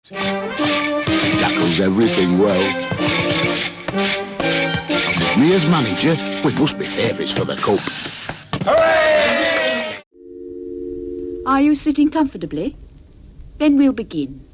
He tackles everything well. And with me as manager, we must be favourites for the cup. Hooray! Are you sitting comfortably? Then we'll begin.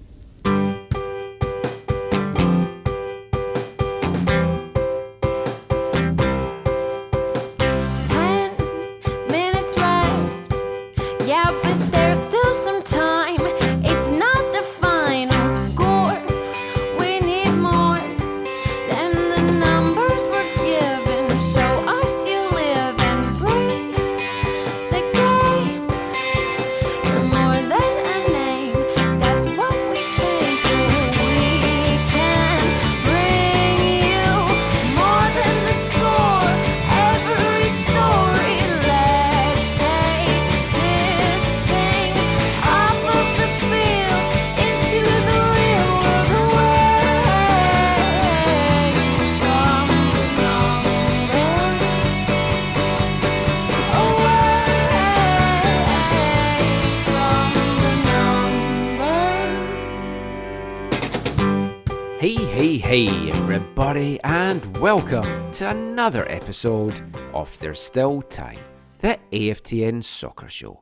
Hey everybody, and welcome to another episode of There's Still Time, the AFTN Soccer Show,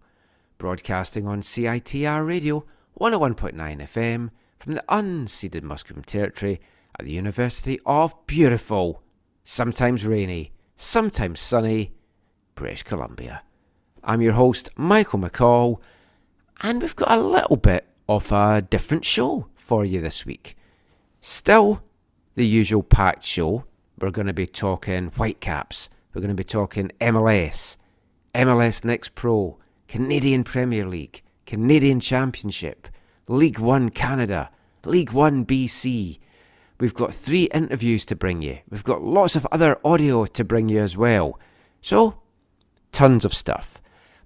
broadcasting on CITR Radio 101.9 FM from the unceded Musqueam Territory at the University of beautiful, sometimes rainy, sometimes sunny, British Columbia. I'm your host, Michael McCall, and we've got a little bit of a different show for you this week. Still the usual packed show. We're going to be talking Whitecaps. We're going to be talking MLS Next Pro, Canadian Premier League, Canadian Championship, League1 Canada, League1 BC. We've got 3 interviews to bring you. We've got lots of other audio to bring you as well. So, tons of stuff.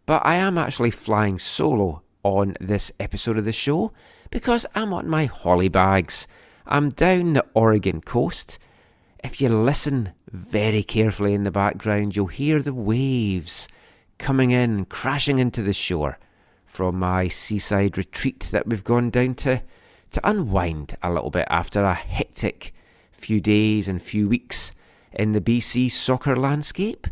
But I am actually flying solo on this episode of the show because I'm on my holly bags. I'm down the Oregon coast. If you listen very carefully in the background, you'll hear the waves coming in, crashing into the shore from my seaside retreat that we've gone down to unwind a little bit after a hectic few days and few weeks in the BC soccer landscape.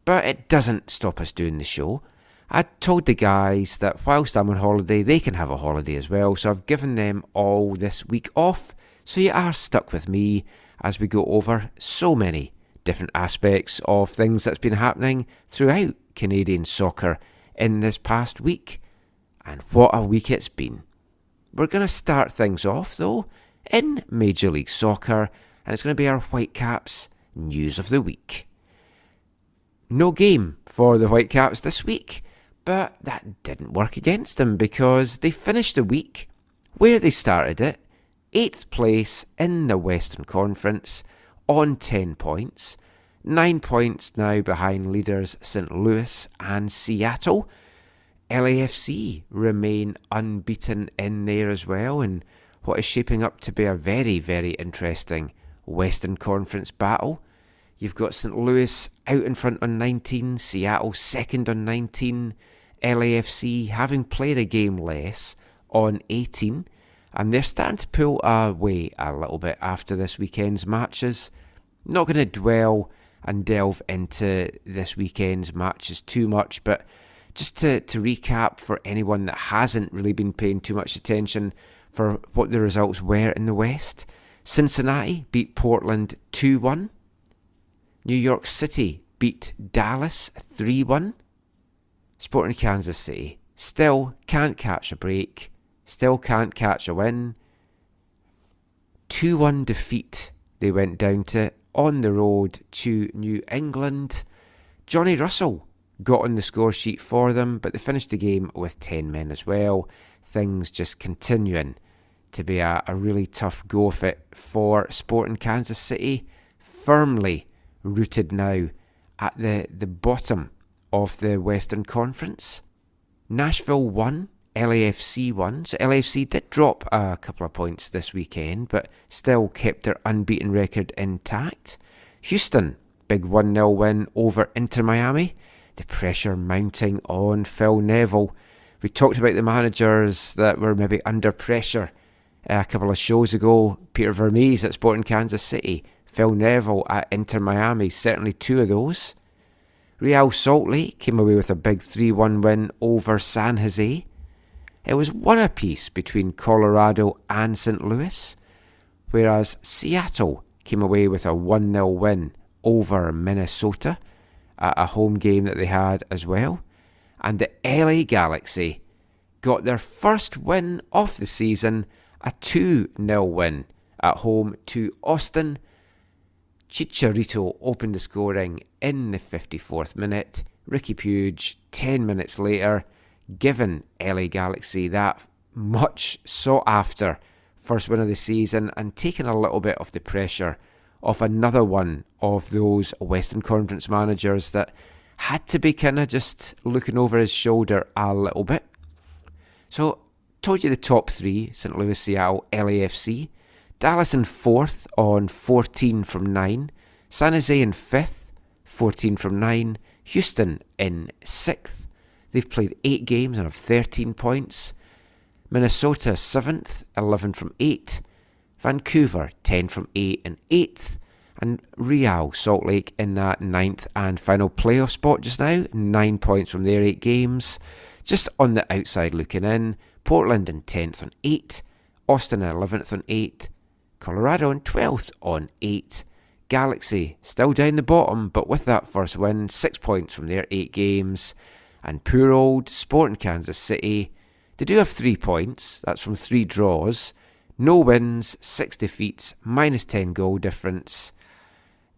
But it doesn't stop us doing the show. I told the guys that whilst I'm on holiday, they can have a holiday as well, so I've given them all this week off, so you are stuck with me as we go over so many different aspects of things that's been happening throughout Canadian soccer in this past week. And what a week it's been. We're going to start things off, though, in Major League Soccer, and it's going to be our Whitecaps News of the Week. No game for the Whitecaps this week. But that didn't work against them because they finished the week where they started it, 8th place in the Western Conference on 10 points, 9 points now behind leaders St. Louis and Seattle. LAFC remain unbeaten in there as well in what is shaping up to be a very, very interesting Western Conference battle. You've got St. Louis out in front on 19, Seattle second on 19, LAFC having played a game less on 18, and they're starting to pull away a little bit after this weekend's matches. Not going to dwell and delve into this weekend's matches too much, but just to recap for anyone that hasn't really been paying too much attention for what the results were in the West. Cincinnati beat Portland 2-1. New York City beat Dallas 3-1. Sporting Kansas City still can't catch a break, still can't catch a win. 2-1 defeat they went down to on the road to New England. Johnny Russell got on the score sheet for them, but they finished the game with 10 men as well. Things just continuing to be a really tough go of it for Sporting Kansas City, firmly rooted now at the bottom of the Western Conference. Nashville won, LAFC won, so LAFC did drop a couple of points this weekend, but still kept their unbeaten record intact. Houston, big 1-0 win over Inter Miami. The pressure mounting on Phil Neville. We talked about the managers that were maybe under pressure A couple of shows ago, Peter Vermees at Sporting Kansas City, Phil Neville at Inter Miami, certainly two of those. Real Salt Lake came away with a big 3-1 win over San Jose. It was one apiece between Colorado and St. Louis, whereas Seattle came away with a 1-0 win over Minnesota at a home game that they had as well. And the LA Galaxy got their first win of the season, a 2-0 win at home to Austin. Chicharito opened the scoring in the 54th minute. Ricky Puig 10 minutes later, giving LA Galaxy that much sought after first win of the season and taking a little bit of the pressure off another one of those Western Conference managers that had to be kind of just looking over his shoulder a little bit. So, told you the top three: St. Louis, Seattle, LAFC. Dallas in 4th on 14 from 9. San Jose in 5th, 14 from 9. Houston in 6th. They've played 8 games and have 13 points. Minnesota 7th, 11 from 8. Vancouver 10 from 8 and 8th. And Real Salt Lake in that 9th and final playoff spot just now. 9 points from their 8 games. Just on the outside looking in. Portland in 10th on 8. Austin in 11th on 8. Colorado in 12th on 8. Galaxy still down the bottom, but with that first win, 6 points from their 8 games. And poor old Sporting Kansas City, they do have 3 points. That's from 3 draws. No wins, 6 defeats, minus 10 goal difference.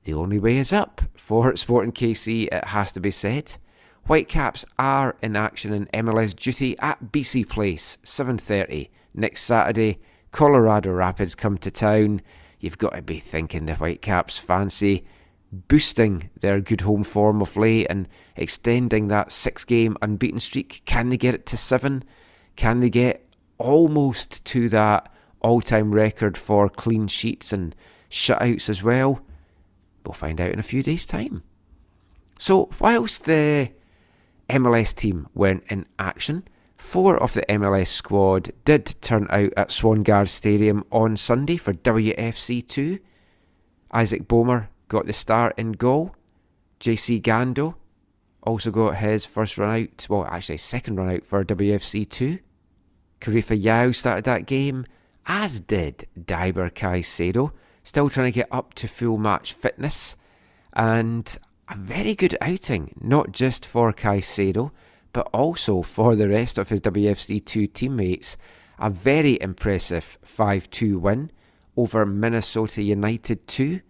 The only way is up for Sporting KC, it has to be said. Whitecaps are in action in MLS duty at BC Place, 7:30 next Saturday. Colorado Rapids come to town. You've got to be thinking the Whitecaps fancy boosting their good home form of late and extending that 6-game unbeaten streak. Can they get it to 7? Can they get almost to that all-time record for clean sheets and shutouts as well? We'll find out in a few days' time. So, whilst the MLS team weren't in action, 4 of the MLS squad did turn out at Swangard Stadium on Sunday for WFC2. Isaac Boehmer got the start in goal. JC Gando also got his first run out, well actually second run out for WFC2. Karifa Yao started that game, as did Diber Caicedo, still trying to get up to full match fitness. And a very good outing, not just for Caicedo, but also for the rest of his WFC2 teammates. A very impressive 5-2 win over Minnesota United 2.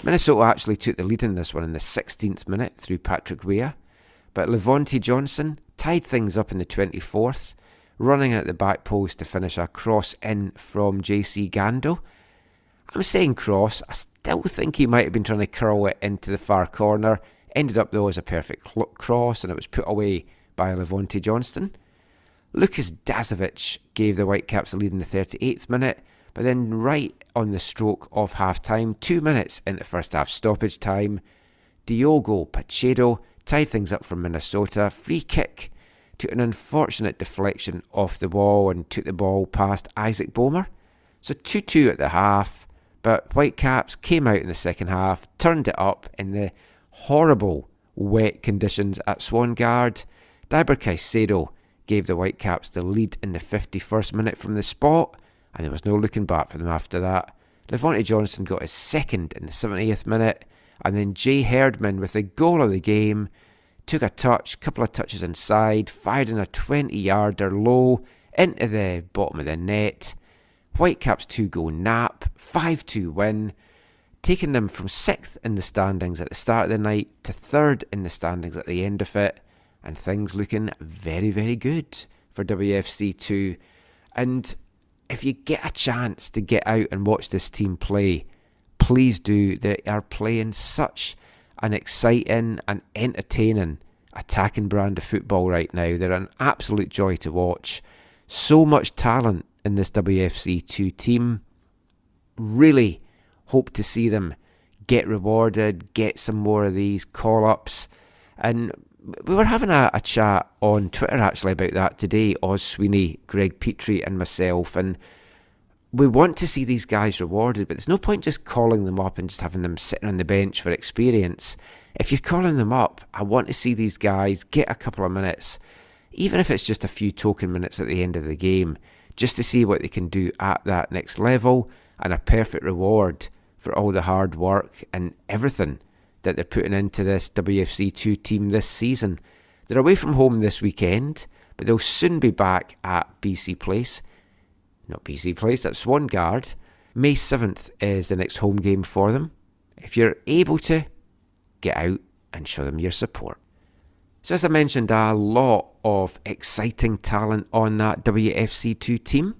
Minnesota actually took the lead in this one in the 16th minute through Patrick Weah, but Levonte Johnson tied things up in the 24th, running at the back post to finish a cross in from JC Gando. I'm saying cross, I still think he might have been trying to curl it into the far corner. Ended up though as a perfect cross, and it was put away by Levonte Johnston. Lukas Dazovic gave the Whitecaps the lead in the 38th minute, but then right on the stroke of half-time, 2 minutes into first half stoppage time, Diogo Pacheco tied things up for Minnesota. Free kick took an unfortunate deflection off the wall and took the ball past Isaac Boehmer. So 2-2 at the half, but Whitecaps came out in the second half, turned it up in the horrible wet conditions at Swangard. Diber Caicedo gave the Whitecaps the lead in the 51st minute from the spot, and there was no looking back for them after that. Levonte Johnson got his second in the 70th minute, and then Jay Herdman with the goal of the game took a touch, couple of touches inside, fired in a 20-yarder low into the bottom of the net. Whitecaps 2-goal nap, 5-2 win, taking them from 6th in the standings at the start of the night to 3rd in the standings at the end of it, and things looking very, very good for WFC2. And if you get a chance to get out and watch this team play, please do. They are playing such an exciting and entertaining attacking brand of football right now. They're an absolute joy to watch. So much talent in this WFC2 team. Really hope to see them get rewarded, get some more of these call-ups. And we were having a chat on Twitter actually about that today, Oz Sweeney, Greg Petrie and myself, and we want to see these guys rewarded, but there's no point just calling them up and just having them sitting on the bench for experience. If you're calling them up, I want to see these guys get a couple of minutes, even if it's just a few token minutes at the end of the game, just to see what they can do at that next level, and a perfect reward for all the hard work and everything that they're putting into this WFC2 team this season. They're away from home this weekend, but they'll soon be back at BC Place. Not BC Place, that's Swangard. May 7th is the next home game for them. If you're able to, get out and show them your support. So as I mentioned, a lot of exciting talent on that WFC2 team.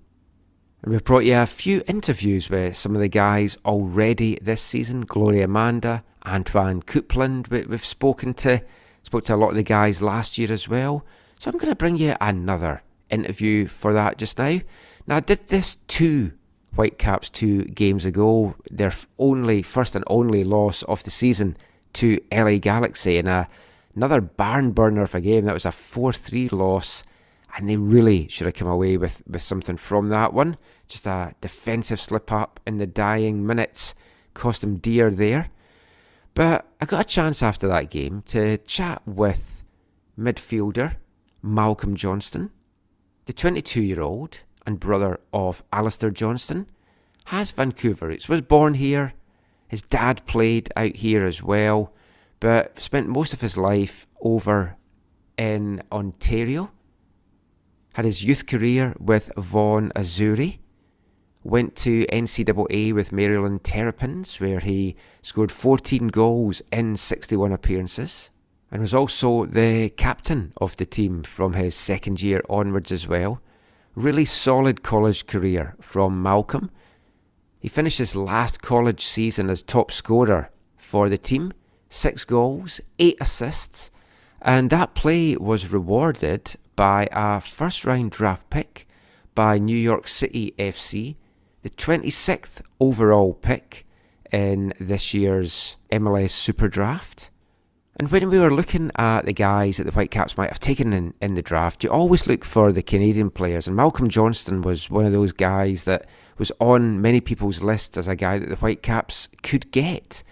And we've brought you a few interviews with some of the guys already this season. Gloria Amanda, Antoine Coupland, we've spoke to a lot of the guys last year as well. So I'm going to bring you another interview for that just now. Now, I did this 2 Whitecaps 2 games ago, their first and only loss of the season to LA Galaxy, and another barn burner of a game. That was a 4-3 loss, and they really should have come away with something from that one. Just a defensive slip up in the dying minutes cost them dear there. But I got a chance after that game to chat with midfielder Malcolm Johnston. The 22-year-old and brother of Alistair Johnston has Vancouver roots, was born here. His dad played out here as well, but spent most of his life over in Ontario. Had his youth career with Vaughan Azzurri. Went to NCAA with Maryland Terrapins, where he scored 14 goals in 61 appearances, and was also the captain of the team from his second year onwards as well. Really solid college career from Malcolm. He finished his last college season as top scorer for the team, 6 goals, 8 assists, and that play was rewarded by a first round draft pick by New York City FC, the 26th overall pick in this year's MLS Super Draft. And when we were looking at the guys that the Whitecaps might have taken in the draft, you always look for the Canadian players, and Malcolm Johnston was one of those guys that was on many people's lists as a guy that the Whitecaps could get.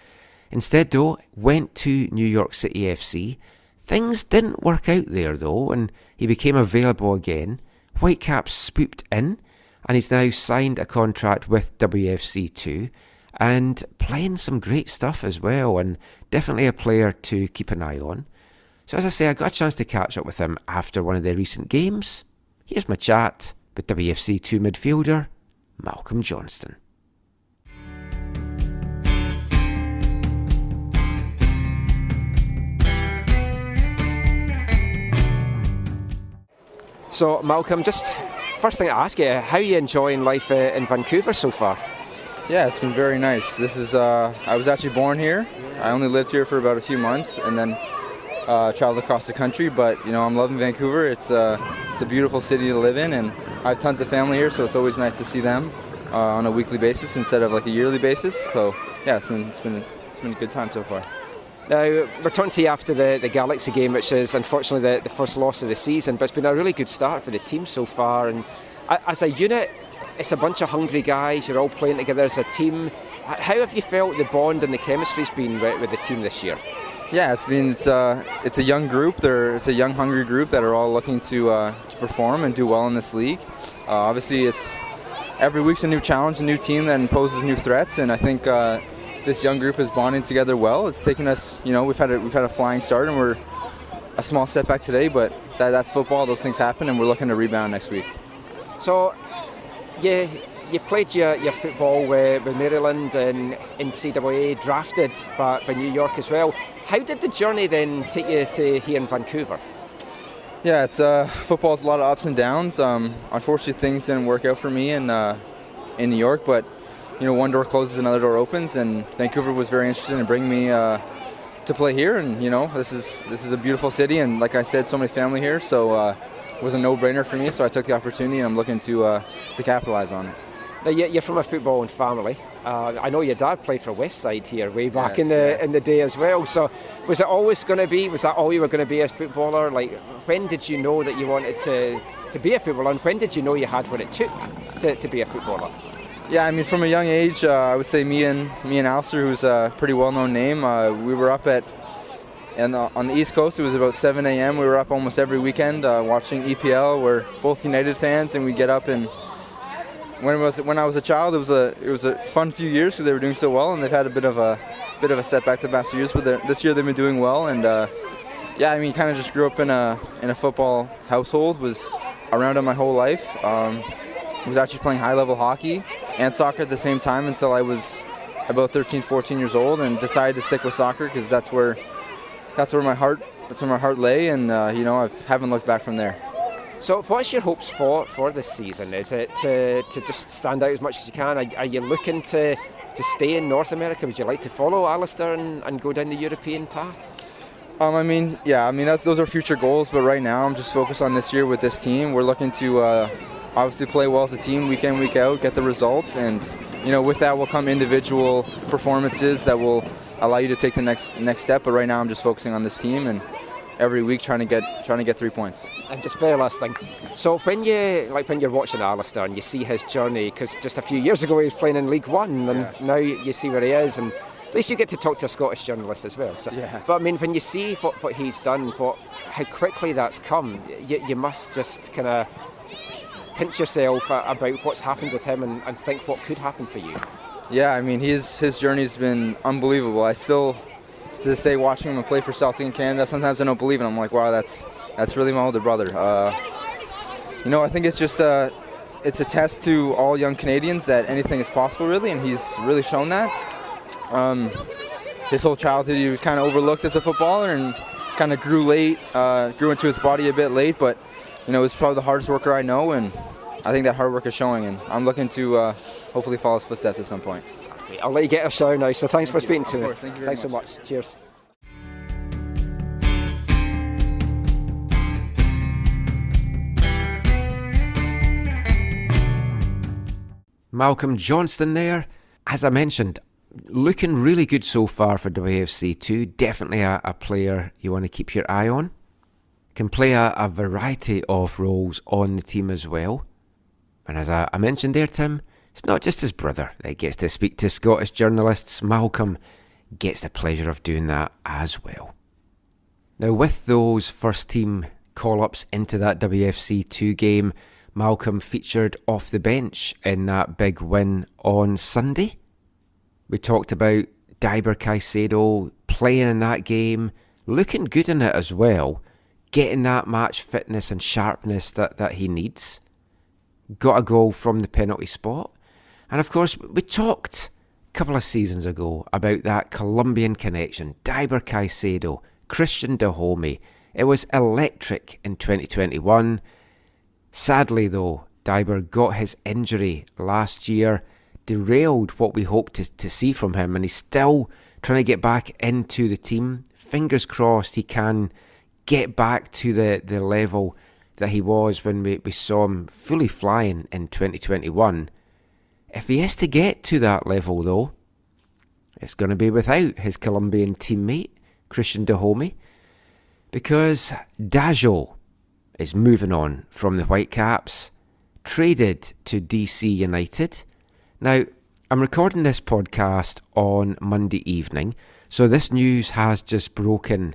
Instead, though, went to New York City FC. Things didn't work out there, though, and he became available again. Whitecaps swooped in, and he's now signed a contract with WFC2 and playing some great stuff as well, and definitely a player to keep an eye on. So as I say, I got a chance to catch up with him after one of the recent games. Here's my chat with WFC2 midfielder Malcolm Johnston. So Malcolm, just first thing to ask you, how are you enjoying life in Vancouver so far? Yeah, it's been very nice. This is I was actually born here. I only lived here for about a few months and then traveled across the country, but I'm loving Vancouver. It's a beautiful city to live in, and I have tons of family here, so it's always nice to see them on a weekly basis instead of like a yearly basis. So yeah, it's been a good time so far. Now, we're talking to you after the Galaxy game, which is unfortunately the first loss of the season, but it's been a really good start for the team so far, and as a unit, it's a bunch of hungry guys. You're all playing together as a team. How have you felt the bond and the chemistry's been with the team this year? Yeah, it's a young group. It's a young, hungry group that are all looking to perform and do well in this league. Obviously, it's every week's a new challenge, a new team that imposes new threats, and I think this young group is bonding together well. It's taken us, we've had a flying start, and we're a small setback today, but that's football. Those things happen, and we're looking to rebound next week. So, you played your football with Maryland and NCAA, drafted by New York as well. How did the journey then take you to here in Vancouver? Yeah, it's football's a lot of ups and downs. Unfortunately, things didn't work out for me in New York, but one door closes, another door opens, and Vancouver was very interested in bringing me to play here. And this is a beautiful city, and like I said, so many family here, so it was a no-brainer for me. So I took the opportunity, and I'm looking to capitalize on it. Now, you're from a footballing family. I know your dad played for Westside here way back in the day as well. So was it always going to be? Was that all you were going to be as a footballer? Like, when did you know that you wanted to be a footballer, and when did you know you had what it took to be a footballer? Yeah, I mean, from a young age, I would say me and Alistair, who's a pretty well-known name, we were up on the East Coast. It was about 7 a.m. We were up almost every weekend watching EPL. We're both United fans, and we get up and when I was a child, it was a fun few years because they were doing so well, and they've had a bit of a setback the past few years, but this year they've been doing well. And yeah, I mean, kind of just grew up in a football household. Was around it my whole life. Was actually playing high-level hockey and soccer at the same time until I was about 13, 14 years old, and decided to stick with soccer because that's where my heart lay, and I haven't looked back from there. So what's your hopes for this season? Is it to just stand out as much as you can? Are you looking to stay in North America? Would you like to follow Alistair and go down the European path? Those are future goals, but right now I'm just focused on this year with this team. We're looking to obviously play well as a team week in, week out, get the results, and with that will come individual performances that will allow you to take the next step. But right now I'm just focusing on this team and every week trying to get 3 points. And just very last thing. So when you're watching Alistair and you see his journey, because just a few years ago he was playing in League 1, and now you see where he is, and at least you get to talk to a Scottish journalist as well. So, yeah. But I mean, when you see what he's done, how quickly that's come, you must just kind of pinch yourself about what's happened with him and think what could happen for you. Yeah, I mean, his journey's been unbelievable. I still, to this day, watching him play for Celtic in Canada, sometimes I don't believe it. I'm like, wow, that's really my older brother. I think it's just it's a test to all young Canadians that anything is possible, really, and he's really shown that. His whole childhood, he was kind of overlooked as a footballer and kind of grew into his body a bit late, but he's probably the hardest worker I know, and I think that hard work is showing, and I'm looking to hopefully follow his footsteps at some point. I'll let you get a shower now, so thanks for speaking to me. Thank you very Thanks so much. Cheers. Malcolm Johnston there, as I mentioned, looking really good so far for WFC2. Definitely a player you want to keep your eye on. Can play a variety of roles on the team as well. And as I mentioned there, Tim, it's not just his brother that gets to speak to Scottish journalists. Malcolm gets the pleasure of doing that as well. Now, with those first team call-ups into that WFC2 game, Malcolm featured off the bench in that big win on Sunday. We talked about Diber Caicedo playing in that game, looking good in it as well, getting that match fitness and sharpness that he needs. Got a goal from the penalty spot. And of course, we talked a couple of seasons ago about that Colombian connection. Diber Caicedo, Christian Dahomey. It was electric in 2021. Sadly though, Diber got his injury last year, derailed what we hoped to see from him, and he's still trying to get back into the team. Fingers crossed he can get back to the level that he was when we saw him fully flying in 2021. If he is to get to that level though, it's going to be without his Colombian teammate, Christian Dahomey, because Dajo is moving on from the Whitecaps, traded to DC United. Now, I'm recording this podcast on Monday evening, so this news has just broken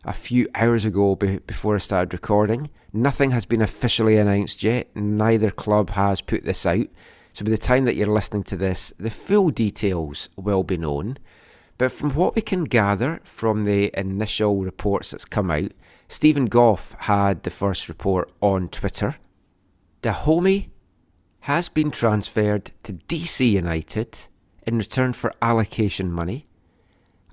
a few hours ago before I started recording. Nothing has been officially announced yet. Neither club has put this out. So by the time that you're listening to this, the full details will be known. But from what we can gather from the initial reports that's come out, Stephen Goff had the first report on Twitter. Dahomey has been transferred to DC United in return for allocation money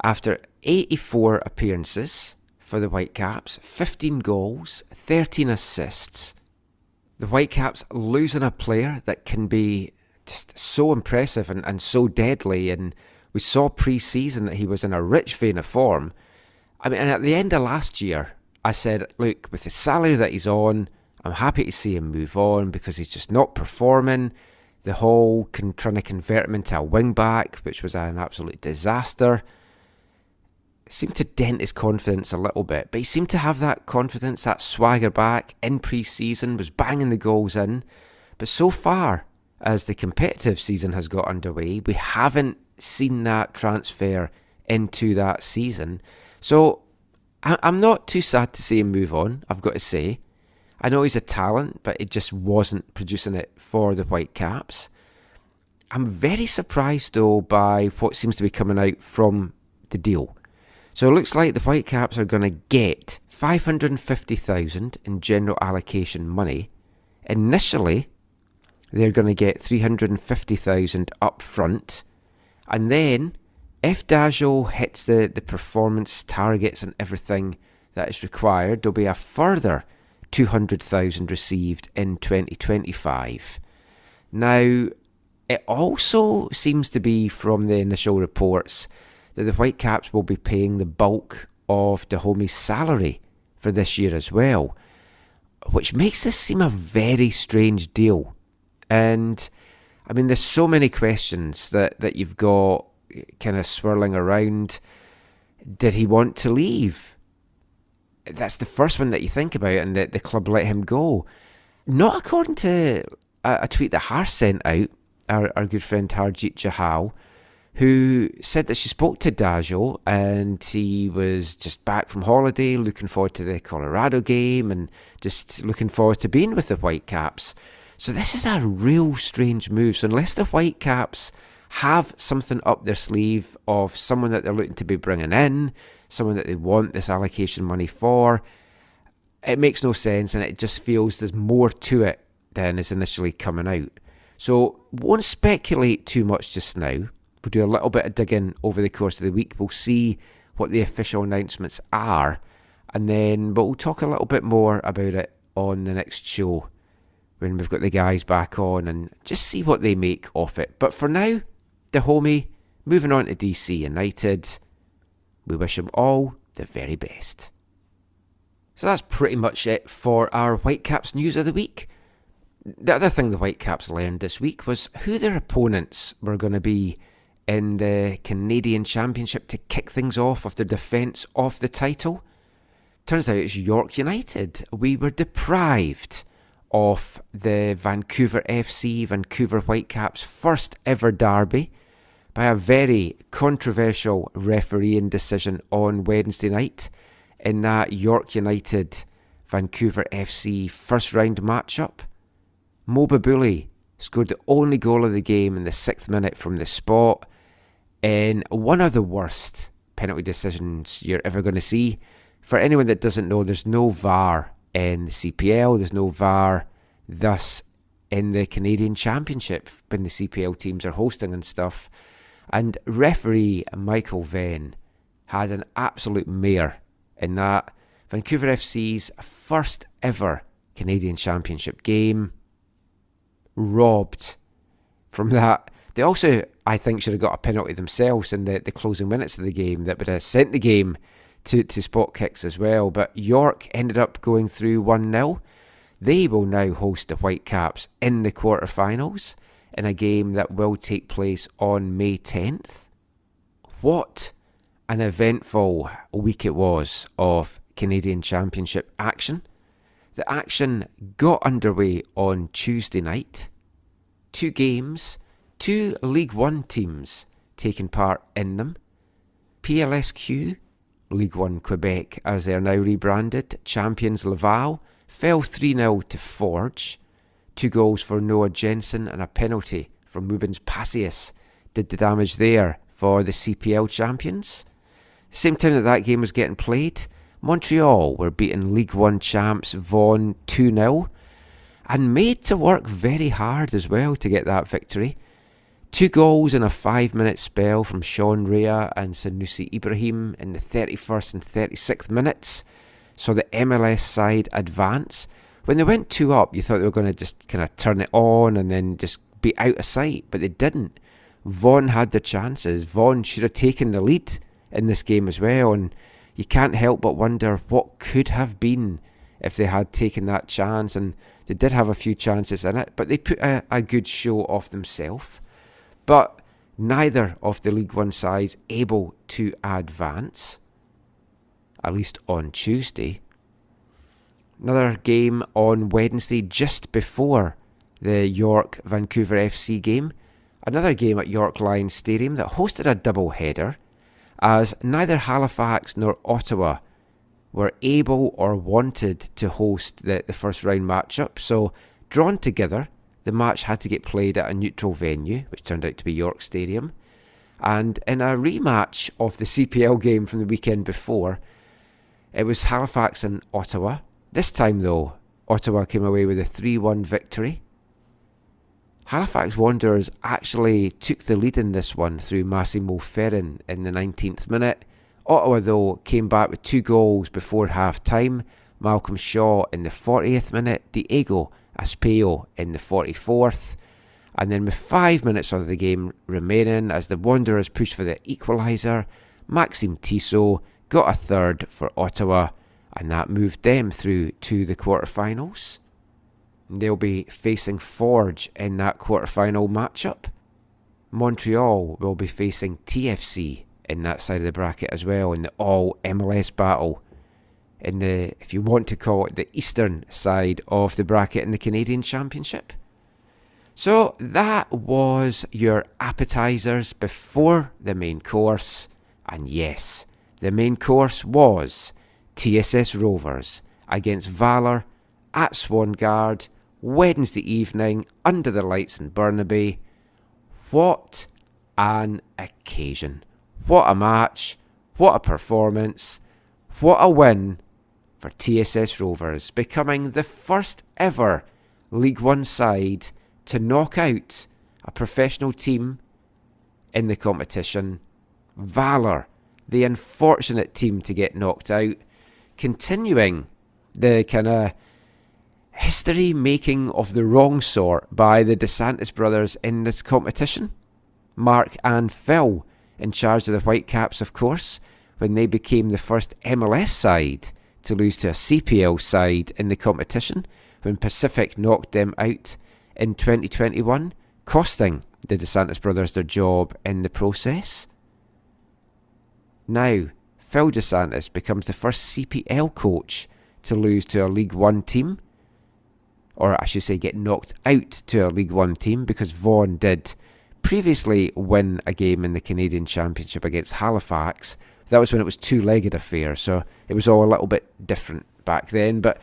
after 84 appearances for the Whitecaps, 15 goals, 13 assists. The Whitecaps losing a player that can be just so impressive and so deadly, and we saw pre-season that he was in a rich vein of form. I mean, and at the end of last year, I said, look, with the salary that he's on, I'm happy to see him move on because he's just not performing. The whole trying to convert him into a wing-back, which was an absolute disaster, seemed to dent his confidence a little bit, but he seemed to have that confidence, that swagger back in pre-season, was banging the goals in. But so far, as the competitive season has got underway. We haven't seen that transfer into that season. So I'm not too sad to see him move on, I've got to say. I know he's a talent, but it just wasn't producing it for the Whitecaps. I'm very surprised, though, by what seems to be coming out from the deal. So it looks like the Whitecaps are going to get $550,000 in general allocation money. Initially, they're going to get $350,000 up front. And then, if Dajo hits the performance targets and everything that is required, there'll be a further $200,000 received in 2025. Now, it also seems to be from the initial reports that the Whitecaps will be paying the bulk of Dahome's salary for this year as well, which makes this seem a very strange deal. And I mean, there's so many questions that you've got kind of swirling around. Did he want to leave? That's the first one that you think about, and the club let him go. Not according to a tweet that Har sent out, our good friend Harjeet Jahal, who said that she spoke to Dajo and he was just back from holiday, looking forward to the Colorado game and just looking forward to being with the Whitecaps. So this is a real strange move. So unless the Whitecaps have something up their sleeve of someone that they're looking to be bringing in, someone that they want this allocation money for, it makes no sense, and it just feels there's more to it than is initially coming out. So won't speculate too much just now. We'll do a little bit of digging over the course of the week. We'll see what the official announcements are, and then we'll talk a little bit more about it on the next show when we've got the guys back on and just see what they make of it. But for now, Dahomey moving on to DC United. We wish him all the very best. So that's pretty much it for our Whitecaps news of the week. The other thing the Whitecaps learned this week was who their opponents were going to be in the Canadian Championship to kick things off of their defence of the title. Turns out it's York United. We were deprived of the Vancouver FC, Vancouver Whitecaps' first ever derby by a very controversial refereeing decision on Wednesday night in that York United Vancouver FC first round matchup. Mo Babuli scored the only goal of the game in the 6th minute from the spot in one of the worst penalty decisions you're ever going to see. For anyone that doesn't know, there's no VAR in the CPL, there's no VAR thus in the Canadian Championship when the CPL teams are hosting and stuff. And referee Michael Venn had an absolute mare in that Vancouver FC's first ever Canadian Championship game. Robbed from that. They also, I think, should have got a penalty themselves in the closing minutes of the game that would have sent the game to spot kicks as well. But York ended up going through 1-0. They will now host the Whitecaps in the quarterfinals in a game that will take place on May 10th. What an eventful week it was of Canadian Championship action. The action got underway on Tuesday night. 2 games, 2 League 1 teams taking part in them. PLSQ, League 1 Quebec as they are now rebranded, champions Laval, fell 3-0 to Forge. 2 goals for Noah Jensen and a penalty from Mubens Passius did the damage there for the CPL champions. Same time that game was getting played, Montreal were beating League 1 champs Vaughan 2-0 and made to work very hard as well to get that victory. 2 goals in a 5-minute spell from Sean Rea and Sanusi Ibrahim in the 31st and 36th minutes saw the MLS side advance. When they went 2 up, you thought they were going to just kind of turn it on and then just be out of sight, but they didn't. Vaughan had their chances. Vaughan should have taken the lead in this game as well, and you can't help but wonder what could have been if they had taken that chance, and they did have a few chances in it, but they put a good show of themselves. But neither of the League 1 sides able to advance, at least on Tuesday. Another game on Wednesday just before the York-Vancouver FC game, another game at York Lions Stadium that hosted a double-header, as neither Halifax nor Ottawa were able or wanted to host the first round matchup. So, drawn together, the match had to get played at a neutral venue, which turned out to be York Stadium. And in a rematch of the CPL game from the weekend before, it was Halifax and Ottawa. This time, though, Ottawa came away with a 3-1 victory. Halifax Wanderers actually took the lead in this one through Massimo Ferrin in the 19th minute. Ottawa, though, came back with 2 goals before half-time. Malcolm Shaw in the 40th minute, Diego Aspeo in the 44th. And then with 5 minutes of the game remaining, as the Wanderers pushed for the equaliser, Maxime Tissot got a third for Ottawa, and that moved them through to the quarterfinals. They'll be facing Forge in that quarterfinal matchup. Montreal will be facing TFC in that side of the bracket as well, in the all MLS battle, in the, if you want to call it, the eastern side of the bracket in the Canadian Championship. So that was your appetizers before the main course. And yes, the main course was TSS Rovers against Valour at Swangard, Wednesday evening under the lights in Burnaby. What an occasion. What a match. What a performance. What a win for TSS Rovers, becoming the first ever League 1 side to knock out a professional team in the competition. Valour, the unfortunate team to get knocked out, continuing the kind of history making of the wrong sort by the Santos brothers in this competition. Mark and Phil in charge of the Whitecaps, of course, when they became the first MLS side to lose to a CPL side in the competition, when Pacific knocked them out in 2021, costing the DeSantis brothers their job in the process. Now, Phil DeSantis becomes the first CPL coach to lose to a League 1 team, or I should say get knocked out to a League 1 team, because Vaughan did previously win a game in the Canadian Championship against Halifax. That was when it was two-legged affair, so it was all a little bit different back then. But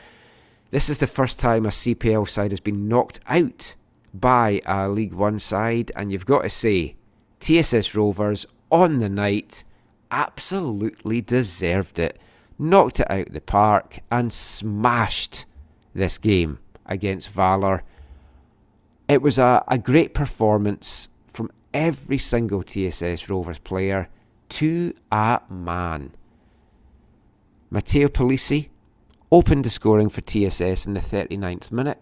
this is the first time a CPL side has been knocked out by a League 1 side, and you've got to say, TSS Rovers on the night absolutely deserved it. Knocked it out of the park and smashed this game against Valour. It was a great performance from every single TSS Rovers player to a man. Matteo Polisi opened the scoring for TSS in the 39th minute.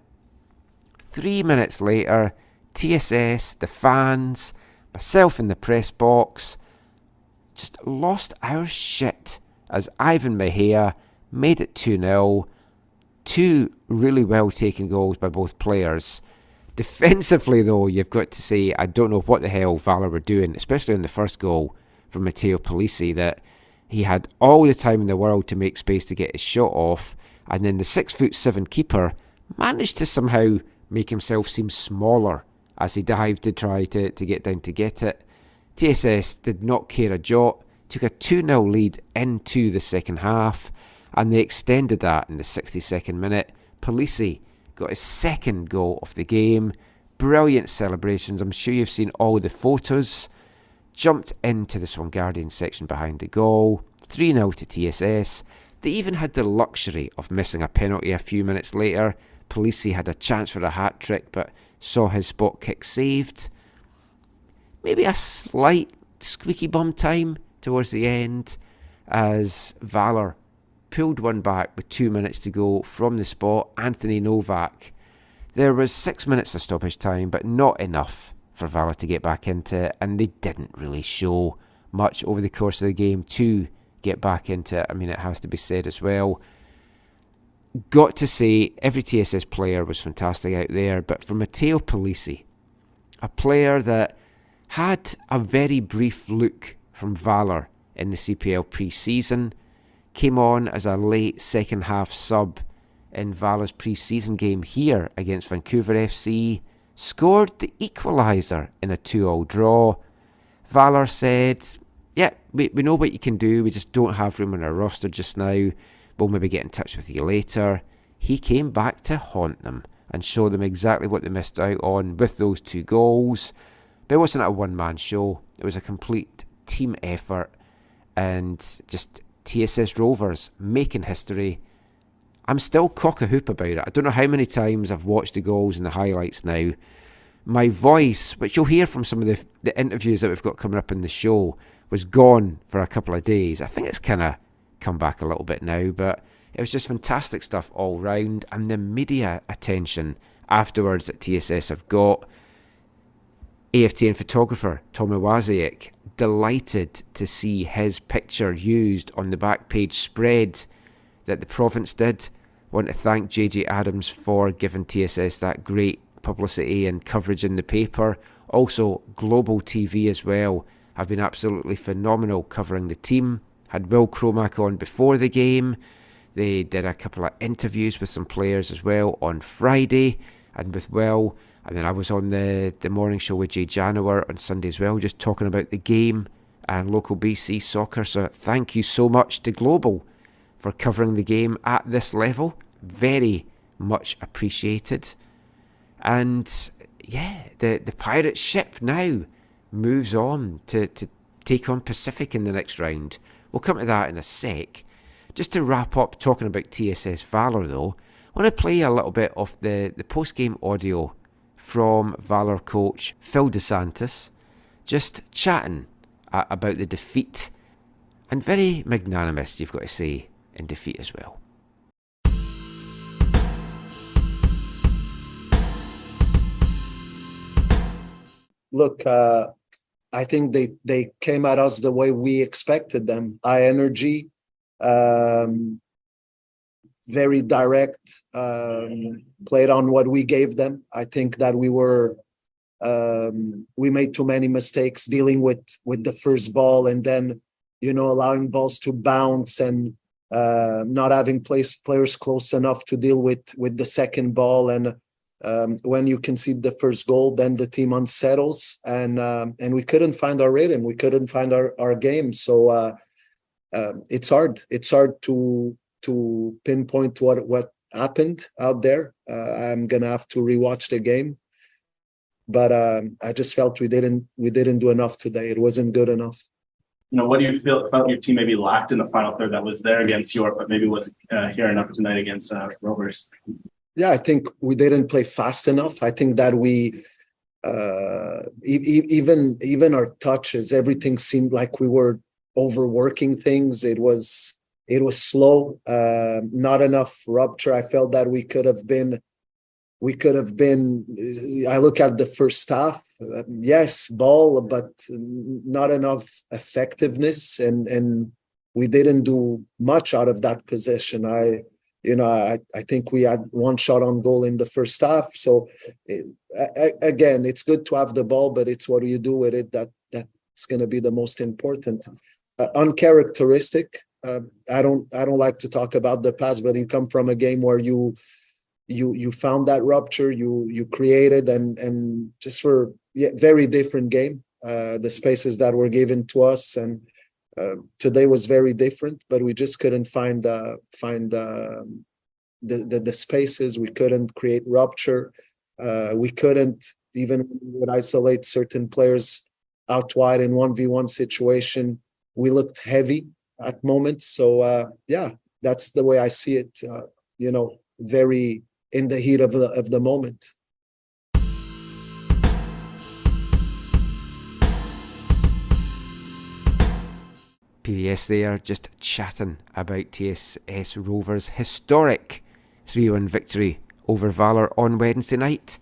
3 minutes later, TSS, the fans, myself in the press box, just lost our shit as Ivan Mejia made it 2-0. 2 really well taken goals by both players. Defensively, though, you've got to say, I don't know what the hell Valour were doing, especially in the first goal from Matteo Polisi, that he had all the time in the world to make space to get his shot off, and then the 6'7" keeper managed to somehow make himself seem smaller as he dived to try to get down to get it. TSS did not care a jot, took a 2-0 lead into the second half, and they extended that in the 62nd minute. Polisi got his second goal of the game. Brilliant celebrations. I'm sure you've seen all the photos. Jumped into the Swangardian section behind the goal. 3-0 to TSS. They even had the luxury of missing a penalty a few minutes later. Polisi had a chance for a hat-trick, but saw his spot kick saved. Maybe a slight squeaky bum time towards the end as Valour pulled one back with 2 minutes to go from the spot. Anthony Novak. There was 6 minutes of stoppage time, but not enough for Valour to get back into it, and they didn't really show much over the course of the game to get back into it. I mean, it has to be said as well. Got to say, every TSS player was fantastic out there, but for Matteo Polisi, a player that had a very brief look from Valour in the CPL pre-season, came on as a late second half sub in Valour's pre-season game here against Vancouver FC, scored the equaliser in a 2-2 draw. Valour said, yeah, we know what you can do, we just don't have room on our roster just now, we'll maybe get in touch with you later. He came back to haunt them and show them exactly what they missed out on with those 2 goals. But it wasn't a one-man show, it was a complete team effort, and just TSS Rovers making history. I'm still cock-a-hoop about it. I don't know how many times I've watched the goals and the highlights now. My voice, which you'll hear from some of the interviews that we've got coming up in the show, was gone for a couple of days. I think it's kind of come back a little bit now, but it was just fantastic stuff all round, and the media attention afterwards that TSS have got. AFTN photographer Tommy Waziak delighted to see his picture used on the back page spread that the province did. Want to thank JJ Adams for giving TSS that great publicity and coverage in the paper. Also, Global TV as well have been absolutely phenomenal covering the team. Had Will Cromack on before the game. They did a couple of interviews with some players as well on Friday and with Will. And then I was on the morning show with Jay Janower on Sunday as well, just talking about the game and local BC soccer. So thank you so much to Global for covering the game at this level. Very much appreciated. And yeah, the pirate ship now moves on to take on Pacific in the next round. We'll come to that in a sec. Just to wrap up talking about TSS Valour though, I want to play a little bit of the post-game audio from Valour coach Phil Santos, just chatting about the defeat, and very magnanimous, you've got to say, in defeat as well. Look, I think they came at us the way we expected them. High energy, very direct, played on what we gave them. I think that we made too many mistakes dealing with the first ball, and then, allowing balls to bounce and not having players close enough to deal with the second ball. And when you concede the first goal, then the team unsettles, and we couldn't find our rhythm. We couldn't find our game. So it's hard. It's hard to pinpoint what happened out there. I'm gonna have to rewatch the game, but I just felt we didn't do enough today. It wasn't good enough. What do you felt your team maybe lacked in the final third that was there against York, but maybe wasn't here enough tonight against Rovers? Yeah, I think we didn't play fast enough. I think that we even our touches, everything seemed like we were overworking things. It was slow, not enough rupture. I felt that we could have been. I look at the first half, yes, ball, but not enough effectiveness, and we didn't do much out of that possession. I think we had one shot on goal in the first half. So again, it's good to have the ball, but it's what you do with it that's going to be the most important. Uncharacteristic. I don't like to talk about the past, but you come from a game where you found that rupture, you created, and just for very different game. The spaces that were given to us, and today was very different, but we just couldn't find the spaces. We couldn't create rupture. We couldn't even would isolate certain players out wide in 1v1 situation. We looked heavy at moments. So that's the way I see it. Very in the heat of the moment. PDS there, just chatting about TSS Rovers' historic 3-1 victory over Valour on Wednesday night.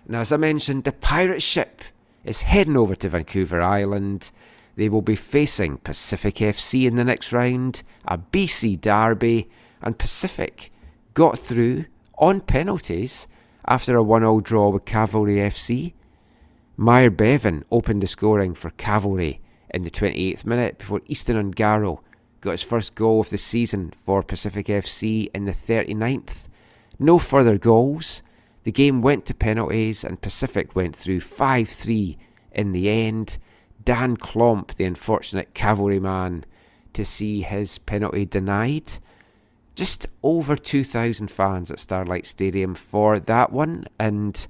Now, as I mentioned, the pirate ship is heading over to Vancouver Island. They will be facing Pacific FC in the next round, a BC derby, and Pacific got through on penalties after a 1-1 draw with Cavalry FC. Meyer Bevan opened the scoring for Cavalry in the 28th minute before Easton Ongaro got his first goal of the season for Pacific FC in the 39th. No further goals. The game went to penalties and Pacific went through 5-3 in the end. Dan Klomp, the unfortunate cavalryman, to see his penalty denied. Just over 2,000 fans at Starlight Stadium for that one, and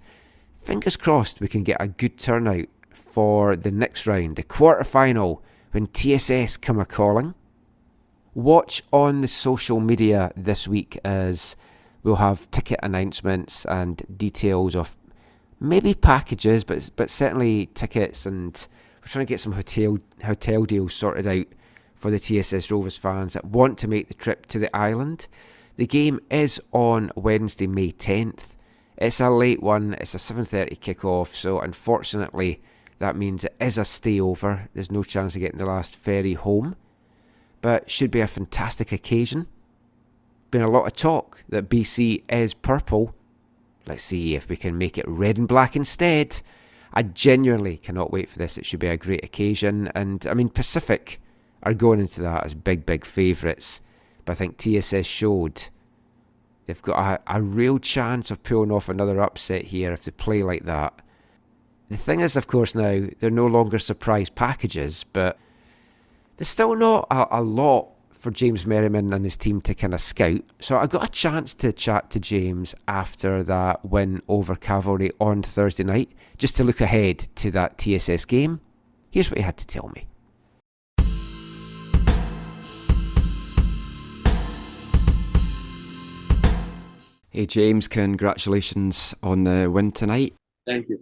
fingers crossed we can get a good turnout for the next round, the quarter-final, when TSS come a-calling. Watch on the social media this week as we'll have ticket announcements and details of maybe packages, but certainly tickets, and we're trying to get some hotel deals sorted out for the TSS Rovers fans that want to make the trip to the island. The game is on Wednesday, May 10th. It's a late one. It's a 7:30 kickoff, so unfortunately that means it is a stay over. There's no chance of getting the last ferry home, but should be a fantastic occasion. Been a lot of talk that BC is purple. Let's see if we can make it red and black instead. I genuinely cannot wait for this. It should be a great occasion, and I mean Pacific are going into that as big favourites, but I think TSS showed they've got a real chance of pulling off another upset here if they play like that. The thing is, of course, now they're no longer surprise packages, but there's still not a lot for James Merriman and his team to kind of scout. So I got a chance to chat to James after that win over Cavalry on Thursday night, just to look ahead to that TSS game. Here's what he had to tell me. Hey James, congratulations on the win tonight. Thank you.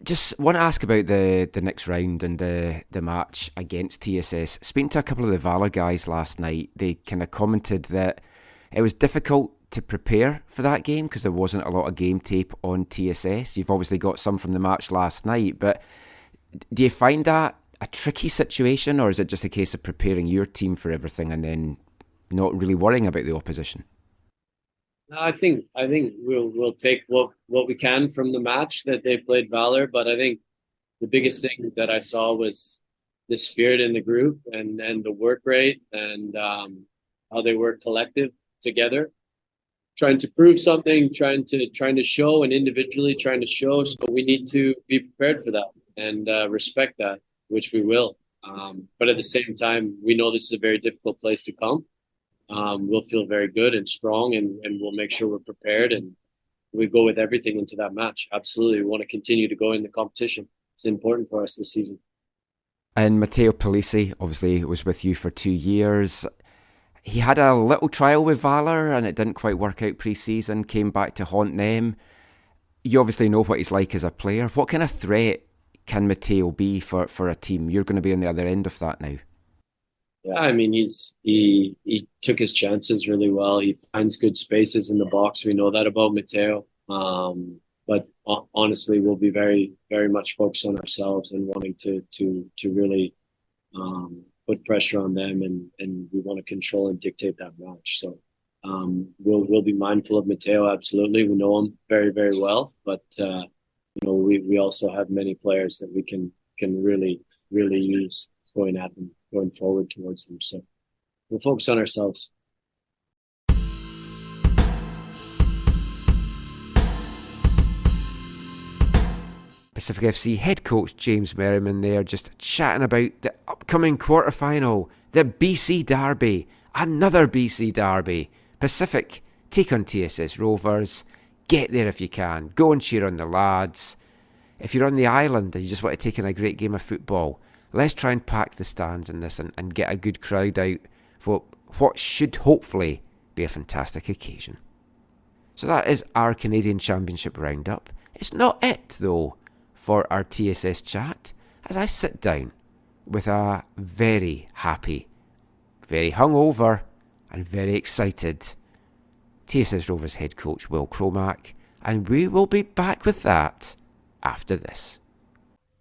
Just want to ask about the next round and the match against TSS. Speaking to a couple of the Valour guys last night, they kind of commented that it was difficult to prepare for that game because there wasn't a lot of game tape on TSS. You've obviously got some from the match last night, but do you find that a tricky situation, or is it just a case of preparing your team for everything and then not really worrying about the opposition? I think we'll take what we can from the match that they played Valour, but I think the biggest thing that I saw was the spirit in the group and the work rate and how they work collective together, trying to prove something, trying to show, and individually trying to show. So we need to be prepared for that and respect that, which we will. But at the same time, we know this is a very difficult place to come. We'll feel very good and strong, and we'll make sure we're prepared and we go with everything into that match. Absolutely. We want to continue to go in the competition. It's important for us this season. And Matteo Polisi, obviously, was with you for 2 years. He had a little trial with Valour and it didn't quite work out pre-season, came back to haunt them. You obviously know what he's like as a player. What kind of threat can Matteo be for a team? You're going to be on the other end of that now. Yeah, I mean, he took his chances really well. He finds good spaces in the box. We know that about Matteo. But honestly, we'll be very, very much focused on ourselves and wanting to really put pressure on them, and we want to control and dictate that match. So we'll be mindful of Matteo. Absolutely, we know him very, very well. But we also have many players that we can really, really use going at them, going forward towards them. So we'll focus on ourselves. Pacific FC head coach James Merriman there, just chatting about the upcoming quarter-final, the BC Derby, another BC Derby. Pacific take on TSS Rovers. Get there if you can. Go and cheer on the lads. If you're on the island and you just want to take in a great game of football, let's try and pack the stands in this and get a good crowd out for what should hopefully be a fantastic occasion. So that is our Canadian Championship roundup. It's not it, though, for our TSS chat, as I sit down with a very happy, very hungover, and very excited TSS Rovers head coach Will Cromack, and we will be back with that after this.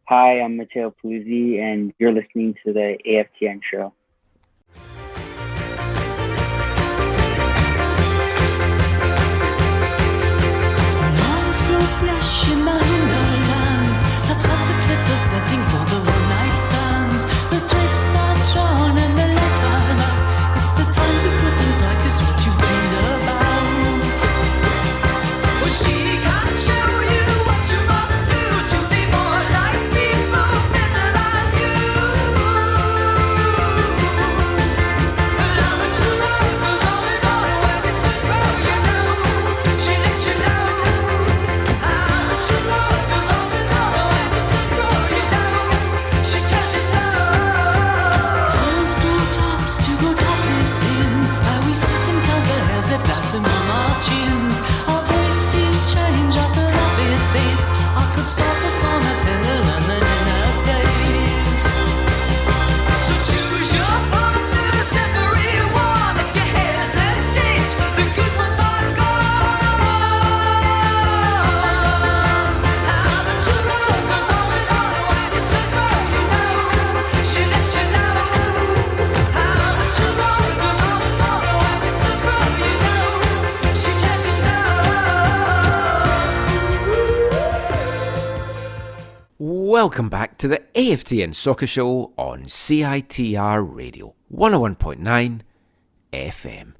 Hi, I'm Matteo Puzzi, and you're listening to the AFTN show. Setting for the one-night stands. The trips are drawn and the legs are up. It's the time to put in practice what you've dreamed about. welcome back to the AFTN Soccer Show on CITR Radio 101.9 FM.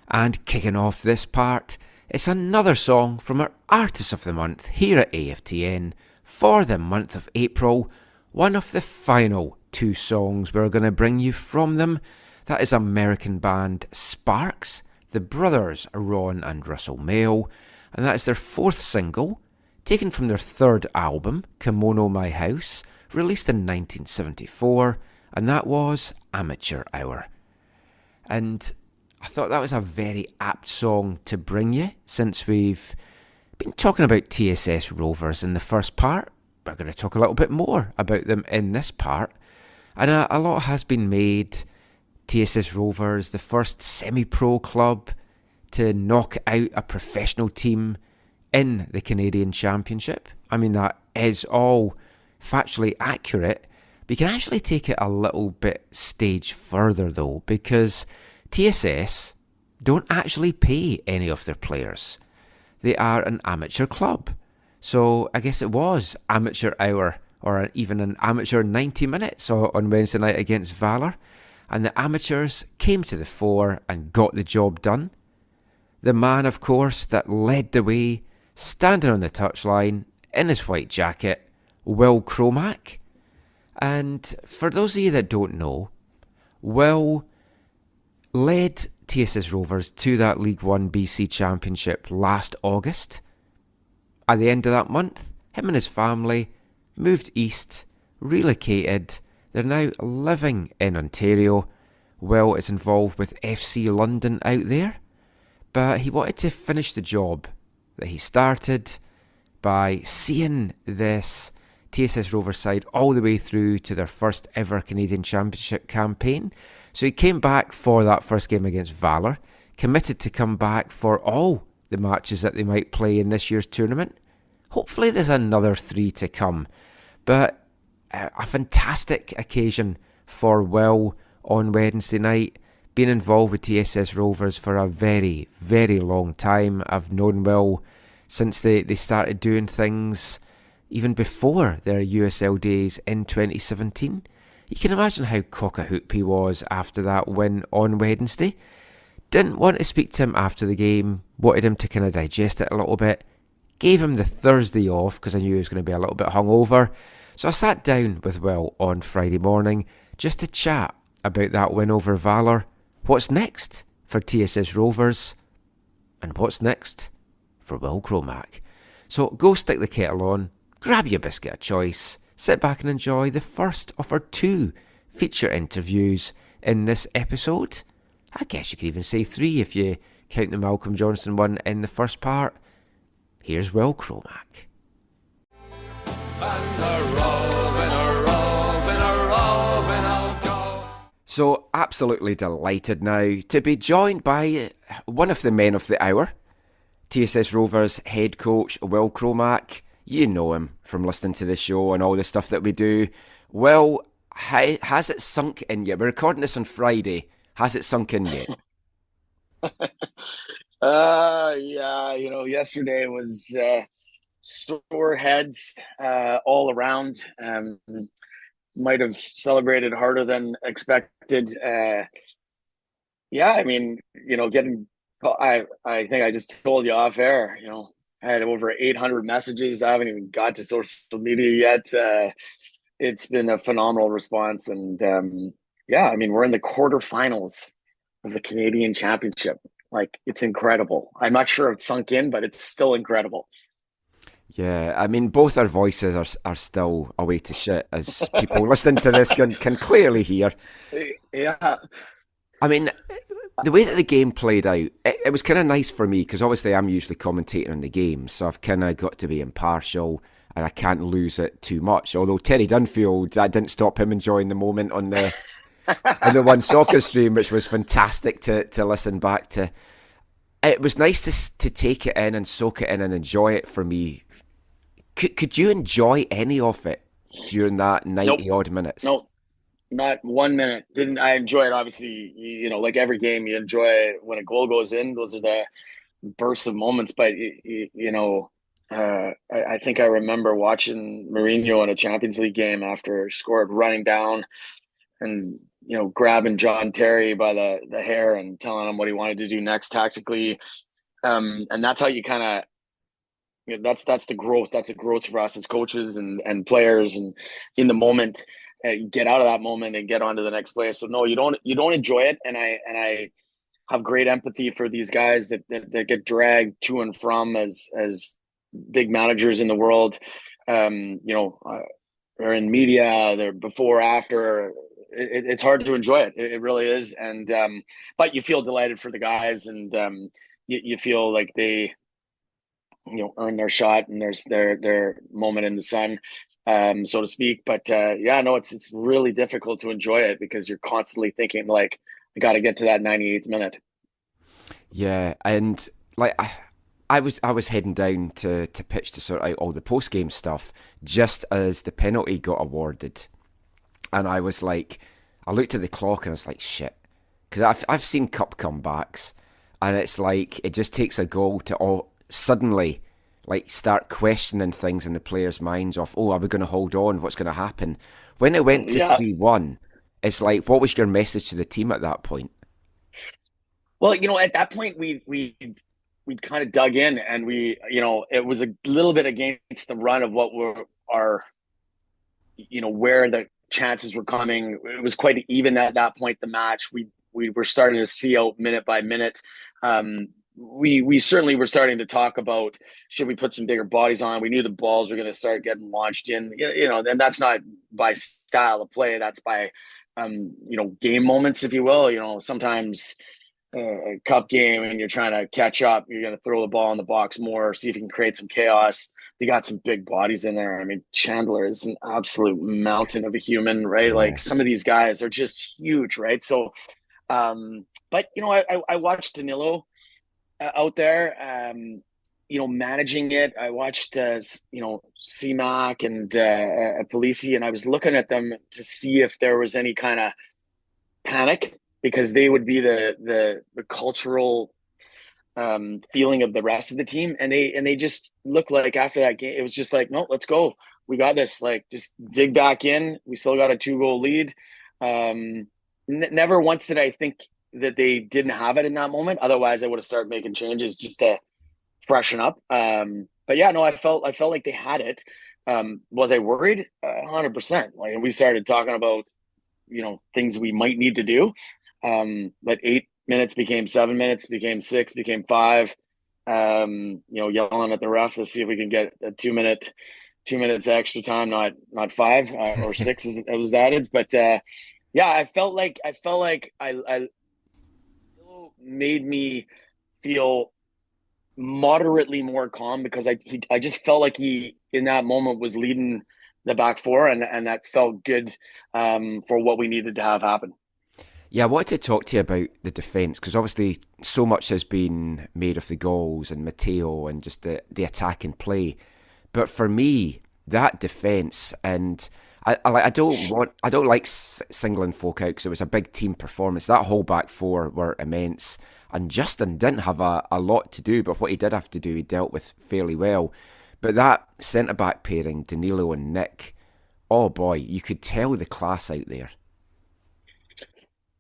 And kicking off this part, it's another song from our Artist of the Month here at AFTN for the month of April. One of the final two songs we're going to bring you from them. That is American band Sparks, the brothers Ron and Russell Mael, and that is their fourth single, taken from their third album, Kimono My House, released in 1974, and that was Amateur Hour. And I thought that was a very apt song to bring you, since we've been talking about TSS Rovers in the first part. We're going to talk a little bit more about them in this part, and a lot has been made. TSS Rovers, the first semi-pro club to knock out a professional team in the Canadian Championship. I mean, that is all factually accurate, but you can actually take it a little bit stage further though, because TSS don't actually pay any of their players. They are an amateur club. So I guess it was Amateur Hour, or even an amateur 90 minutes on Wednesday night against Valour, and the amateurs came to the fore and got the job done. The man, of course, that led the way, standing on the touchline in his white jacket, Will Cromack. And for those of you that don't know, Will led TSS Rovers to that League 1 BC Championship last August. At the end of that month, him and his family moved east, relocated. They're now living in Ontario. Will is involved with FC London out there, but he wanted to finish the job that he started by seeing this TSS Rovers side all the way through to their first ever Canadian Championship campaign. So he came back for that first game against Valour, committed to come back for all the matches that they might play in this year's tournament. Hopefully there's another 3 to come. But a fantastic occasion for Will on Wednesday night. Being involved with TSS Rovers for a very, very long time. I've known Will since they started doing things even before their USL days in 2017. You can imagine how cock-a-hoop he was after that win on Wednesday. Didn't want to speak to him after the game, wanted him to kind of digest it a little bit. Gave him the Thursday off because I knew he was going to be a little bit hungover. So I sat down with Will on Friday morning just to chat about that win over Valour. What's next for TSS Rovers? And what's next for Will Cromack? So go stick the kettle on, grab your biscuit of choice, sit back and enjoy the first of our 2 feature interviews in this episode. I guess you could even say 3 if you count the Malcolm Johnston one in the first part. Here's Will Cromack. So absolutely delighted now to be joined by one of the men of the hour, TSS Rovers head coach Will Cromack. You know him from listening to the show and all the stuff that we do. Will, has it sunk in yet? We're recording this on Friday. Has it sunk in yet? Yeah, yesterday was sore heads all around. Might have celebrated harder than expected. I mean, I think I just told you off air, I had over 800 messages. I haven't even got to social media yet. It's been a phenomenal response. And I mean, we're in the quarterfinals of the Canadian Championship. Like, it's incredible. I'm not sure if it's sunk in, but it's still incredible. Yeah, I mean, both our voices are still away to shit, as people listening to this can clearly hear. Yeah. I mean, the way that the game played out, it was kind of nice for me, because obviously I'm usually commentating on the game, so I've kind of got to be impartial, and I can't lose it too much. Although Terry Dunfield, that didn't stop him enjoying the moment on the on the One Soccer stream, which was fantastic to listen back to. It was nice to take it in and soak it in and enjoy it for me. Could you enjoy any of it during that 90 odd minutes? No, not 1 minute. Didn't I enjoy it? Obviously, like every game, you enjoy it when a goal goes in. Those are the bursts of moments. But I think I remember watching Mourinho in a Champions League game after he scored, running down and grabbing John Terry by the hair and telling him what he wanted to do next tactically. And that's how you kind of that's the growth. That's the growth for us as coaches and players, and in the moment, get out of that moment and get on to the next play. So no, you don't enjoy it, and I have great empathy for these guys that get dragged to and from as big managers in the world. Or in media, they're before, after. It's hard to enjoy it. It really is, and but you feel delighted for the guys, and you feel like they earn their shot and there's their moment in the sun, so to speak. But it's really difficult to enjoy it because you're constantly thinking like, I got to get to that 98th minute. Yeah, and like I was heading down to pitch to sort out all the post game stuff just as the penalty got awarded, and I was like, I looked at the clock and I was like, shit, because I've seen cup comebacks, and it's like it just takes a goal to all suddenly like start questioning things in the players' minds of, oh, are we going to hold on? What's going to happen? When it went to 3-1, it's like, what was your message to the team at that point? Well, at that point we kind of dug in, and it was a little bit against the run of what were our, where the chances were coming. It was quite even at that point, the match. We were starting to see out minute by minute. We certainly were starting to talk about, should we put some bigger bodies on? We knew the balls were going to start getting launched in, and that's not by style of play. That's by, game moments, if you will. Sometimes a cup game and you're trying to catch up, you're going to throw the ball in the box more, see if you can create some chaos. You got some big bodies in there. I mean, Chandler is an absolute mountain of a human, right? Yeah. Like, some of these guys are just huge, right? So, but I watched Danilo out there, managing it. I watched, CMAC and Polisi, and I was looking at them to see if there was any kind of panic, because they would be the cultural feeling of the rest of the team, and they just looked like after that game, it was just like, no, let's go, we got this. Like, just dig back in. We still got a 2-goal lead. Never once did I think that they didn't have it in that moment. Otherwise, I would have started making changes just to freshen up. But yeah, no, I felt like they had it. Was I worried? 100%. Like, and we started talking about things we might need to do. But 8 minutes became 7 minutes, became 6, became 5. Yelling at the ref to see if we can get a 2 minutes extra time, not 5 or 6 as it was added. But I felt like I made me feel moderately more calm, because I just felt like he in that moment was leading the back four, and that felt good for what we needed to have happen. Yeah, I wanted to talk to you about the defence, because obviously so much has been made of the goals and Matteo and just the attacking play. But for me, that defence, and I don't like singling folk out because it was a big team performance. That whole back four were immense, and Justin didn't have a lot to do, but what he did have to do, he dealt with fairly well. But that centre back pairing, Danilo and Nick, oh boy, you could tell the class out there.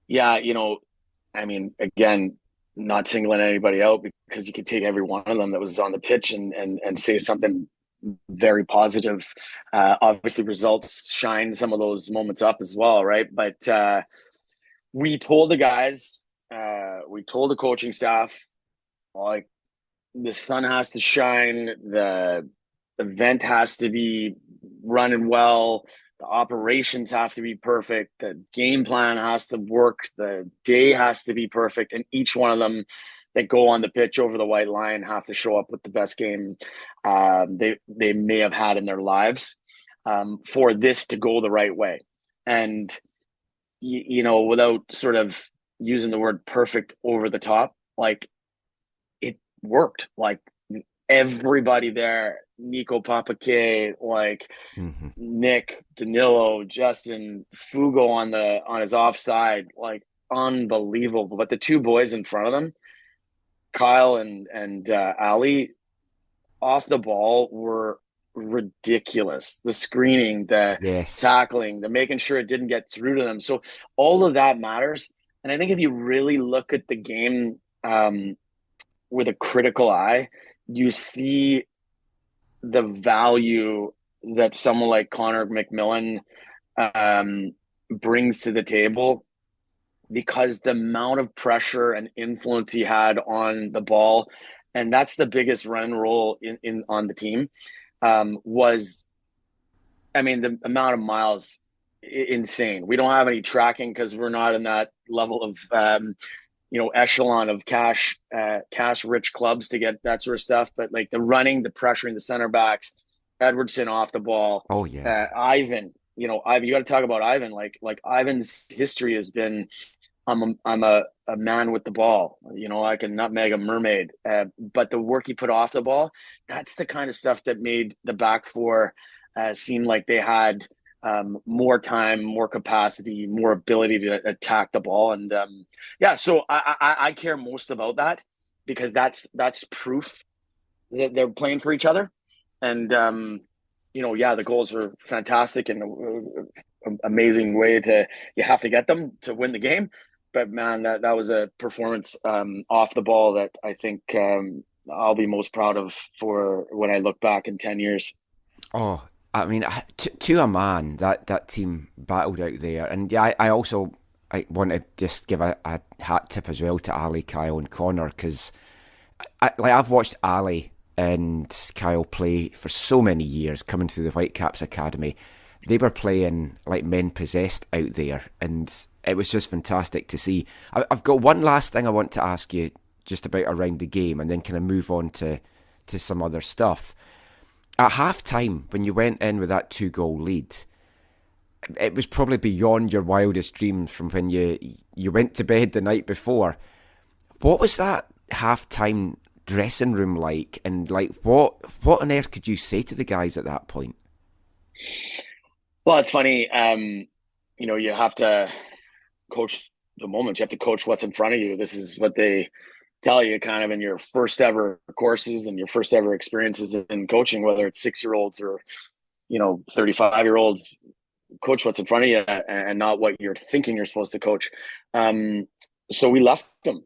Yeah, I mean, again, not singling anybody out, because you could take every one of them that was on the pitch and say something very positive. Obviously, results shine some of those moments up as well, right? But we told the guys, we told the coaching staff, like, the sun has to shine, the event has to be running well, the operations have to be perfect, the game plan has to work, the day has to be perfect, and each one of them that go on the pitch over the white line have to show up with the best game they may have had in their lives for this to go the right way. And without sort of using the word perfect over the top, like, it worked. Like, everybody there, Nico Papake, like, Nick, Danilo, Justin, Fugo on his offside, like, unbelievable. But the two boys in front of them, Kyle and Ali, off the ball were ridiculous. The screening, the Yes. tackling, the making sure it didn't get through to them. So all of that matters. And I think if you really look at the game with a critical eye, you see the value that someone like Connor McMillan brings to the table, because the amount of pressure and influence he had on the ball, and that's the biggest run role in on the team, was, I mean, the amount of miles, insane. We don't have any tracking because we're not in that level of echelon of cash rich clubs to get that sort of stuff. But like the running, the pressuring, the center backs, Edwardson off the ball. Oh yeah. Ivan, Ivan, you got to talk about Ivan. Like Ivan's history has been, I'm a man with the ball. I can nutmeg a mermaid. But the work he put off the ball, that's the kind of stuff that made the back four seem like they had more time, more capacity, more ability to attack the ball. And so I care most about that, because that's proof that they're playing for each other. And the goals are fantastic and amazing way you have to get them to win the game. But man, that was a performance off the ball that I think I'll be most proud of for when I look back in 10 years. Oh, I mean, to a man, that team battled out there. And yeah, I want to just give a hat tip as well to Ali, Kyle and Connor, because I've watched Ali and Kyle play for so many years, coming through the Whitecaps Academy. They were playing like men possessed out there, and it was just fantastic to see. I've got one last thing I want to ask you just about around the game, and then kind of move on to some other stuff. At half-time, when you went in with that 2-goal lead, it was probably beyond your wildest dreams from when you went to bed the night before. What was that half-time dressing room like? And like, what on earth could you say to the guys at that point? Well, it's funny. You have to coach the moment. You have to coach what's in front of you. This is what they tell you kind of in your first ever courses and your first ever experiences in coaching, whether it's 6-year-olds or 35-year-olds. Coach what's in front of you and not what you're thinking you're supposed to coach. So we left them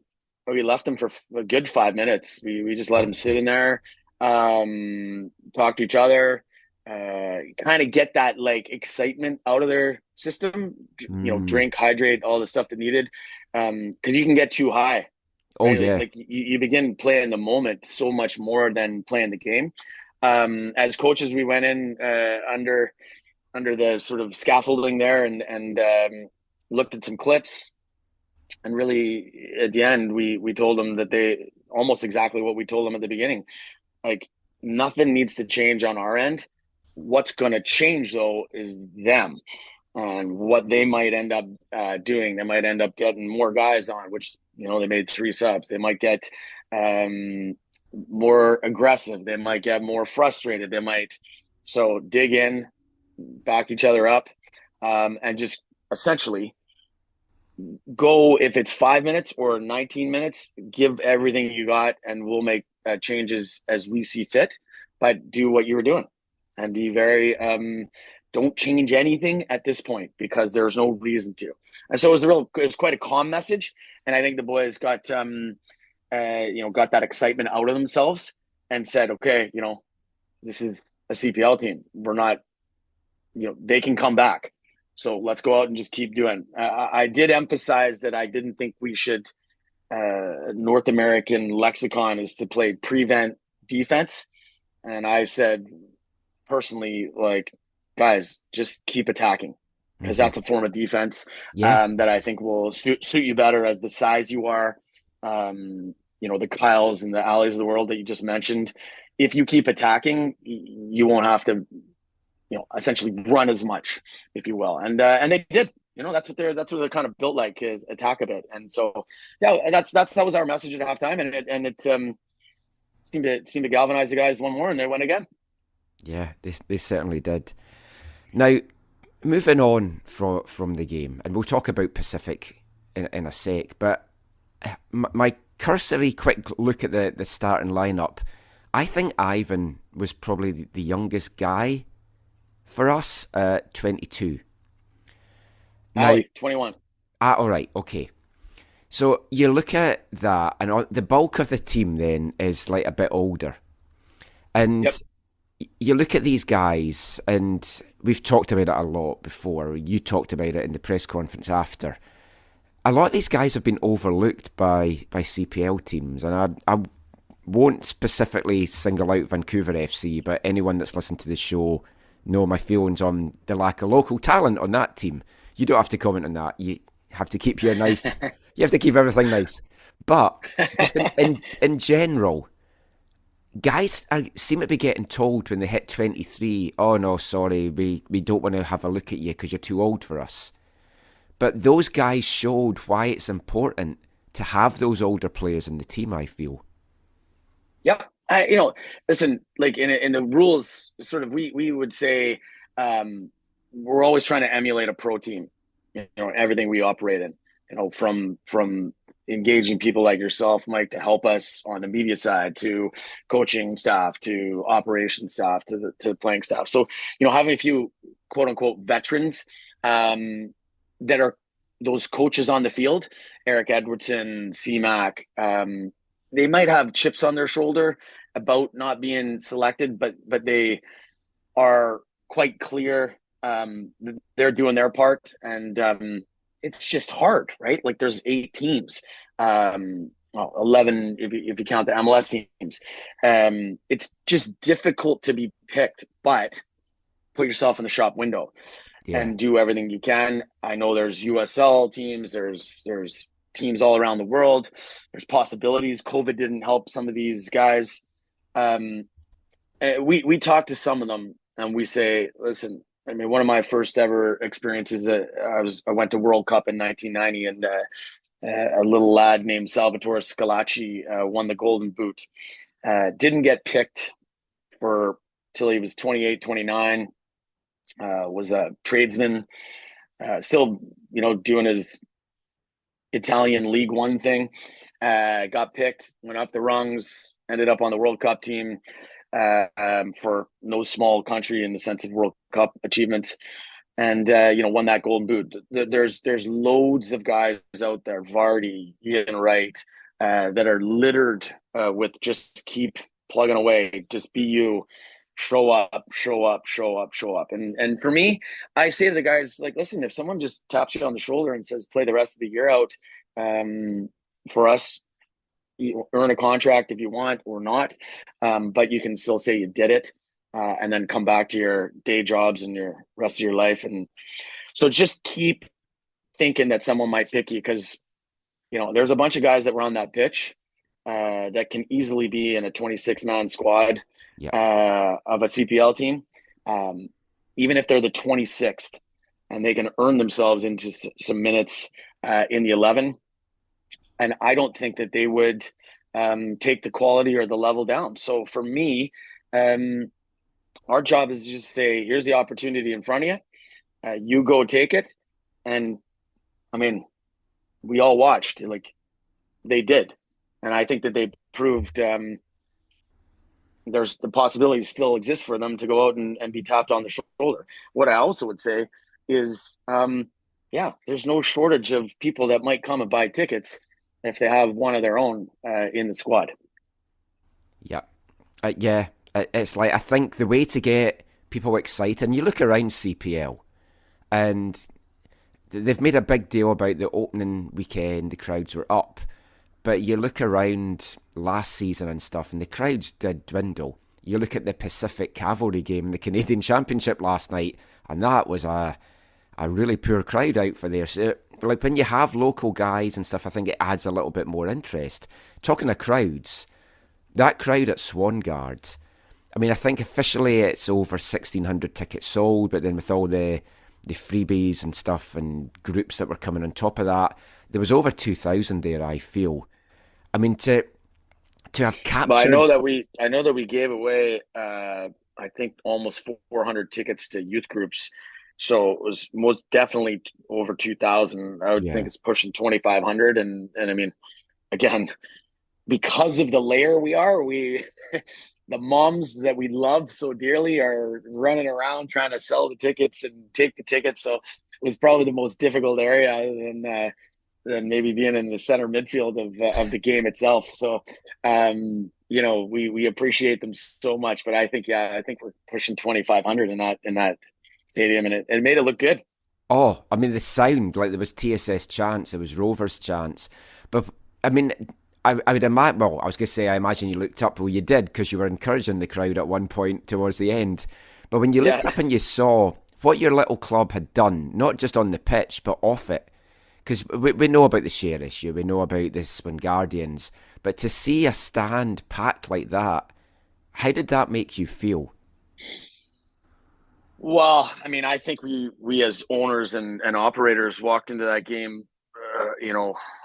for a good 5 minutes. We just let them sit in there, talk to each other, kind of get that like excitement out of their system, drink, hydrate, all the stuff that needed, because you can get too high. Oh, right? yeah. Like you begin playing the moment so much more than playing the game. As coaches, we went in under the sort of scaffolding there and looked at some clips. And really, at the end, we told them that they almost exactly what we told them at the beginning. Like, nothing needs to change on our end. What's going to change, though, is them and what they might end up doing. They might end up getting more guys on, which, they made 3 subs. They might get more aggressive. They might get more frustrated. So dig in, back each other up, and just essentially go, if it's 5 minutes or 19 minutes, give everything you got, and we'll make changes as we see fit. But do what you were doing and be very, don't change anything at this point, because there's no reason to. And so it was quite a calm message. And I think the boys got that excitement out of themselves and said, okay, this is a CPL team. We're not, they can come back. So let's go out and just keep doing. I did emphasize that I didn't think we should, North American lexicon is to play prevent defense. And I said, personally, like, guys, just keep attacking, because that's a form of defense that I think will suit you better as the size you are. The Kyles and the Alleys of the world that you just mentioned. If you keep attacking, you won't have to, essentially run as much, if you will. And they did. That's what they're kind of built like, is attack a bit. And so, that was our message at halftime, and it seemed to galvanize the guys one more, and they went again. Yeah, they certainly did. Now, moving on from the game, and we'll talk about Pacific in a sec, but my cursory quick look at the starting lineup, I think Ivan was probably the youngest guy for us at 22. Now, 21. all right, okay. So you look at that, and the bulk of the team then is like a bit older. And you look at these guys, and we've talked about it a lot before. You talked about it in the press conference after. A lot of these guys have been overlooked by CPL teams, and I won't specifically single out Vancouver FC, but anyone that's listened to the show know my feelings on the lack of local talent on that team. You don't have to comment on that. You have to keep your nice. You have to keep everything nice. But just in general, guys seem to be getting told when they hit 23, oh no, sorry, we don't want to have a look at you because you're too old for us. But those guys showed why it's important to have those older players in the team, I feel. Yep. Listen, like in the rules, sort of, we would say we're always trying to emulate a pro team, everything we operate in, from engaging people like yourself, Mike, to help us on the media side, to coaching staff, to operations staff, to playing staff. So, having a few quote unquote veterans that are those coaches on the field, Eric Edwardson, CMAC, they might have chips on their shoulder about not being selected, but they are quite clear. They're doing their part, and it's just hard, right? Like there's 8 teams, 11 if you count the MLS teams. It's just difficult to be picked, but put yourself in the shop window and do everything you can. I know there's USL teams, there's teams all around the world. There's possibilities. COVID didn't help some of these guys. We talk to some of them and we say, listen, I mean, one of my first ever experiences I went to World Cup in 1990, and a little lad named Salvatore Scalacci won the Golden Boot. Didn't get picked till he was 28, 29. Was a tradesman, still, doing his Italian League1 thing. Got picked, went up the rungs, ended up on the World Cup team for no small country in the sense of World Cup achievements, and won that Golden Boot. There's loads of guys out there, Vardy, Ian Wright, that are littered with just keep plugging away, just be you. Show up. And for me, I say to the guys, like, listen, if someone just taps you on the shoulder and says, play the rest of the year out for us, you earn a contract if you want or not, but you can still say you did it and then come back to your day jobs and your rest of your life. And so just keep thinking that someone might pick you, because, there's a bunch of guys that were on that pitch that can easily be in a 26-man squad of a CPL team, even if they're the 26th, and they can earn themselves into some minutes in the 11. And I don't think that they would take the quality or the level down. So for me, our job is to just say, here's the opportunity in front of you. You go take it. And I mean, we all watched, like they did. And I think that they proved there's the possibility still exists for them to go out and be tapped on the shoulder. What I also would say is, there's no shortage of people that might come and buy tickets if they have one of their own in the squad. It's like, I think the way to get people excited, and you look around CPL, and they've made a big deal about the opening weekend, the crowds were up. But you look around last season and stuff, and the crowds did dwindle. You look at the Pacific Cavalry game in the Canadian Championship last night, and that was a really poor crowd out for there. So, like, when you have local guys and stuff, I think it adds a little bit more interest. Talking of crowds, that crowd at Swangard, I mean, I think officially it's over 1,600 tickets sold, but then with all the freebies and stuff and groups that were coming on top of that, there was over 2,000 there, I feel. I mean, to have captured. But I know that we gave away, I think, almost 400 tickets to youth groups, so it was most definitely over 2,000. I would think it's pushing 2,500, and I mean, again, because of the layer we the moms that we love so dearly are running around trying to sell the tickets and take the tickets. So it was probably the most difficult area than maybe being in the center midfield of the game itself. So, we appreciate them so much, but I think we're pushing 2,500 in that stadium, and it made it look good. Oh, I mean, the sound, like there was TSS chants, there was Rovers chants. But, I mean, I would imagine, well, I was going to say, I imagine you looked up. Well, you did, because you were encouraging the crowd at one point towards the end. But when you looked up and you saw what your little club had done, not just on the pitch, but off it, because we know about the share issue, we know about the Swingardians, but to see a stand packed like that, how did that make you feel? Well, I mean, I think we as owners and operators walked into that game,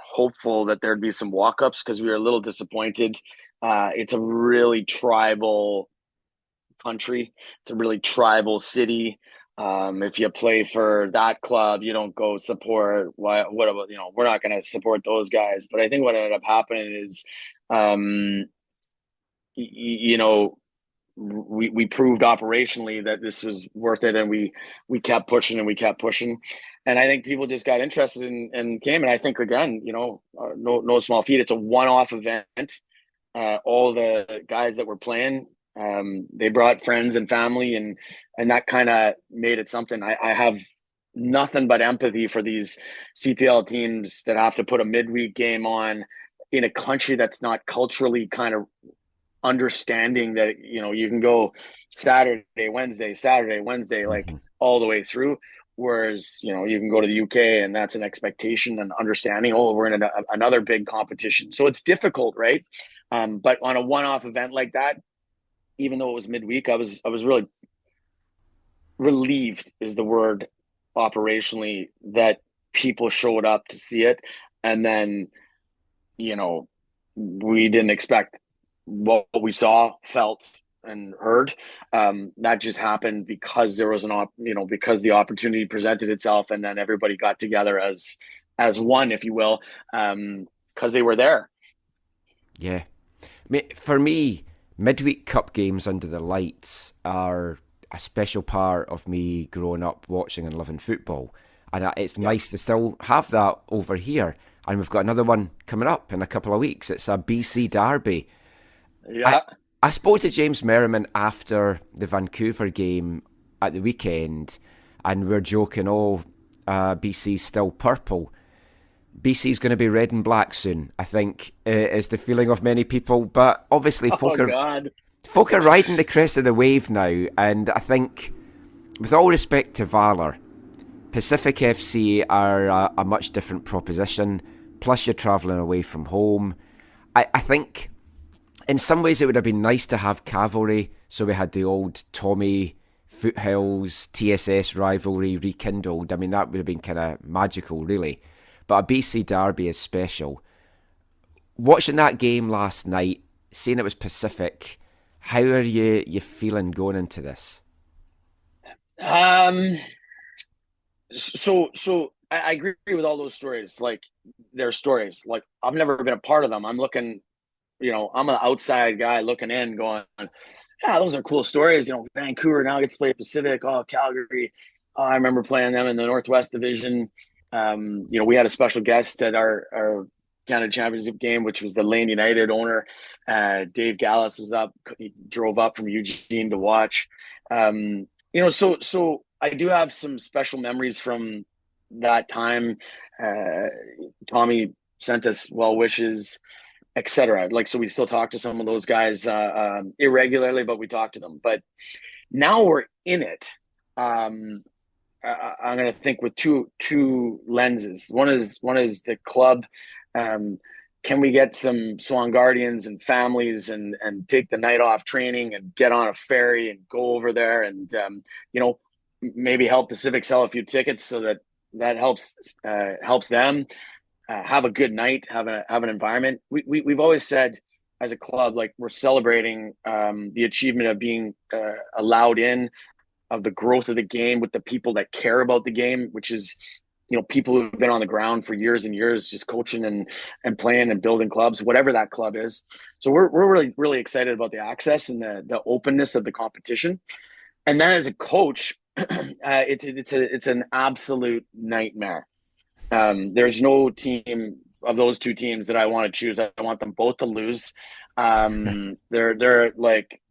hopeful that there'd be some walk-ups, because we were a little disappointed. It's a really tribal country. It's a really tribal city. If you play for that club, you don't go support what about, we're not going to support those guys. But I think what ended up happening is, we proved operationally that this was worth it, and we kept pushing and we kept pushing. And I think people just got interested and came. And I think, again, no small feat. It's a one-off event. All the guys that were playing, they brought friends and family, and that kind of made it something. I have nothing but empathy for these CPL teams that have to put a midweek game on in a country that's not culturally kind of understanding that, you can go Saturday, Wednesday, like all the way through. Whereas, you can go to the UK and that's an expectation and understanding, we're in another big competition. So it's difficult, right? But on a one-off event like that, even though it was midweek, I was really relieved is the word operationally that people showed up to see it. And then, we didn't expect what we saw, felt, and heard. That just happened because there was because the opportunity presented itself, and then everybody got together as one, if you will, because they were there. Yeah. For me, midweek cup games under the lights are a special part of me growing up watching and loving football. And it's nice to still have that over here. And we've got another one coming up in a couple of weeks. It's a BC derby. Yeah. I spoke to James Merriman after the Vancouver game at the weekend, and we're joking, BC's still purple. BC's going to be red and black soon, I think, is the feeling of many people. But obviously, folk are riding the crest of the wave now. And I think, with all respect to Valour, Pacific FC are a much different proposition. Plus, you're travelling away from home. I think, in some ways, it would have been nice to have cavalry. So we had the old Tommy, Foothills, TSS rivalry rekindled. I mean, that would have been kind of magical, really. But a BC derby is special. Watching that game last night, seeing it was Pacific, how are you feeling going into this? So I agree with all those stories. Like, they're stories. Like, I've never been a part of them. I'm looking, I'm an outside guy looking in, going, yeah, those are cool stories. Vancouver now gets to play Pacific. Oh, Calgary. Oh, I remember playing them in the Northwest Division. We had a special guest at our Canada Championship game, which was the Lane United owner. Dave Gallus was up. He drove up from Eugene to watch. So I do have some special memories from that time. Tommy sent us well wishes, etc. So we still talk to some of those guys irregularly, but we talk to them. But now we're in it. I'm going to think with two lenses. One is the club. Can we get some Swan Guardians and families and take the night off training and get on a ferry and go over there and maybe help Pacific sell a few tickets so that helps them have a good night, have an environment. We've always said as a club, like, we're celebrating the achievement of being allowed in, of the growth of the game with the people that care about the game, which is people who've been on the ground for years and years, just coaching and playing and building clubs, whatever that club is. So we're really, really excited about the access and the openness of the competition. And then as a coach, it's an absolute nightmare. There's no team of those two teams that I want to choose. I want them both to lose. They're like,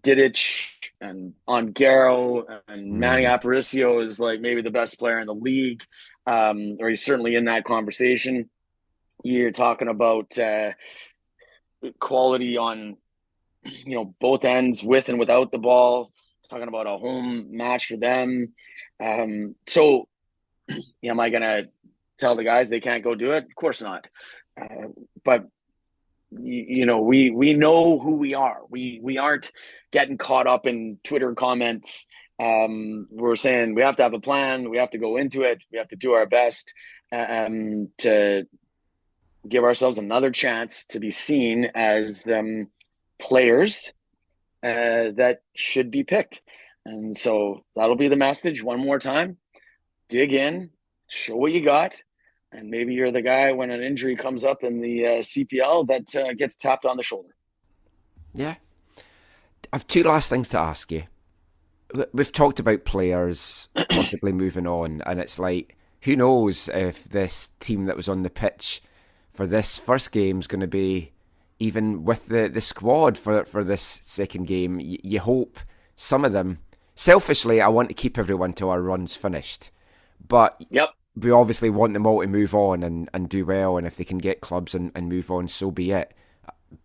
Didic and Ongaro and Manny Aparicio is like maybe the best player in the league, or he's certainly in that conversation. You're talking about quality on both ends, with and without the ball. Talking about a home match for them. So am I gonna tell the guys they can't go do it? Of course not. But we know who we are. We aren't getting caught up in Twitter comments. We're saying we have to have a plan. We have to go into it. We have to do our best to give ourselves another chance to be seen as players that should be picked. And so that'll be the message one more time. Dig in, show what you got. And maybe you're the guy when an injury comes up in the CPL that gets tapped on the shoulder. Yeah. I've two last things to ask you. We've talked about players possibly moving on, and it's like, who knows if this team that was on the pitch for this first game is going to be even with the squad for this second game. You hope some of them, selfishly, I want to keep everyone till our run's finished. But we obviously want them all to move on and do well, and if they can get clubs and move on, so be it.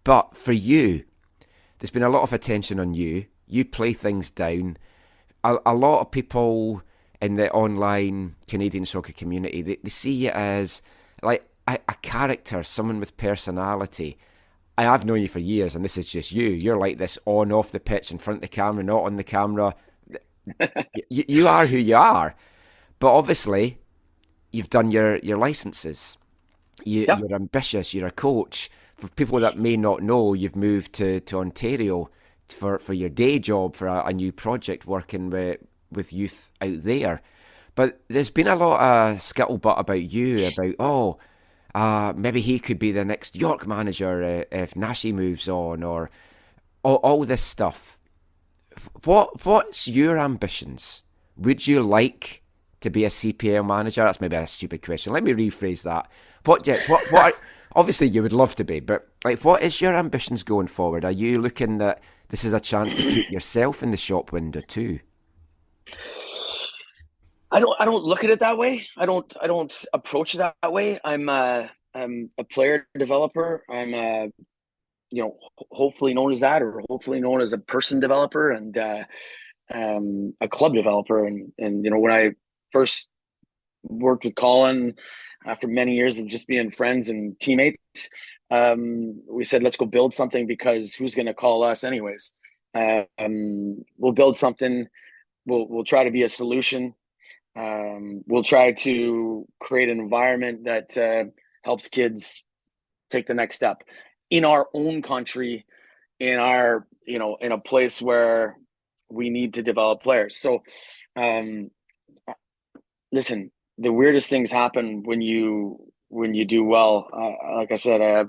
But for you, there's been a lot of attention on you. You play things down. A lot of people in the online Canadian soccer community, they see you as like a character, someone with personality. And I've known you for years, and this is just you. You're like this on, off the pitch, in front of the camera, not on the camera. You are who you are. But obviously, you've done your licenses. You're ambitious. You're a coach. For people that may not know, you've moved to Ontario for your day job, for a new project working with youth out there. But there's been a lot of scuttlebutt about you, about, maybe he could be the next York manager if Nashi moves on, or all this stuff. What's your ambitions? Would you like to be a CPL manager? That's maybe a stupid question. Let me rephrase that. What obviously you would love to be, but like, what is your ambitions going forward? Are you looking that this is a chance to put yourself in the shop window too? I don't look at it that way. I don't approach it that way. I'm a player developer. I'm hopefully known as that, or hopefully known as a person developer, and a club developer. And when I first worked with Colin, after many years of just being friends and teammates, we said, let's go build something, because who's going to call us anyways? We'll build something. We'll try to be a solution. We'll try to create an environment that helps kids take the next step in our own country, in our, in a place where we need to develop players. So, listen, the weirdest things happen when you do well. Like I said,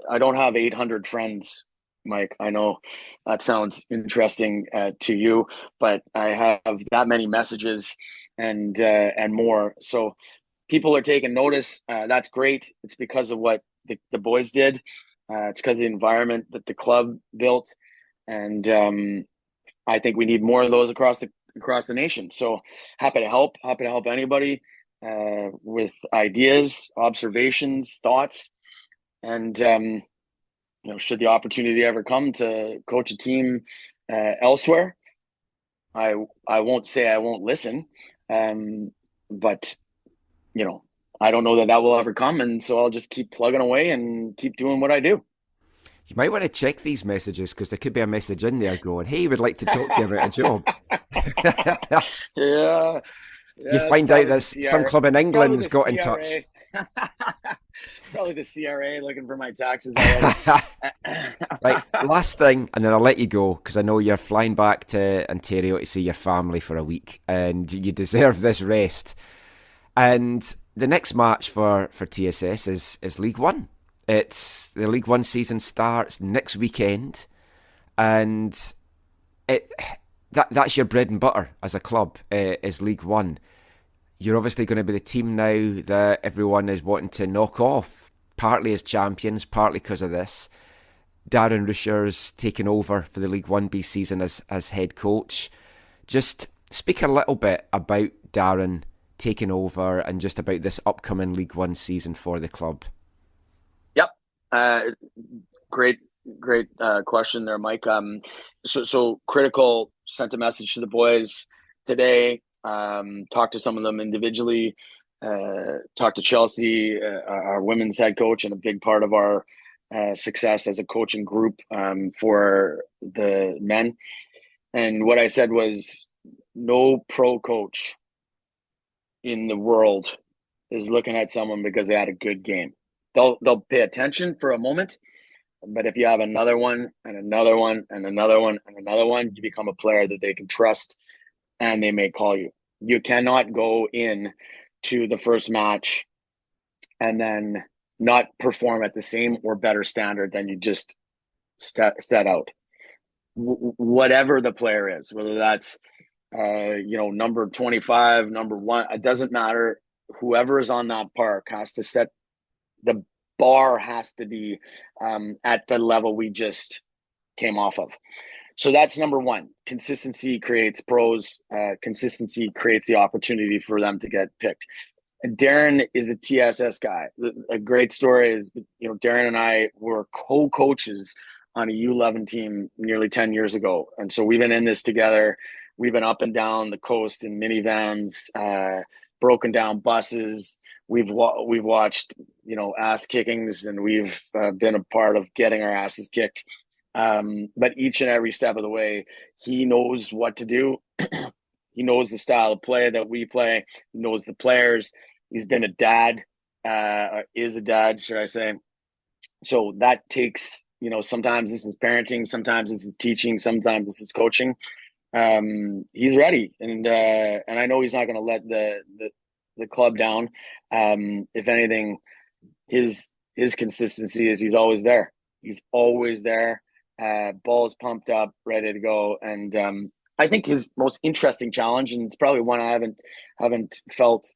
I don't have 800 friends, Mike. I know that sounds interesting to you, but I have that many messages and more. So people are taking notice. That's great. It's because of what the boys did. It's because of the environment that the club built, and I think we need more of those across the nation. So happy to help anybody with ideas, observations, thoughts, and should the opportunity ever come to coach a team elsewhere, I won't say I won't listen, but I don't know that will ever come, and so I'll just keep plugging away and keep doing what I do. You might want to check these messages, because there could be a message in there going, hey, we'd like to talk to you about a job. Yeah. You find out that some club in England's got in touch. Probably the CRA looking for my taxes. Right, last thing, and then I'll let you go, because I know you're flying back to Ontario to see your family for a week, and you deserve this rest. And the next match for TSS is League One. It's the League One season starts next weekend, and that's your bread and butter as a club, is League One. You're obviously going to be the team now that everyone is wanting to knock off, partly as champions, partly because of this. Darren Rusher's taken over for the League 1B season as head coach. Just speak a little bit about Darren taking over and just about this upcoming League 1 season for the club. Yep. Great question there, Mike. So Critical sent a message to the boys today, talked to some of them individually, talked to Chelsea, our women's head coach, and a big part of our success as a coaching group for the men. And what I said was, no pro coach in the world is looking at someone because they had a good game. They'll pay attention for a moment, but if you have another one and another one and another one and another one, you become a player that they can trust, and they may call you. You cannot go in to the first match and then not perform at the same or better standard than you just set out. Whatever the player is, whether that's number 25, number 1, it doesn't matter. Whoever is on that park has to set the bar, has to be at the level we just came off of. So that's number one. Consistency creates pros. Consistency creates the opportunity for them to get picked. And Darren is a TSS guy. A great story is, Darren and I were co-coaches on a U11 team nearly 10 years ago. And so we've been in this together. We've been up and down the coast in minivans, broken down buses. We've watched, ass kickings, and we've been a part of getting our asses kicked. But each and every step of the way, he knows what to do. He knows the style of play that we play. He knows the players. He's been a dad, is a dad, should I say. So that takes, sometimes this is parenting, sometimes this is teaching, sometimes this is coaching. He's ready. And I know he's not going to let the club down. If anything, his consistency is he's always there. He's always there. Balls pumped up, ready to go. And I think his most interesting challenge, and it's probably one I haven't felt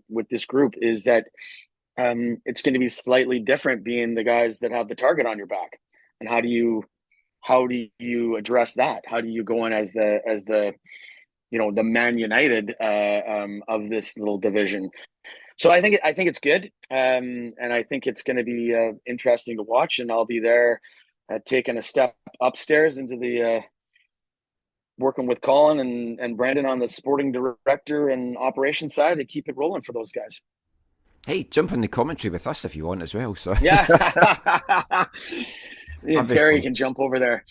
with this group, is that it's going to be slightly different being the guys that have the target on your back. And how do you address that? How do you go in as the the Man United of this little division? So I think it's good, and I think it's going to be interesting to watch. And I'll be there, taking a step upstairs into the working with Colin and Brandon on the sporting director and operations side to keep it rolling for those guys. Hey, jump in the commentary with us if you want as well. So yeah, Terry can jump over there.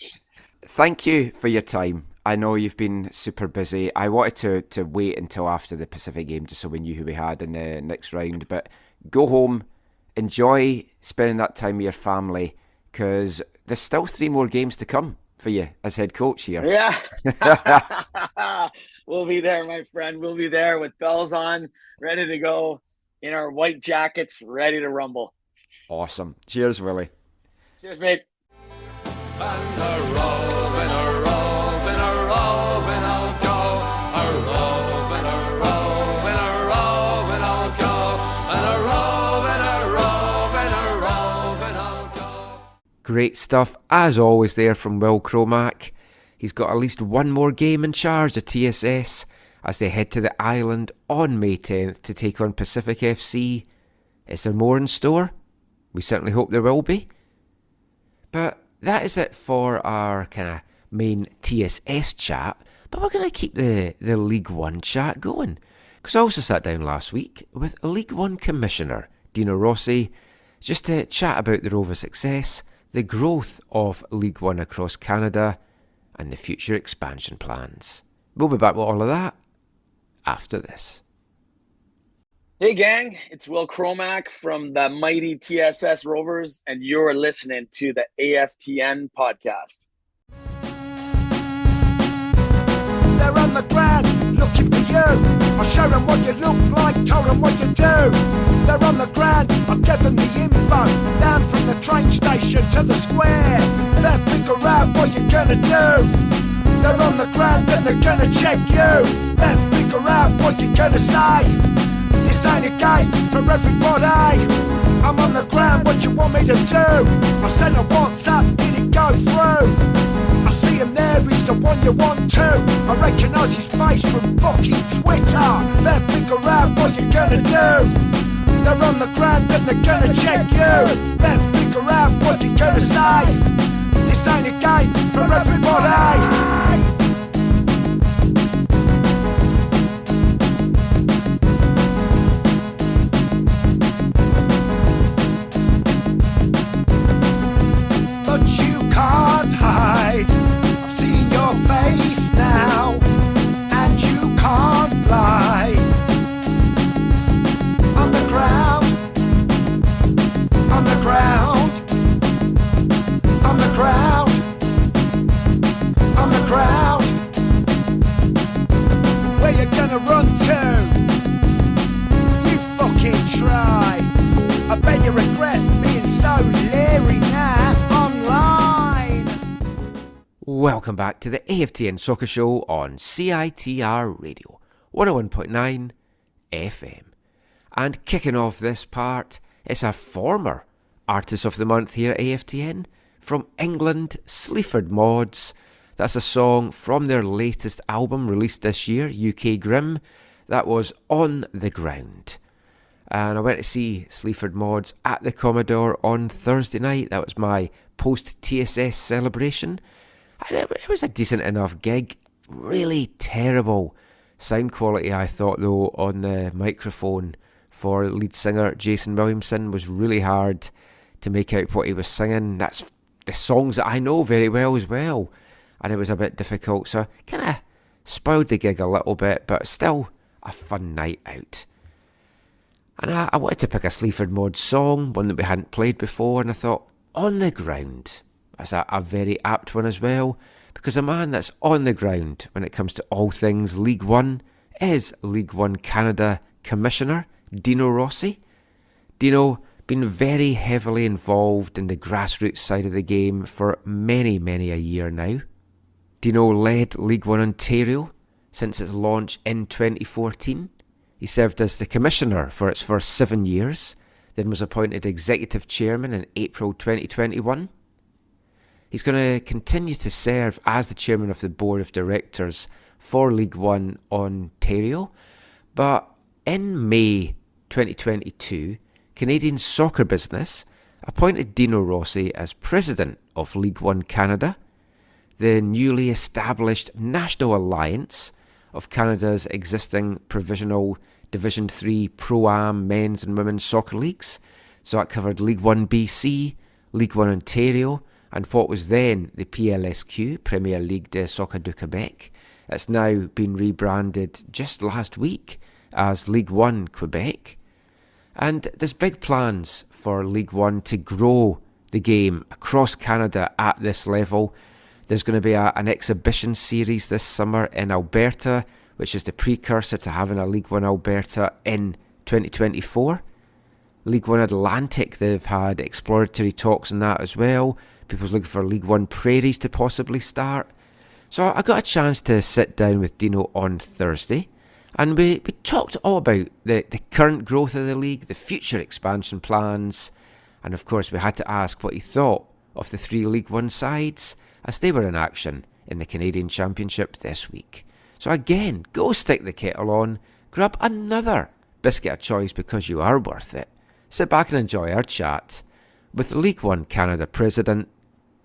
Thank you for your time. I know you've been super busy. I wanted to wait until after the Pacific game just so we knew who we had in the next round. But go home, enjoy spending that time with your family, because there's still 3 more games to come for you as head coach here. Yeah. We'll be there, my friend. We'll be there with bells on, ready to go, in our white jackets, ready to rumble. Awesome. Cheers, Willie. Cheers, mate. And a row, and a row, and a row, and I'll go. A row, and a row, and a row, and I'll go. And a row, and a row, and a row, and I'll go. Great stuff, as always, there from Will Cromack. He's got at least one more game in charge of TSS as they head to the island on May 10th to take on Pacific FC. Is there more in store? We certainly hope there will be. But that is it for our kind of main TSS chat. But we're going to keep the League 1 chat going, because I also sat down last week with League 1 Commissioner Dino Rossi just to chat about the Rovers' success, the growth of League 1 across Canada, and the future expansion plans. We'll be back with all of that after this. Hey gang, it's Will Cromack from the mighty TSS Rovers, and you're listening to the AFTN podcast. They're on the ground looking for you. I showed them what you look like, told them what you do. They're on the ground, I gave them the info. Down from the train station to the square. They'll figure out what you're gonna do. They're on the ground and they're gonna check you. They'll figure out what you're gonna say. This ain't a game for everybody. I'm on the ground, what you want me to do? I sent a WhatsApp, did it go through? I see him there, he's the one you want to. I recognise his face from fucking Twitter. They'll figure out what you're gonna do. They're on the ground and they're gonna check you. They'll figure out what you're gonna say. This ain't a game for everybody. Can't hide, I've seen your face now, and you can't lie. On the ground, on the ground, on the ground, on the ground. Where you gonna run to? You fucking try. I bet you regret being so leery now online. Welcome back to the AFTN Soccer Show on CITR Radio 101.9 FM. And kicking off this part, it's a former Artist of the Month here at AFTN from England, Sleaford Mods. That's a song from their latest album released this year, UK Grim. That was On the Ground. And I went to see Sleaford Mods at the Commodore on Thursday night. That was my post-TSS celebration. And it was a decent enough gig. Really terrible sound quality, I thought, though, on the microphone for lead singer Jason Williamson. Was really hard to make out what he was singing. That's the songs that I know very well as well. And it was a bit difficult. So kind of spoiled the gig a little bit, but still a fun night out. And I wanted to pick a Sleaford Mod song, one that we hadn't played before, and I thought, On the Ground. That's a very apt one as well, because a man that's on the ground when it comes to all things League One is League1 Canada Commissioner Dino Rossi. Dino been very heavily involved in the grassroots side of the game for many, many a year now. Dino led League One Ontario since its launch in 2014. He served as the Commissioner for its first 7 years, then was appointed Executive Chairman in April 2021. He's going to continue to serve as the Chairman of the Board of Directors for League One Ontario, but in May 2022, Canadian Soccer Business appointed Dino Rossi as President of League1 Canada, the newly established national alliance of Canada's existing provisional Division 3 Pro-Am men's and women's soccer leagues. So that covered League 1 BC, League 1 Ontario, and what was then the PLSQ, Premier Ligue de Soccer du Québec. It's now been rebranded just last week as League 1 Quebec. And there's big plans for League 1 to grow the game across Canada at this level. There's going to be an exhibition series this summer in Alberta, which is the precursor to having a League 1 Alberta in 2024. League 1 Atlantic, they've had exploratory talks on that as well. People's looking for League 1 Prairies to possibly start. So I got a chance to sit down with Dino on Thursday, and we talked all about the current growth of the league, the future expansion plans, and of course we had to ask what he thought of the 3 League 1 sides as they were in action in the Canadian Championship this week. So again, go stick the kettle on, grab another biscuit of choice because you are worth it. Sit back and enjoy our chat with League 1 Canada President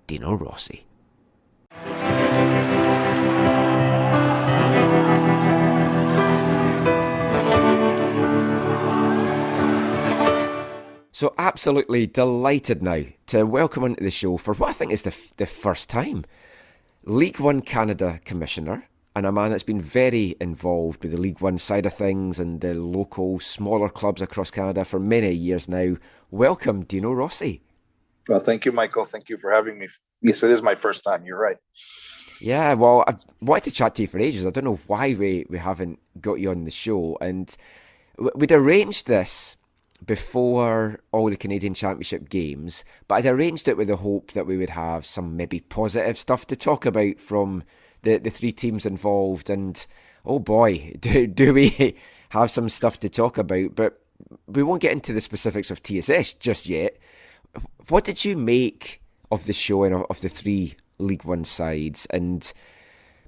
Dino Rossi. So absolutely delighted now to welcome onto the show for what I think is the first time, League 1 Canada Commissioner, and a man that's been very involved with the League 1 side of things and the local smaller clubs across Canada for many years now. Welcome, Dino Rossi. Well, thank you, Michael. Thank you for having me. Yes, it is my first time. You're right. Yeah, well, I've wanted to chat to you for ages. I don't know why we haven't got you on the show. And we'd arranged this before all the Canadian Championship games, but I'd arranged it with the hope that we would have some maybe positive stuff to talk about from the three teams involved. And oh boy, do we have some stuff to talk about. But we won't get into the specifics of TSS just yet. What did you make of the showing of the three League One sides? And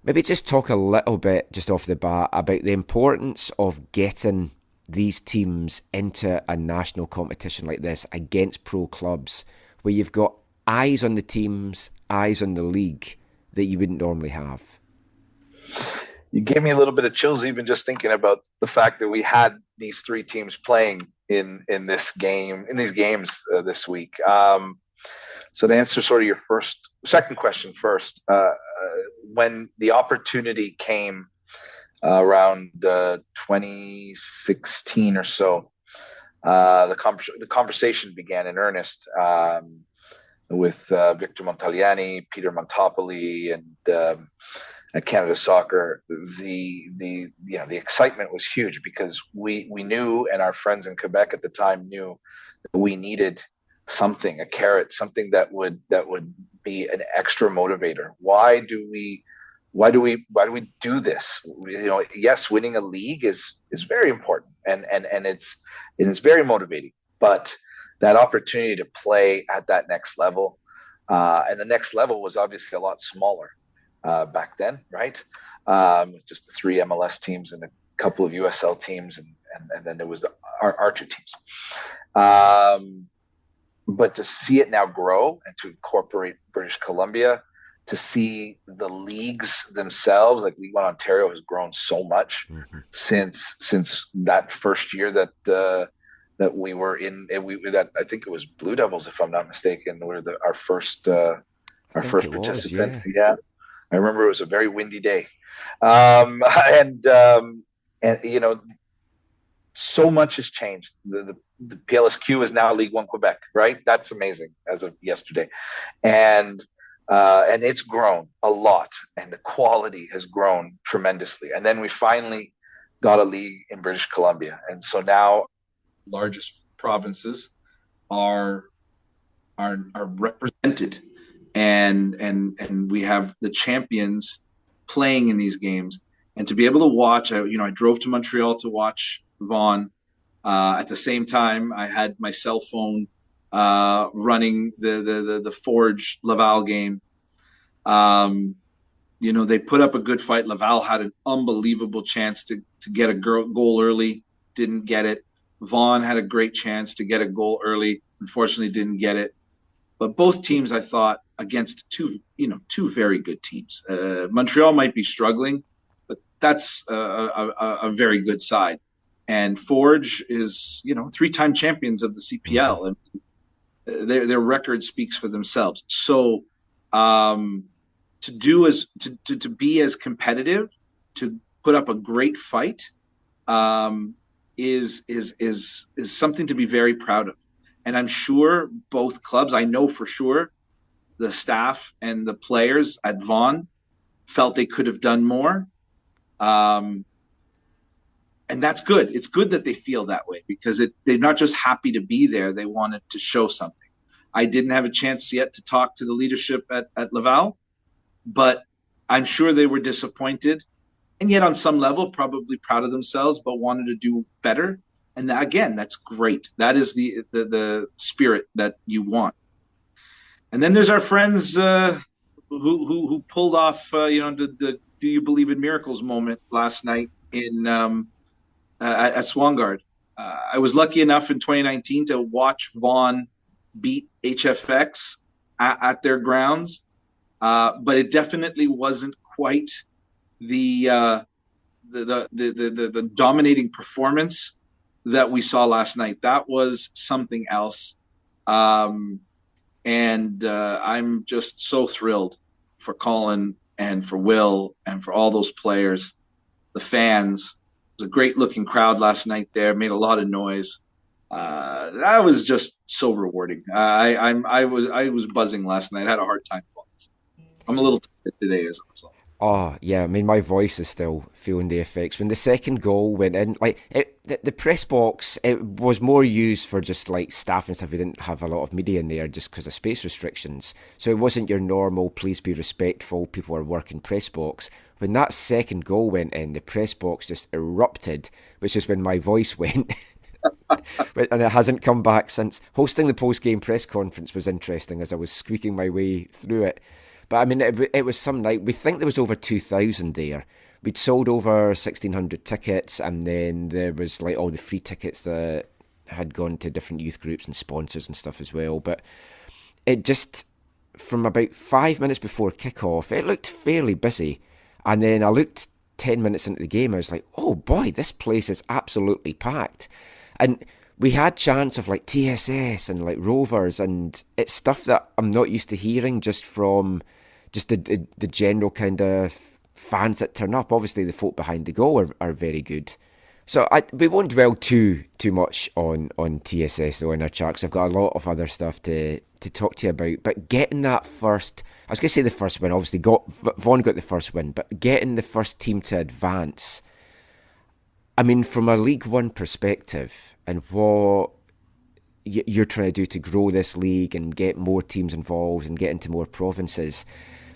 maybe just talk a little bit just off the bat about the importance of getting these teams into a national competition like this against pro clubs, where you've got eyes on the teams, eyes on the league that you wouldn't normally have. You gave me a little bit of chills even just thinking about the fact that we had these three teams playing in these games this week. So to answer sort of your second question first, when the opportunity came around 2016 or so, the conversation began in earnest with Victor Montagliani, Peter Montopoli, and at Canada Soccer. The excitement was huge because we knew, and our friends in Quebec at the time knew, that we needed something, a carrot, something that would be an extra motivator. Why do we do this? Yes, winning a league is very important and it's very motivating, but that opportunity to play at that next level, and the next level was obviously a lot smaller back then, right? With just the three MLS teams and a couple of USL teams, and then there was our two teams. But to see it now grow and to incorporate British Columbia, to see the leagues themselves, like League1 Ontario has grown so much since that first year that we were in. That I think it was Blue Devils, if I'm not mistaken, were our first participant. Yeah, I remember it was a very windy day, and so much has changed. The PLSQ is now League1 Quebec, right? That's amazing as of yesterday. And it's grown a lot, and the quality has grown tremendously. And then we finally got a league in British Columbia. And so now largest provinces are represented, and we have the champions playing in these games. And to be able to watch, I drove to Montreal to watch Vaughan. At the same time, I had my cell phone running the Forge Laval game. They put up a good fight. Laval had an unbelievable chance to get a goal early, didn't get it. Vaughan had a great chance to get a goal early, unfortunately didn't get it. But both teams, I thought, against two very good teams. Montreal might be struggling, but that's a very good side. And Forge is, three-time champions of the CPL, and their record speaks for themselves. So to be as competitive, to put up a great fight, is something to be very proud of. And I'm sure both clubs, I know for sure, the staff and the players at Vaughan felt they could have done more. And that's good. It's good that they feel that way, because they're not just happy to be there. They wanted to show something. I didn't have a chance yet to talk to the leadership at Laval, but I'm sure they were disappointed, and yet on some level probably proud of themselves, but wanted to do better. And that, again, that's great. That is the spirit that you want. And then there's our friends who pulled off the "Do you believe in miracles" moment last night in at Swangard. I was lucky enough in 2019 to watch Vaughan beat HFX at their grounds, but it definitely wasn't quite the dominating performance that we saw last night. That was something else, and I'm just so thrilled for Colin and for Will and for all those players, the fans. It was a great looking crowd last night there, made a lot of noise. That was just so rewarding. I was buzzing last night. I had a hard time falling. I'm a little tired today as a result. Oh, yeah, I mean, my voice is still feeling the effects. When the second goal went in, the press box, it was more used for just, like, staff and stuff. We didn't have a lot of media in there just because of space restrictions. So it wasn't your normal, please be respectful, people are working press box. When that second goal went in, the press box just erupted, which is when my voice went. And it hasn't come back since. Hosting the post-game press conference was interesting as I was squeaking my way through it. But I mean, it was some night. We think there was over 2,000 there. We'd sold over 1,600 tickets, and then there was like all the free tickets that had gone to different youth groups and sponsors and stuff as well. But it just, from about 5 minutes before kickoff, it looked fairly busy. And then I looked 10 minutes into the game, I was like, oh boy, this place is absolutely packed. And we had chants of like TSS and like Rovers, and it's stuff that I'm not used to hearing just from just the general kind of fans that turn up. Obviously, the folk behind the goal are very good. So we won't dwell too much on TSS though in our chat, 'cause I've got a lot of other stuff to talk to you about. But getting that first, I was going to say the first win, obviously Vaughan got the first win, but getting the first team to advance, I mean, from a League One perspective and what you're trying to do to grow this league and get more teams involved and get into more provinces,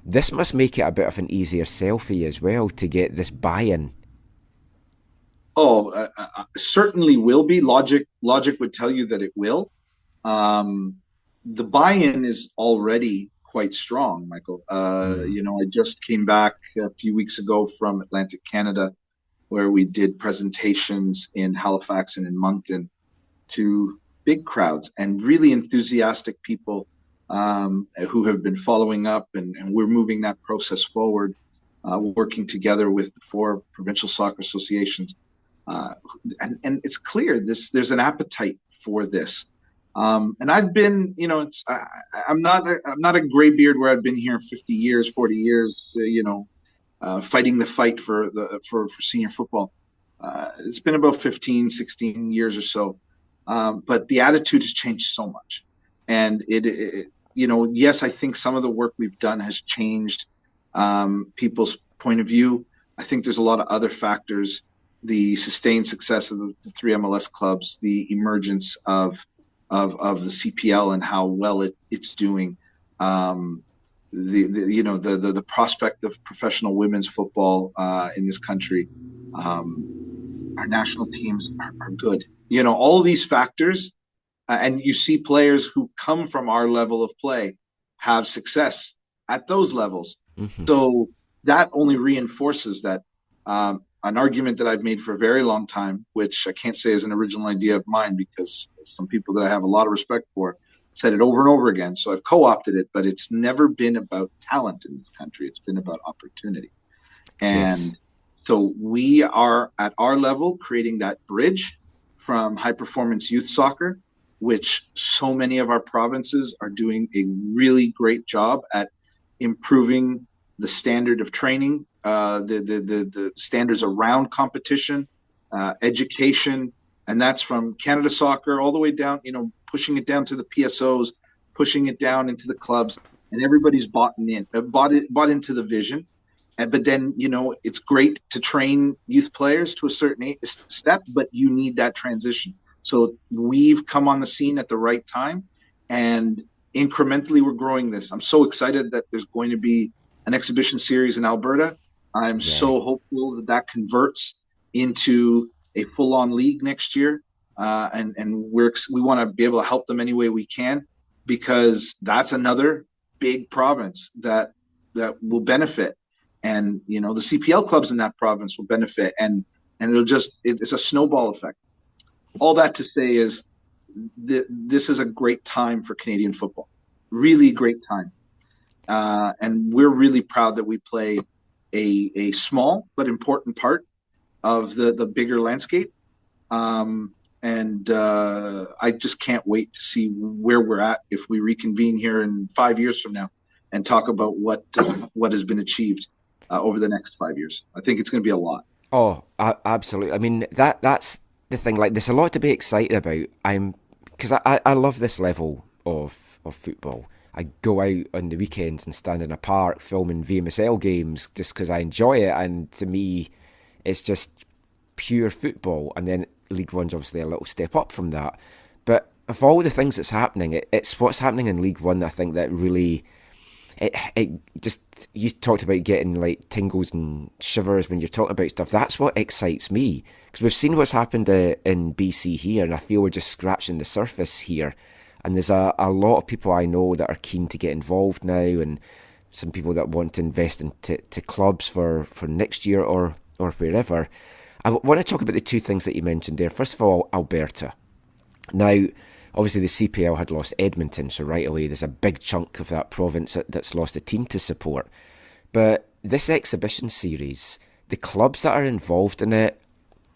this must make it a bit of an easier sell for you as well to get this buy-in. Oh, certainly will be. Logic would tell you that it will. The buy-in is already quite strong, Michael. I just came back a few weeks ago from Atlantic Canada, where we did presentations in Halifax and in Moncton to big crowds and really enthusiastic people who have been following up, and we're moving that process forward, working together with the 4 provincial soccer associations. And it's clear there's an appetite for this. And I've been, I'm not a graybeard where I've been here 50 years, 40 years, fighting the fight for senior football. It's been about 15, 16 years or so. But the attitude has changed so much. And yes, I think some of the work we've done has changed people's point of view. I think there's a lot of other factors: the sustained success of the 3 MLS clubs, the emergence of the CPL and how well it's doing, the prospect of professional women's football in this country. Our national teams are good. All of these factors, and you see players who come from our level of play have success at those levels. Mm-hmm. So that only reinforces that. An argument that I've made for a very long time, which I can't say is an original idea of mine because some people that I have a lot of respect for said it over and over again. So I've co-opted it, but it's never been about talent in this country. It's been about opportunity. And so we are at our level creating that bridge from high performance youth soccer, which so many of our provinces are doing a really great job at improving the standard of training, the standards around competition, education, and that's from Canada Soccer all the way down, pushing it down to the PSOs, pushing it down into the clubs, and everybody's bought into the vision. But then, it's great to train youth players to a certain step, but you need that transition. So we've come on the scene at the right time, and incrementally we're growing this. I'm so excited that there's going to be an exhibition series in Alberta. I'm so hopeful that converts into a full-on league next year, and we want to be able to help them any way we can, because that's another big province that will benefit, and the CPL clubs in that province will benefit, and it's a snowball effect. All that to say is this is a great time for Canadian football, really great time, and we're really proud that we play a small but important part of the bigger landscape. And I just can't wait to see where we're at if we reconvene here in 5 years from now and talk about what has been achieved over the next 5 years. I think it's going to be a lot. Oh, absolutely. I mean, that's the thing. Like, there's a lot to be excited about. Because I love this level of football. I go out on the weekends and stand in a park filming VMSL games just because I enjoy it. And to me, it's just pure football. And then League One's obviously a little step up from that. But of all the things that's happening, it's what's happening in League One, I think, that really... It just, you talked about getting like tingles and shivers when you're talking about stuff. That's what excites me, because we've seen what's happened in BC here, and I feel we're just scratching the surface here. And there's a lot of people I know that are keen to get involved now, and some people that want to invest into clubs for next year or wherever. I want to talk about the two things that you mentioned there. First of all, Alberta. Now, obviously, the CPL had lost Edmonton, so right away there's a big chunk of that province that's lost a team to support. But this exhibition series, the clubs that are involved in it,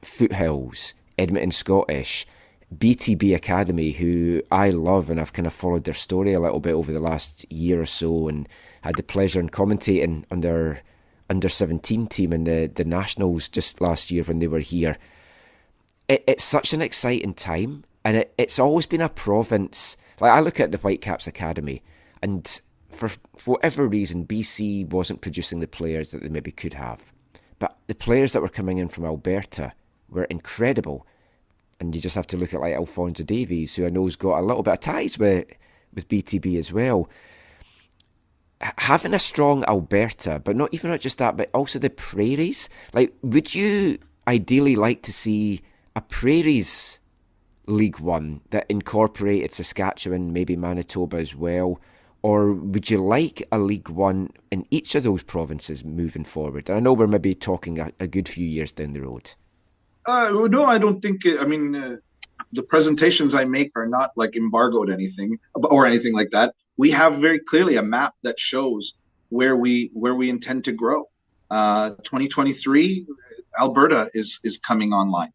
Foothills, Edmonton Scottish, BTB Academy, who I love, and I've kind of followed their story a little bit over the last year or so, and had the pleasure in commentating on their under-17 team in the Nationals just last year when they were here. It's such an exciting time. And it's always been a province, like I look at the Whitecaps Academy, and for whatever reason, BC wasn't producing the players that they maybe could have. But the players that were coming in from Alberta were incredible. And you just have to look at like Alphonso Davies, who I know has got a little bit of ties with BTB as well. Having a strong Alberta, but not just that, but also the prairies. Like, would you ideally like to see a prairies League One that incorporated Saskatchewan, maybe Manitoba as well? Or would you like a League One in each of those provinces moving forward? And I know we're maybe talking a good few years down the road. No, I don't think. The presentations I make are not like embargoed anything or anything like that. We have very clearly a map that shows where we intend to grow. 2023, Alberta is coming online.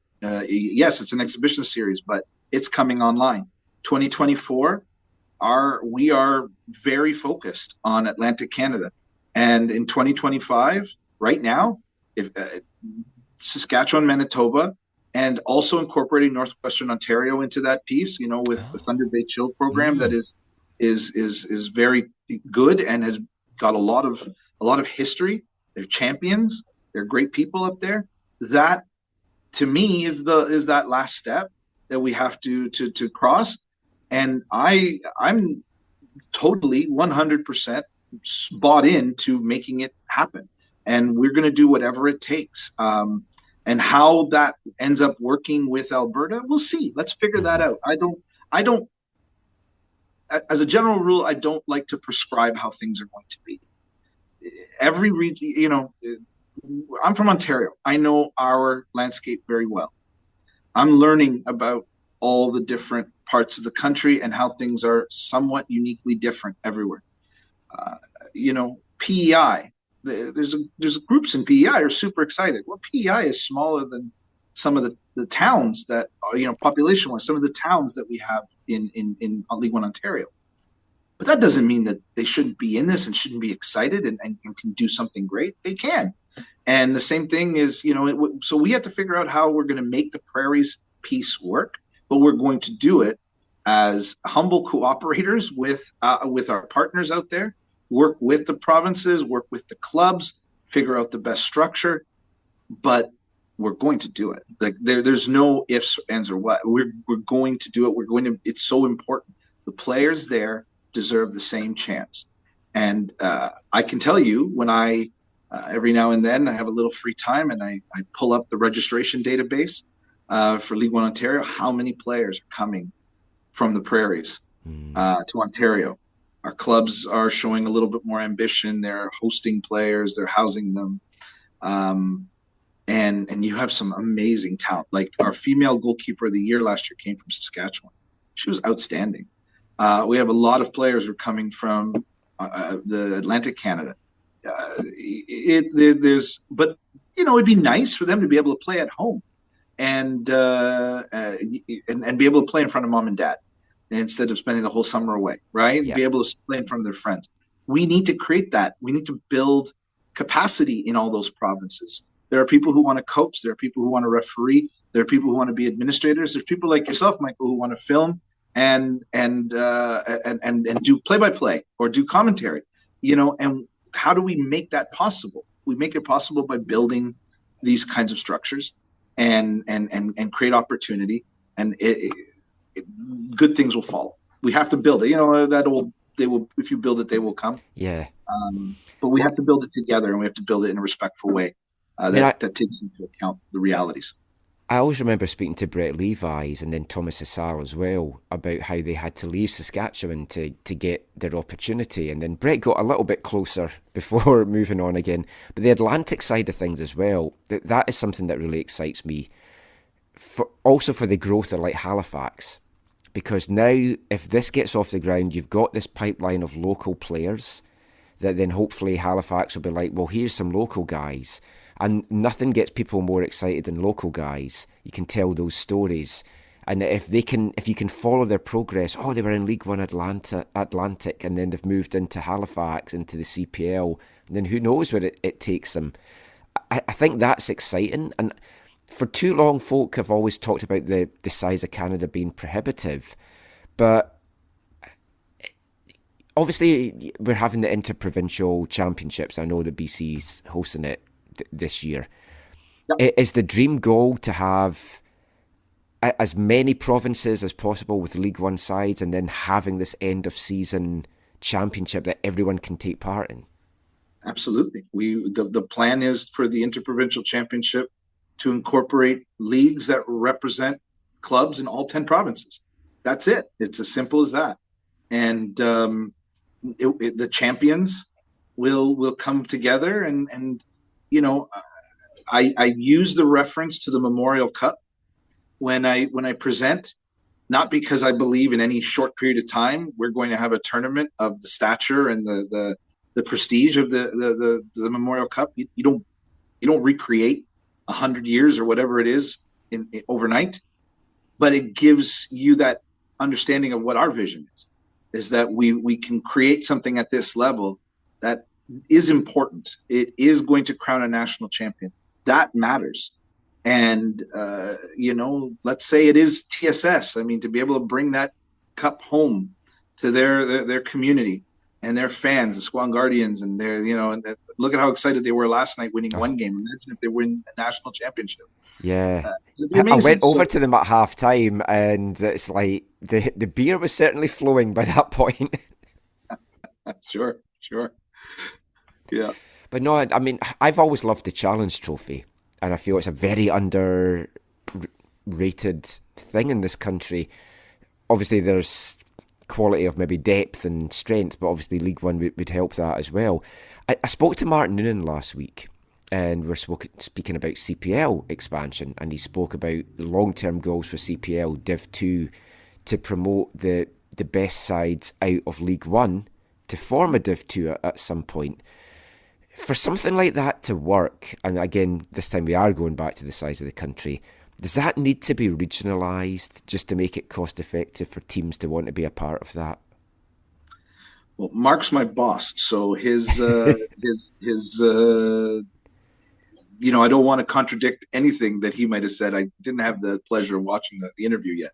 Yes, it's an exhibition series, but it's coming online. 2024, we are very focused on Atlantic Canada, and in 2025, right now, if Saskatchewan, Manitoba, and also incorporating Northwestern Ontario into that piece, with the Thunder Bay Chill program that is very good and has got a lot of history. They're champions. They're great people up there. That, to me, is that last step that we have to cross. And I'm totally 100% bought into making it happen. And we're going to do whatever it takes. And how that ends up working with Alberta, we'll see. Let's figure that out. I don't, as a general rule, I don't like to prescribe how things are going to be. Every region, I'm from Ontario. I know our landscape very well. I'm learning about all the different parts of the country and how things are somewhat uniquely different everywhere. PEI, there's groups in PEI are super excited. Well, PEI is smaller than some of the towns that are, population-wise, some of the towns that we have in League One Ontario. But that doesn't mean that they shouldn't be in this and shouldn't be excited and can do something great. They can. And the same thing is, so we have to figure out how we're going to make the prairies piece work, but we're going to do it as humble cooperators with our partners out there, work with the provinces, work with the clubs, figure out the best structure, but we're going to do it. Like there's no ifs, ands, or what. We're going to do it. It's so important. The players there deserve the same chance. And I can tell you, when I every now and then I have a little free time and I pull up the registration database for League One Ontario, how many players are coming from the prairies to Ontario. Our clubs are showing a little bit more ambition. They're hosting players. They're housing them. And you have some amazing talent. Like our female goalkeeper of the year last year came from Saskatchewan. She was outstanding. We have a lot of players who are coming from the Atlantic Canada. It'd be nice for them to be able to play at home and be able to play in front of mom and dad instead of spending the whole summer away, right? Yeah. Be able to play in front of their friends. We need to create that. We need to build capacity in all those provinces. There are people who want to coach. There are people who want to referee. There are people who want to be administrators. There's people like yourself, Michael, who want to film. and do play-by-play or do commentary, and how do we make that possible? We make it possible by building these kinds of structures and create opportunity, and good things will follow. We have to build it. They will. If you build it, they will come. Yeah. But we have to build it together, and we have to build it in a respectful way that takes into account the realities. I always remember speaking to Brett Levis and then Thomas Hassar as well about how they had to leave Saskatchewan to get their opportunity. And then Brett got a little bit closer before moving on again. But the Atlantic side of things as well, that is something that really excites me. Also for the growth of like Halifax. Because now, if this gets off the ground, you've got this pipeline of local players that then hopefully Halifax will be like, well, here's some local guys. And nothing gets people more excited than local guys. You can tell those stories. And if you can follow their progress, they were in League 1 Atlantic, and then they've moved into Halifax, into the CPL, and then who knows where it takes them. I think that's exciting. And for too long, folk have always talked about the size of Canada being prohibitive. But obviously, we're having the interprovincial championships. I know the BC's hosting it this year. Yep. Is the dream goal to have as many provinces as possible with League 1 sides, and then having this end of season championship that everyone can take part in? Absolutely. The plan is for the interprovincial championship to incorporate leagues that represent clubs in all 10 provinces. That's it. It's as simple as that. And the champions will come together and I use the reference to the Memorial Cup when I present, not because I believe in any short period of time we're going to have a tournament of the stature and the prestige of the Memorial Cup. You don't recreate 100 years or whatever it is in overnight, but it gives you that understanding of what our vision is that we can create something at this level that is important. It is going to crown a national champion. That matters. And, let's say it is TSS. I mean, to be able to bring that cup home to their community and their fans, the Swan Guardians, and look at how excited they were last night winning one game. Imagine if they win a national championship. Yeah. I went over to them at half time, and it's like the beer was certainly flowing by that point. Sure. Yeah. But no, I mean, I've always loved the Challenge Trophy, and I feel it's a very underrated thing in this country. Obviously, there's quality of maybe depth and strength, but obviously League 1 would help that as well. I spoke to Martin Noonan last week, and we're speaking about CPL expansion, and he spoke about the long-term goals for CPL Div 2 to promote the best sides out of League 1 to form a Div 2 at some point. For something like that to work, and again, this time we are going back to the size of the country, does that need to be regionalised just to make it cost effective for teams to want to be a part of that? Well, Mark's my boss, so his I don't want to contradict anything that he might have said. I didn't have the pleasure of watching the interview yet.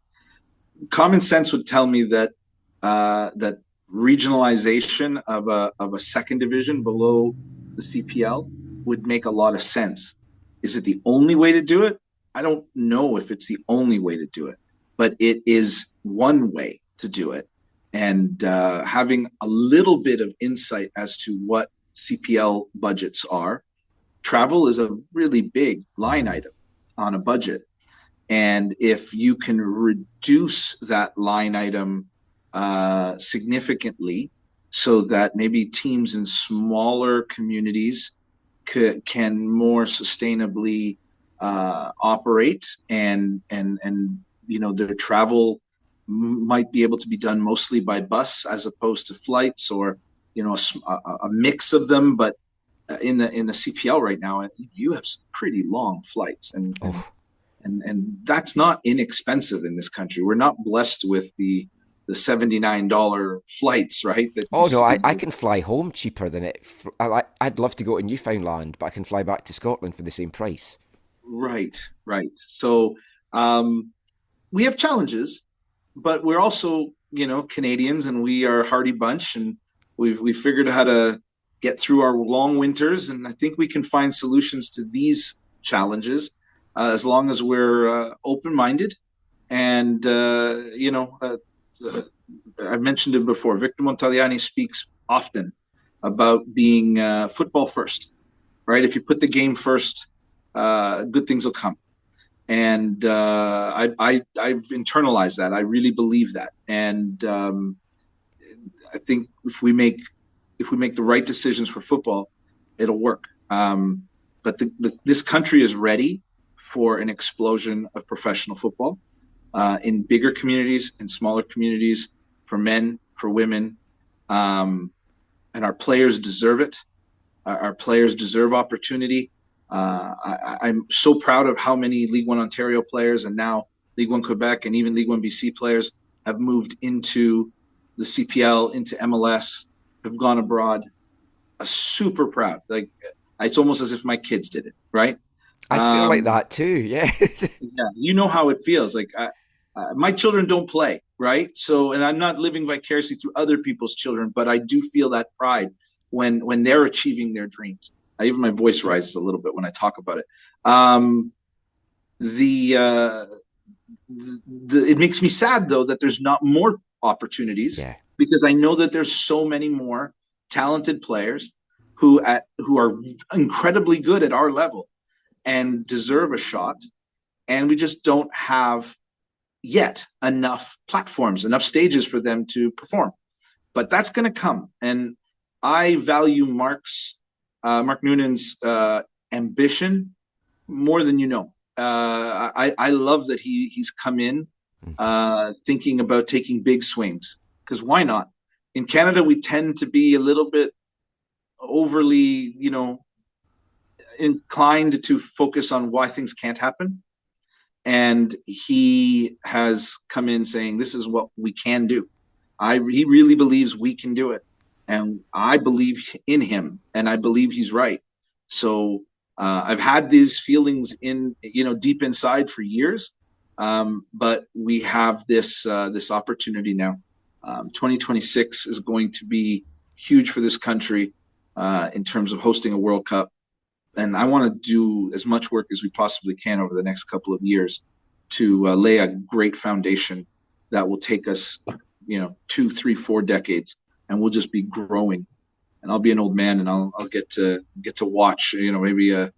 Common sense would tell me that that regionalization of a second division below the CPL would make a lot of sense. Is it the only way to do it? I don't know if it's the only way to do it, but it is one way to do it. And having a little bit of insight as to what CPL budgets are. Travel is a really big line item on a budget. And if you can reduce that line item significantly so that maybe teams in smaller communities can more sustainably operate and their travel might be able to be done mostly by bus as opposed to flights, or a mix of them. But in the CPL right now, you have some pretty long flights, and that's not inexpensive in this country. We're not blessed with the $79 flights, right? I can fly home cheaper than it. I'd love to go to Newfoundland, but I can fly back to Scotland for the same price. Right. So we have challenges, but we're also, Canadians, and we are a hardy bunch, and we've figured out how to get through our long winters, and I think we can find solutions to these challenges as long as we're open-minded. And I mentioned it before. Victor Montagliani speaks often about being football first, right? If you put the game first, good things will come. And I've internalized that. I really believe that. And I think if we make the right decisions for football, it'll work. But this country is ready for an explosion of professional football in bigger communities, in smaller communities, for men, for women. And our players deserve it. Our players deserve opportunity. I'm so proud of how many League One Ontario players and now League One Quebec and even League One BC players have moved into the CPL, into MLS, have gone abroad. I'm super proud. Like, it's almost as if my kids did it, right? I feel like that too. Yeah. Yeah. You know how it feels. Like my children don't play, right? So, and I'm not living vicariously through other people's children, but I do feel that pride when they're achieving their dreams. Even my voice rises a little bit when I talk about it. It makes me sad though that there's not more opportunities, because I know that there's so many more talented players who are incredibly good at our level and deserve a shot, and we just don't have yet enough platforms, enough stages for them to perform. But that's going to come, and I value Mark Noonan's ambition more than you know. I love that he's come in thinking about taking big swings, because why not? In Canada, we tend to be a little bit overly, inclined to focus on why things can't happen. And he has come in saying, this is what we can do. He really believes we can do it. And I believe in him, and I believe he's right. So I've had these feelings deep inside for years, but we have this opportunity now. 2026 is going to be huge for this country in terms of hosting a World Cup, and I want to do as much work as we possibly can over the next couple of years to lay a great foundation that will take us, 2, 3, 4 decades. And we'll just be growing, and I'll be an old man, and I'll get to watch, maybe a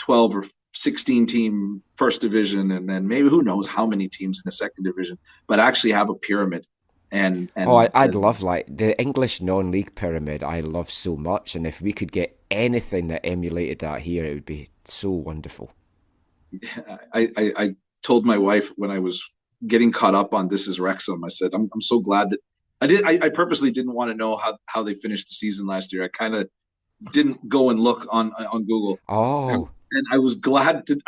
12 or 16 team first division, and then maybe who knows how many teams in the second division, but actually have a pyramid. And I'd love the English non-league pyramid. I love so much, and if we could get anything that emulated that here, it would be so wonderful. I told my wife when I was getting caught up on This Is Wrexham, I said I'm so glad that. I purposely didn't want to know how they finished the season last year. I kind of didn't go and look on Google. Oh, and I was glad in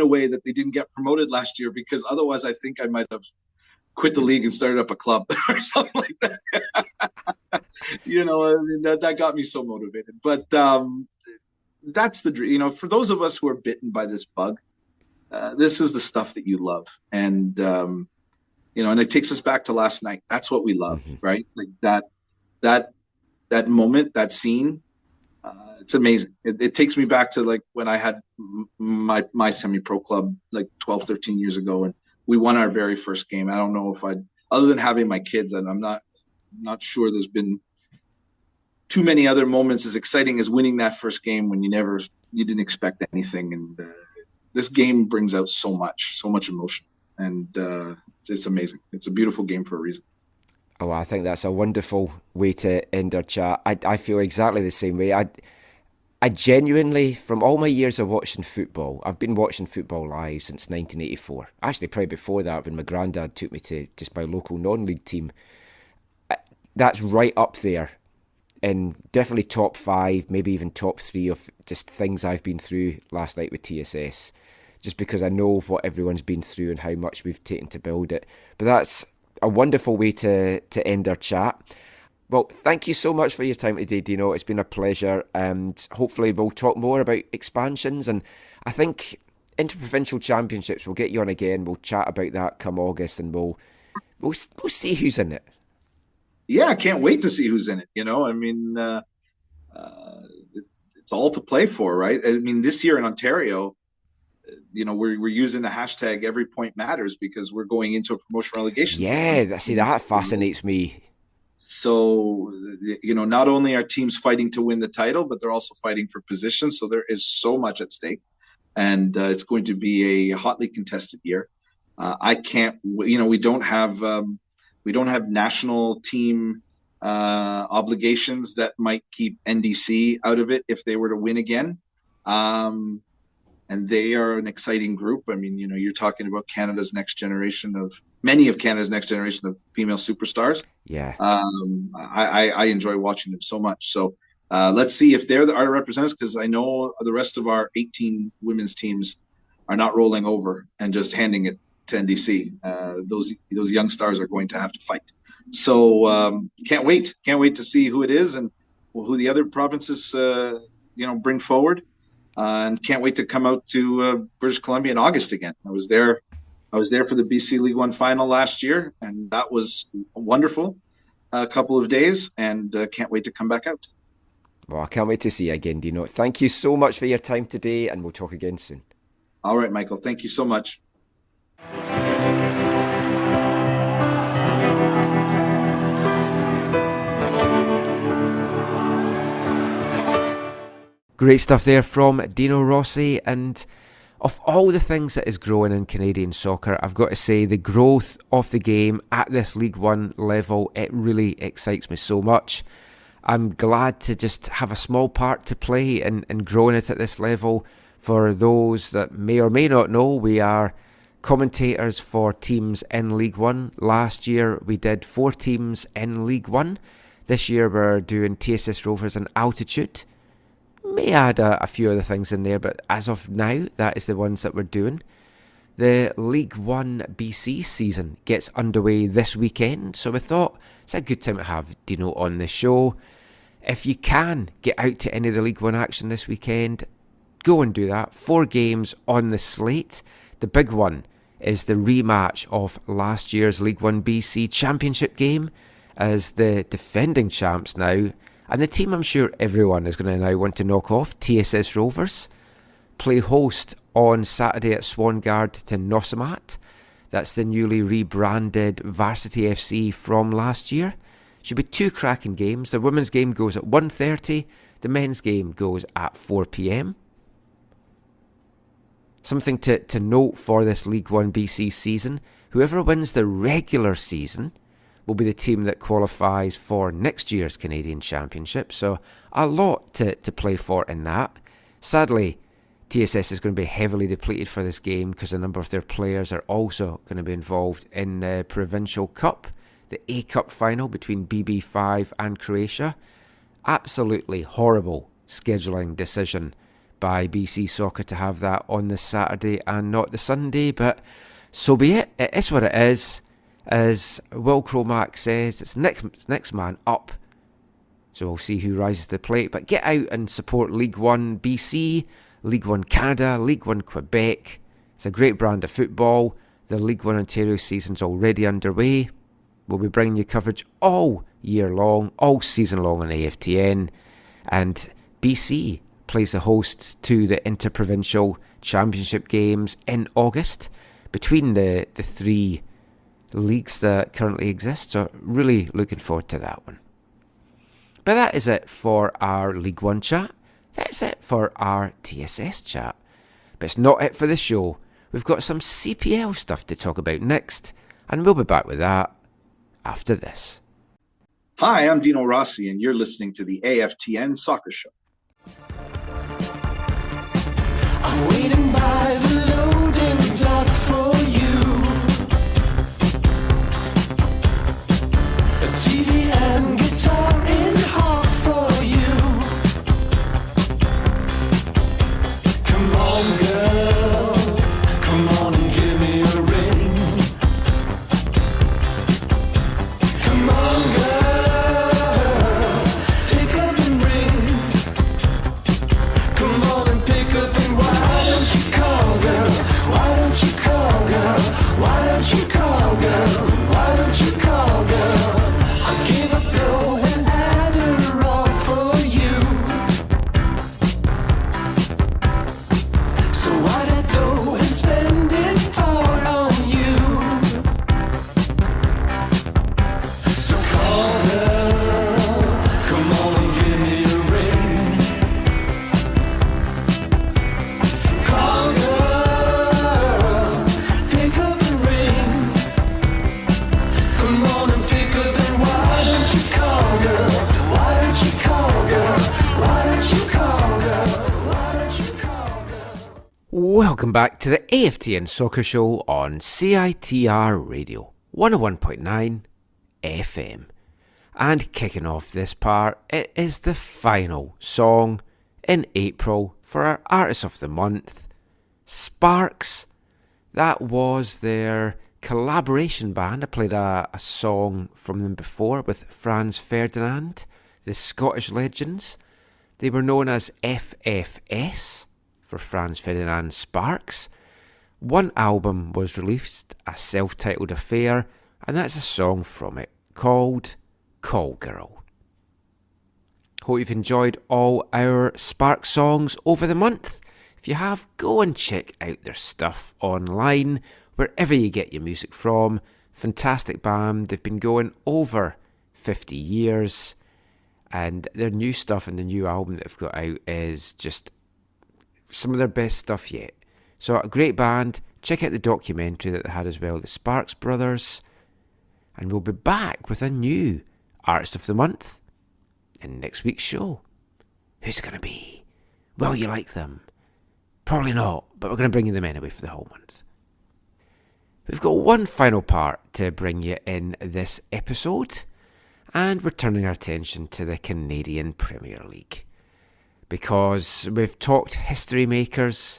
a way that they didn't get promoted last year, because otherwise I think I might have quit the league and started up a club or something like that. That got me so motivated. But that's the dream. For those of us who are bitten by this bug, this is the stuff that you love, and and it takes us back to last night. That's what we love, right? Like that moment, that scene. It's amazing. It takes me back to like when I had my semi-pro club like 12, 13 years ago, and we won our very first game. I don't know if other than having my kids, and I'm not sure there's been too many other moments as exciting as winning that first game when you didn't expect anything. And this game brings out so much emotion, and it's amazing. It's a beautiful game for a reason. Oh, I think that's a wonderful way to end our chat. I feel exactly the same way. I genuinely, from all my years of watching football, I've been watching football live since 1984. Actually, probably before that, when my granddad took me to just my local non-league team. That's right up there, and definitely top 5, maybe even top 3 of just things I've been through last night with TSS. Just because I know what everyone's been through and how much we've taken to build it. But that's a wonderful way to end our chat. Well, thank you so much for your time today, Dino. It's been a pleasure, and hopefully we'll talk more about expansions. And I think Interprovincial Championships, we'll get you on again. We'll chat about that come August, and we'll we'll see who's in it. Yeah, I can't wait to see who's in it. I mean, it's all to play for, right? I mean, this year in Ontario, we're using the hashtag every point matters because we're going into a promotion relegation. Yeah, see, that fascinates me. So, not only are teams fighting to win the title, but they're also fighting for position. So there is so much at stake, and it's going to be a hotly contested year. I can't, we don't have national team obligations that might keep NDC out of it if they were to win again. And they are an exciting group. I mean, you're talking about many of Canada's next generation of female superstars. Yeah. I enjoy watching them so much. So let's see if they're our representatives, because I know the rest of our 18 women's teams are not rolling over and just handing it to NDC. Those young stars are going to have to fight. So can't wait to see who it is and who the other provinces bring forward. And can't wait to come out to British Columbia in August again. I was there for the BC League 1 final last year, and that was wonderful. A couple of days, and can't wait to come back out. Well, I can't wait to see you again, Dino. Thank you so much for your time today, and we'll talk again soon. All right, Michael. Thank you so much. Great stuff there from Dino Rossi, and of all the things that is growing in Canadian soccer, I've got to say the growth of the game at this League 1 level, it really excites me so much. I'm glad to just have a small part to play in growing it at this level. For those that may or may not know, we are commentators for teams in League 1. Last year we did 4 teams in League 1. This year we're doing TSS Rovers and Altitude. May add a few other things in there, but as of now, that is the ones that we're doing. The League 1 BC season gets underway this weekend, so we thought it's a good time to have Dino on the show. If you can get out to any of the League 1 action this weekend, go and do that. 4 games on the slate. The big one is the rematch of last year's League 1 BC championship game, as the defending champs now, and the team I'm sure everyone is going to now want to knock off, TSS Rovers, play host on Saturday at Swangard to Nossamat. That's the newly rebranded Varsity FC from last year. Should be 2 cracking games. The women's game goes at 1:30. The men's game goes at 4 p.m. Something to note for this League 1 BC season, whoever wins the regular season will be the team that qualifies for next year's Canadian Championship. So a lot to play for in that. Sadly, TSS is going to be heavily depleted for this game because a number of their players are also going to be involved in the Provincial Cup, the A Cup final between BB5 and Croatia. Absolutely horrible scheduling decision by BC Soccer to have that on the Saturday and not the Sunday, but so be it. It is what it is. As Will Cromack says, it's next man up. So we'll see who rises to the plate. But get out and support League 1 BC, League 1 Canada, League 1 Quebec. It's a great brand of football. The League 1 Ontario season's already underway. We'll be bringing you coverage all year long, all season long on AFTN. And BC plays the host to the Interprovincial Championship games in August between the 3 leagues that currently exist, so really looking forward to that one. But that is it for our League 1 chat. That's it for our TSS chat. But it's not it for the show. We've got some CPL stuff to talk about next, and we'll be back with that after this. Hi, I'm Dino Rossi, and you're listening to the AFTN Soccer Show. I'm waiting by the loading dock for you. A TV and guitar in heart for you. Come on, girl, come on and give me a ring. Come on, girl, pick up and ring. Come on and pick up and why don't you call, girl? Why don't you call, girl? Why don't you call, girl? Why don't you Welcome back to the AFTN Soccer Show on CITR Radio 101.9 FM. And kicking off this part, it is the final song in April for our Artist of the Month, Sparks. That was their collaboration band. I played a song from them before with Franz Ferdinand, the Scottish Legends. They were known as FFS, for Franz Ferdinand Sparks. One album was released, a self-titled affair, and that's a song from it called Call Girl. Hope you've enjoyed all our Sparks songs over the month. If you have, go and check out their stuff online, wherever you get your music from. Fantastic band. They've been going over 50 years, and their new stuff and the new album that they've got out is just some of their best stuff yet. So a great band. Check out the documentary that they had as well, the Sparks Brothers. And we'll be back with a new Artist of the Month in next week's show. Who's it going to be? Will you like them? Probably not, but we're going to bring them anyway for the whole month. We've got one final part to bring you in this episode, and we're turning our attention to the Canadian Premier League. Because we've talked history makers.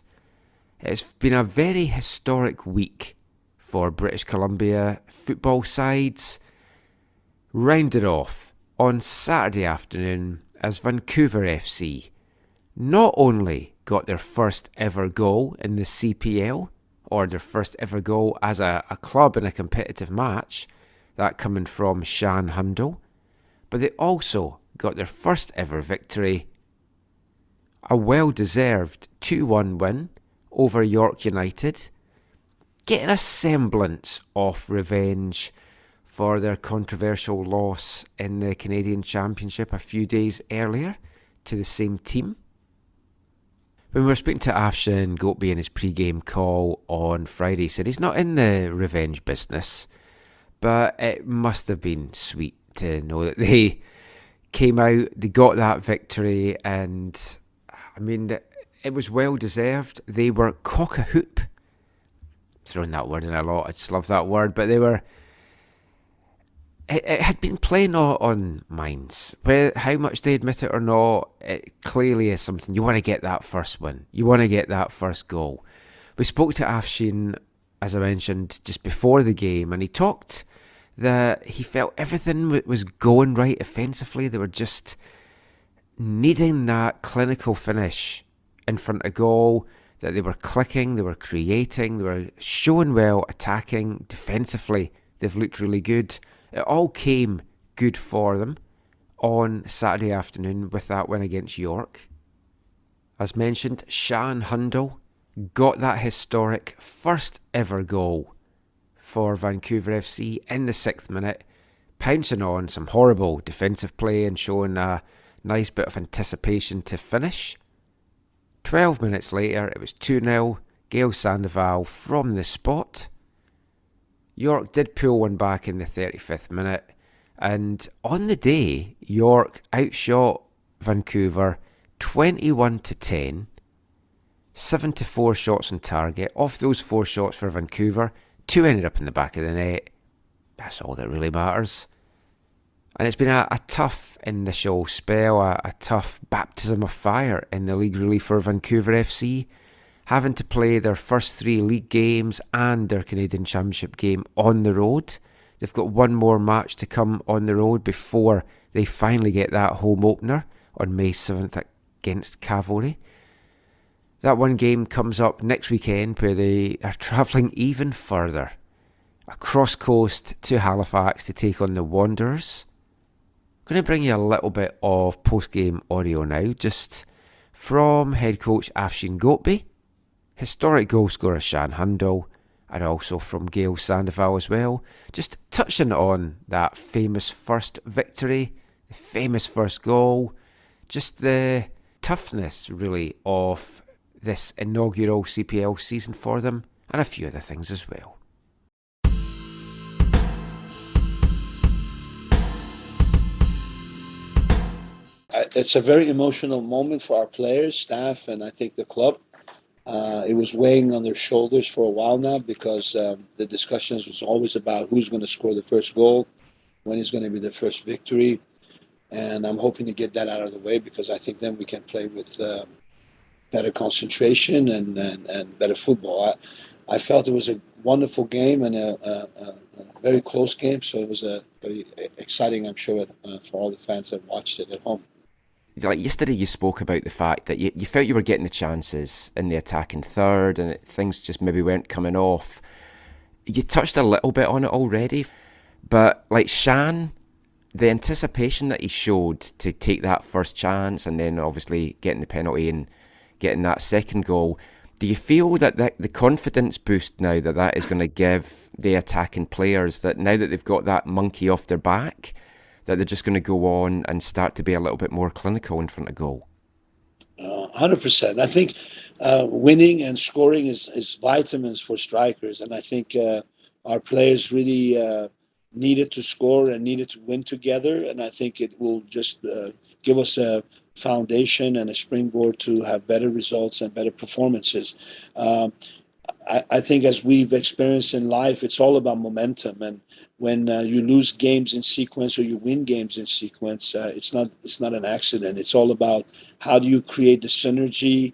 It's been a very historic week for British Columbia football sides. Rounded off on Saturday afternoon as Vancouver FC not only got their first ever goal in the CPL, or their first ever goal as a club in a competitive match, that coming from Shan Hundle, but they also got their first ever victory, a well-deserved 2-1 win over York United, getting a semblance of revenge for their controversial loss in the Canadian Championship a few days earlier to the same team. When we were speaking to Afshin Goatby in his pre-game call on Friday, he said he's not in the revenge business, but it must have been sweet to know that they came out, they got that victory, and I mean, it was well deserved. They were cock-a-hoop. Throwing that word in a lot, I just love that word, but they were... It had been playing on minds. How much they admit it or not, it clearly is something. You want to get that first win. You want to get that first goal. We spoke to Afshin, as I mentioned, just before the game, and he talked that he felt everything was going right offensively. They were just needing that clinical finish in front of goal, that they were clicking, they were creating, they were showing well, attacking, defensively. They've looked really good. It all came good for them on Saturday afternoon with that win against York. As mentioned, Shan Hundle got that historic first ever goal for Vancouver FC in the 6th minute, pouncing on some horrible defensive play and showing a nice bit of anticipation to finish. 12 minutes later, it was 2-0, Gail Sandoval from the spot. York did pull one back in the 35th minute, and on the day, York outshot Vancouver 21-10, 7-4 shots on target. Of those 4 shots for Vancouver, 2 ended up in the back of the net. That's all that really matters. And it's been a tough initial spell, a tough baptism of fire in the league really for Vancouver FC, having to play their first 3 league games and their Canadian Championship game on the road. They've got one more match to come on the road before they finally get that home opener on May 7th against Cavalry. That one game comes up next weekend where they are travelling even further, across coast to Halifax to take on the Wanderers. I'm going to bring you a little bit of post-game audio now, just from head coach Afshin Goatby, historic goal scorer Shan Hundle, and also from Gail Sandoval as well, just touching on that famous first victory, the famous first goal, just the toughness really of this inaugural CPL season for them, and a few other things as well. It's a very emotional moment for our players, staff, and I think the club. It was weighing on their shoulders for a while now because the discussions was always about who's going to score the first goal, when is going to be the first victory. And I'm hoping to get that out of the way because I think then we can play with better concentration and better football. I felt it was a wonderful game and a very close game. So it was a very exciting, I'm sure, for all the fans that watched it at home. Like yesterday, you spoke about the fact that you felt you were getting the chances in the attacking third and things just maybe weren't coming off. You touched a little bit on it already, but like Shan, the anticipation that he showed to take that first chance and then obviously getting the penalty and getting that second goal, do you feel that the confidence boost now that is going to give the attacking players, that now that they've got that monkey off their back, that they're just going to go on and start to be a little bit more clinical in front of goal? 100%. I think winning and scoring is vitamins for strikers. And I think our players really needed to score and needed to win together. And I think it will just give us a foundation and a springboard to have better results and better performances. I think as we've experienced in life, it's all about momentum. And when you lose games in sequence or you win games in sequence, it's not an accident. It's all about how do you create the synergy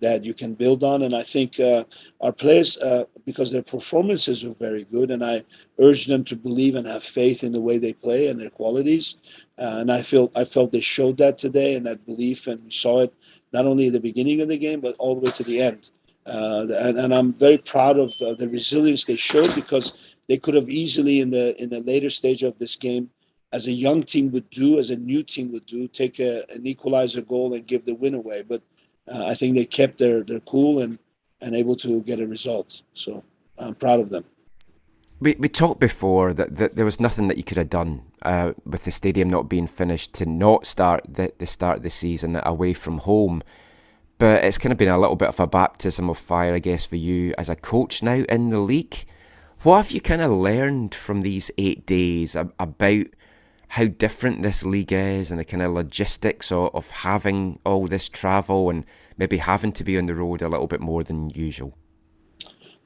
that you can build on. And I think our players, because their performances are very good, and I urge them to believe and have faith in the way they play and their qualities. And I felt they showed that today, and that belief, and we saw it not only at the beginning of the game, but all the way to the end. And I'm very proud of the resilience they showed, because they could have easily in the later stage of this game, as a young team would do, as a new team would do, take an equalizer goal and give the win away. But I think they kept their cool and able to get a result. So I'm proud of them. We talked before that there was nothing that you could have done with the stadium not being finished to not start the start of the season away from home. But it's kind of been a little bit of a baptism of fire, I guess, for you as a coach now in the league. What have you kind of learned from these 8 days about how different this league is and the kind of logistics of having all this travel and maybe having to be on the road a little bit more than usual?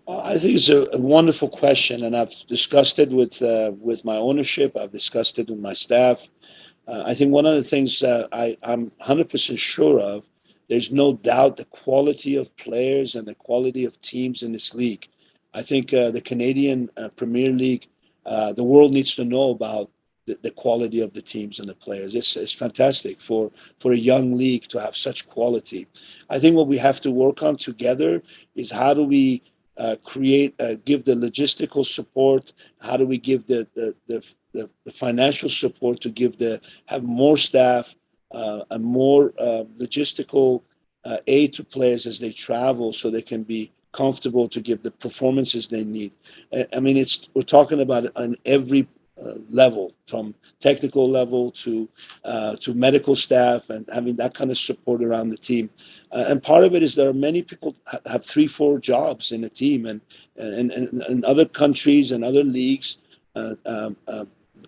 I think it's a wonderful question, and I've discussed it with my ownership. I've discussed it with my staff. I think one of the things that I'm 100% sure of, there's no doubt the quality of players and the quality of teams in this league. I think the Canadian Premier League, the world needs to know about the quality of the teams and the players. It's fantastic for a young league to have such quality. I think what we have to work on together is how do we give the logistical support, how do we give the financial support to have more staff, a more logistical aid to players as they travel so they can be comfortable to give the performances they need. I mean, we're talking about on every level, from technical level to medical staff, and having that kind of support around the team. And part of it is there are many people have 3-4 jobs in a team, and in other countries and other leagues,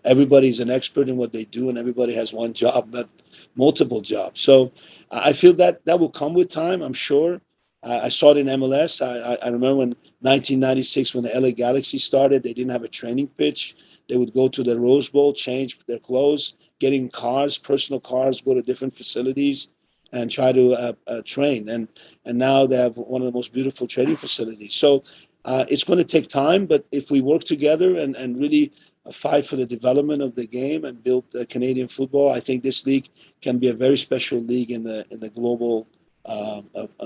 everybody's an expert in what they do, and everybody has one job, not multiple jobs. So I feel that will come with time, I'm sure. I saw it in MLS. I remember when 1996, when the LA Galaxy started, they didn't have a training pitch. They would go to the Rose Bowl, change their clothes, get in cars, personal cars, go to different facilities and try to train. And now they have one of the most beautiful training facilities. So it's going to take time, but if we work together and really fight for the development of the game and build Canadian football, I think this league can be a very special league in the global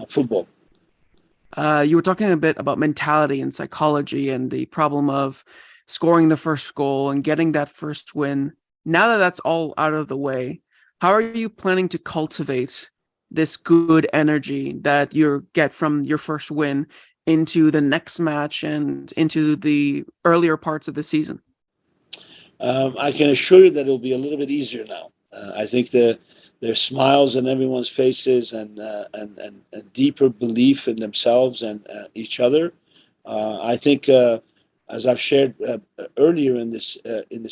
football. You were talking a bit about mentality and psychology and the problem of scoring the first goal and getting that first win. Now that that's all out of the way, how are you planning to cultivate this good energy that you get from your first win into the next match and into the earlier parts of the season? I can assure you that it'll be a little bit easier now. I think there's smiles on everyone's faces and a deeper belief in themselves and each other. I think, as I've shared earlier in this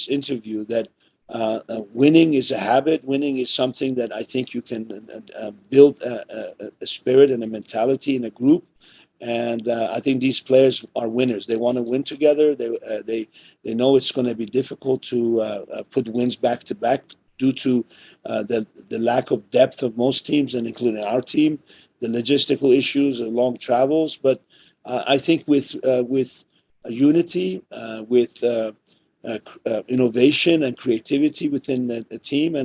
interview, that winning is a habit. Winning is something that I think you can build a spirit and a mentality in a group. And I think these players are winners. They want to win together. They know it's going to be difficult to put wins back to back due to the lack of depth of most teams, and including our team, the logistical issues, the long travels. But I think with unity, with innovation and creativity within the team,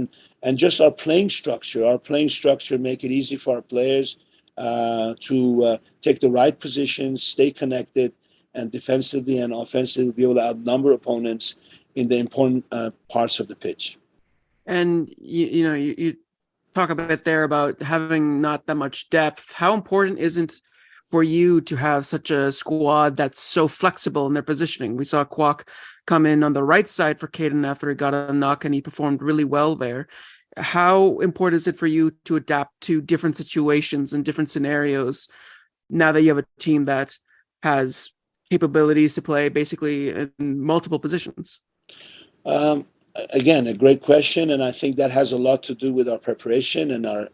and just our playing structure make it easy for our players to take the right positions, stay connected, and defensively and offensively be able to outnumber opponents in the important parts of the pitch. And you talk a bit there about having not that much depth. How important isn't for you to have such a squad that's so flexible in their positioning? We saw Kwok come in on the right side for Caden after he got a knock, and he performed really well there. How important is it for you to adapt to different situations and different scenarios now that you have a team that has capabilities to play basically in multiple positions? Again, a great question, and I think that has a lot to do with our preparation and our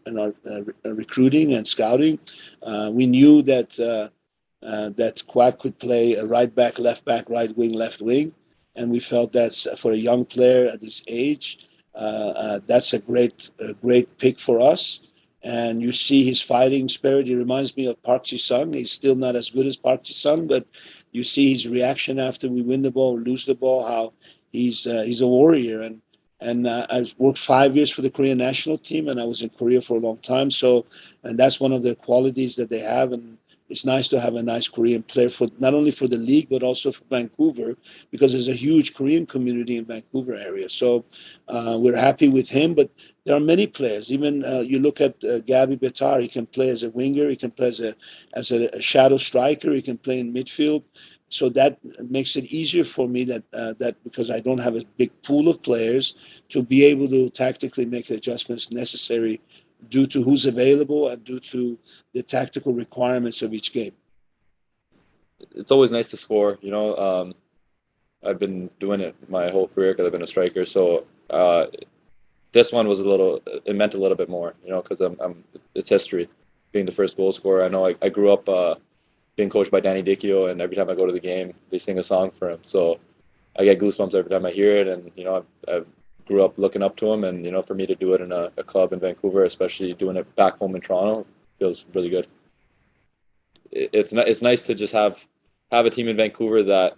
recruiting and scouting. We knew that Kwak could play a right back, right wing, left wing, and we felt that's for a young player at this age. That's a great pick for us. And you see his fighting spirit. He reminds me of Park Ji-sung. He's still not as good as Park Ji-sung, but you see his reaction after we win the ball, or lose the ball, how he's a warrior. And I worked 5 years for the Korean national team, and I was in Korea for a long time. And that's one of the qualities that they have. And it's nice to have a nice Korean player for not only for the league, but also for Vancouver, because there's a huge Korean community in Vancouver area. So we're happy with him, but there are many players. Even you look at Gabby Betar, he can play as a winger, he can play as a shadow striker, he can play in midfield. So that makes it easier for me that because I don't have a big pool of players to be able to tactically make the adjustments necessary due to who's available and due to the tactical requirements of each game. It's always nice to score. I've been doing it my whole career because I've been a striker. So this one was it meant a little bit more, because it's history, being the first goal scorer. I know I grew up being coached by Danny Dicchio, and every time I go to the game, they sing a song for him. So I get goosebumps every time I hear it, and I grew up looking up to him, and for me to do it in a club in Vancouver, especially doing it back home in Toronto, feels really good. It's nice to just have a team in Vancouver that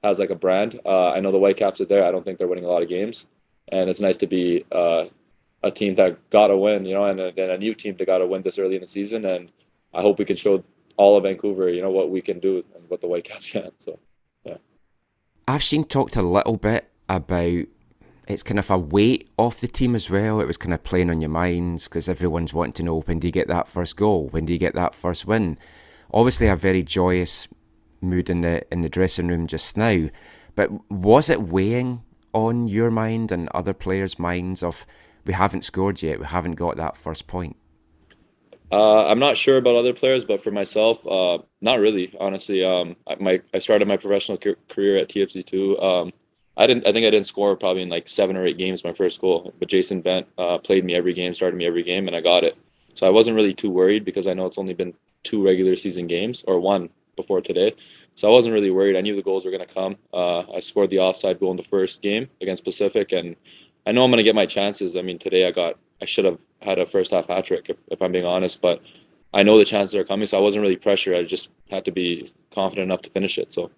has like a brand. I know the Whitecaps are there. I don't think they're winning a lot of games, and it's nice to be a team that got a win, and a new team that got a win this early in the season. And I hope we can show all of Vancouver, what we can do and what the Whitecaps can. So, yeah. I've seen talked a little bit about it's kind of a weight off the team as well. It was kind of playing on your minds because everyone's wanting to know, when do you get that first goal? When do you get that first win? Obviously a very joyous mood in the dressing room just now, but was it weighing on your mind and other players' minds of, we haven't scored yet, we haven't got that first point? I'm not sure about other players, but for myself, not really, honestly. I started my professional career at TFC2. I think I didn't score probably in like 7 or 8 games my first goal, but Jason Bent played me every game, started me every game, and I got it. So I wasn't really too worried because I know it's only been 2 regular season games, or 1 before today. So I wasn't really worried. I knew the goals were going to come. I scored the offside goal in the first game against Pacific, and I know I'm going to get my chances. I mean, today I should have had a first half hat trick if I'm being honest, but I know the chances are coming, so I wasn't really pressured. I just had to be confident enough to finish it. So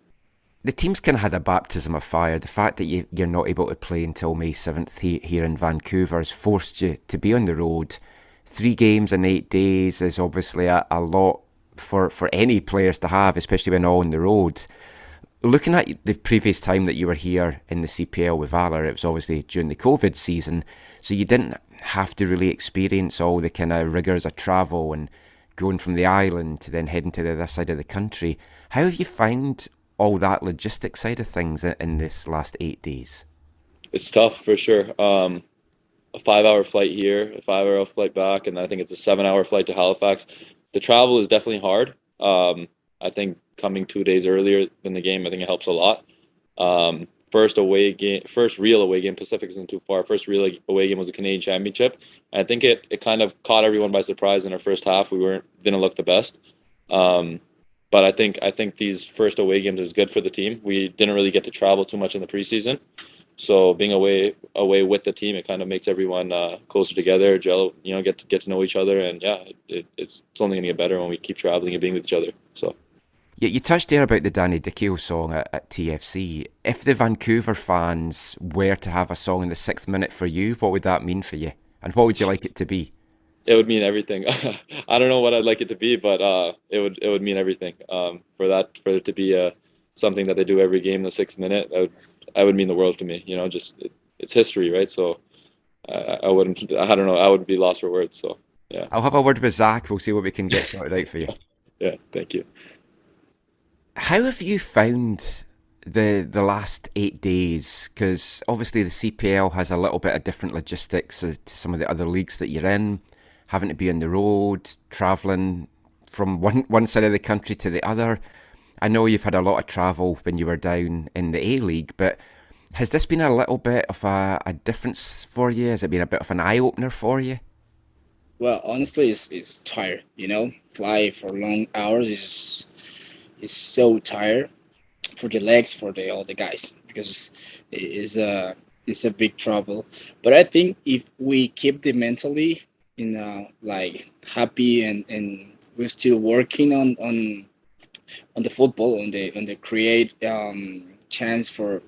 the team's kind of had a baptism of fire. The fact that you're not able to play until May 7th here in Vancouver has forced you to be on the road. 3 games in 8 days is obviously a lot for any players to have, especially when all on the road. Looking at the previous time that you were here in the CPL with Valour, it was obviously during the COVID season, so you didn't have to really experience all the kind of rigours of travel and going from the island to then heading to the other side of the country. How have you found all that logistic side of things in this last 8 days? It's tough for sure. A 5-hour flight here, a 5-hour flight back, and I think it's a 7-hour flight to Halifax. The travel is definitely hard. I think coming 2 days earlier than the game, I think it helps a lot. First real away game, Pacific isn't too far. First real away game was a Canadian Championship. And I think it kind of caught everyone by surprise in our first half. We didn't look the best. But I think these first away games is good for the team. We didn't really get to travel too much in the preseason, so being away with the team, it kind of makes everyone closer together, gel, get to know each other, and yeah, it's only gonna get better when we keep traveling and being with each other. So. Yeah, you touched there about the Danny DeKeel song at TFC. If the Vancouver fans were to have a song in the 6th minute for you, what would that mean for you? And what would you like it to be? It would mean everything. I don't know what I'd like it to be, but it would mean everything. For it to be something that they do every game in the 6th minute, that would mean the world to me. It's history, right? So I don't know. I would be lost for words. So yeah. I'll have a word with Zach. We'll see what we can get sorted out for you. Yeah, thank you. How have you found the last 8 days? Because obviously the CPL has a little bit of different logistics to some of the other leagues that you're in, having to be on the road, travelling from one side of the country to the other. I know you've had a lot of travel when you were down in the A-League, but has this been a little bit of a difference for you? Has it been a bit of an eye-opener for you? Well, honestly, it's tired, Fly for long hours is so tired for the legs, for all the guys, because it's a big trouble. But I think if we keep the mentally like happy and we're still working on the football, on the create chance for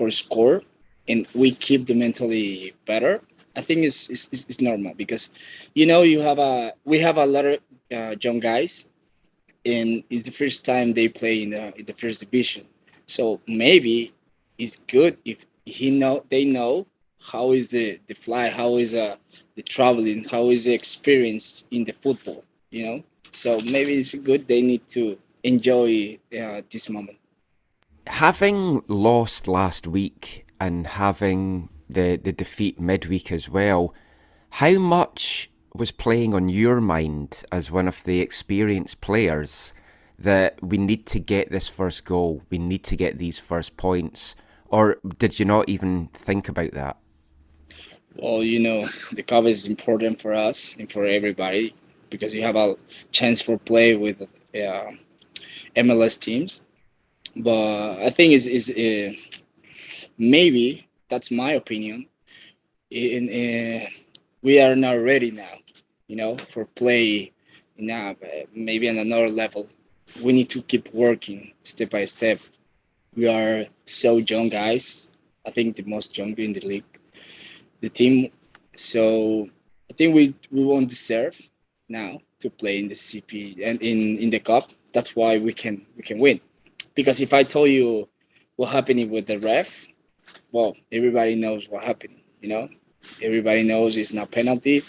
score, and we keep the mentally better, I think it's normal, because we have a lot of young guys, and it's the first time they play in the first division. So maybe it's good if they know how is the fly, how is the traveling, how is the experience in the football, So maybe it's good. They need to enjoy this moment. Having lost last week and having the defeat midweek as well, how much was playing on your mind as one of the experienced players that we need to get this first goal, we need to get these first points, or did you not even think about that? Well, the cup is important for us and for everybody, because you have a chance for play with MLS teams. But I think is maybe that's my opinion. We are not ready now, for play now. Maybe on another level, we need to keep working step by step. We are so young guys. I think the most young in the league, the team. So I think we won't deserve now to play in the CP and in the cup. That's why we can win. Because if I told you what happened with the ref, well, everybody knows what happened. Everybody knows it's not penalty,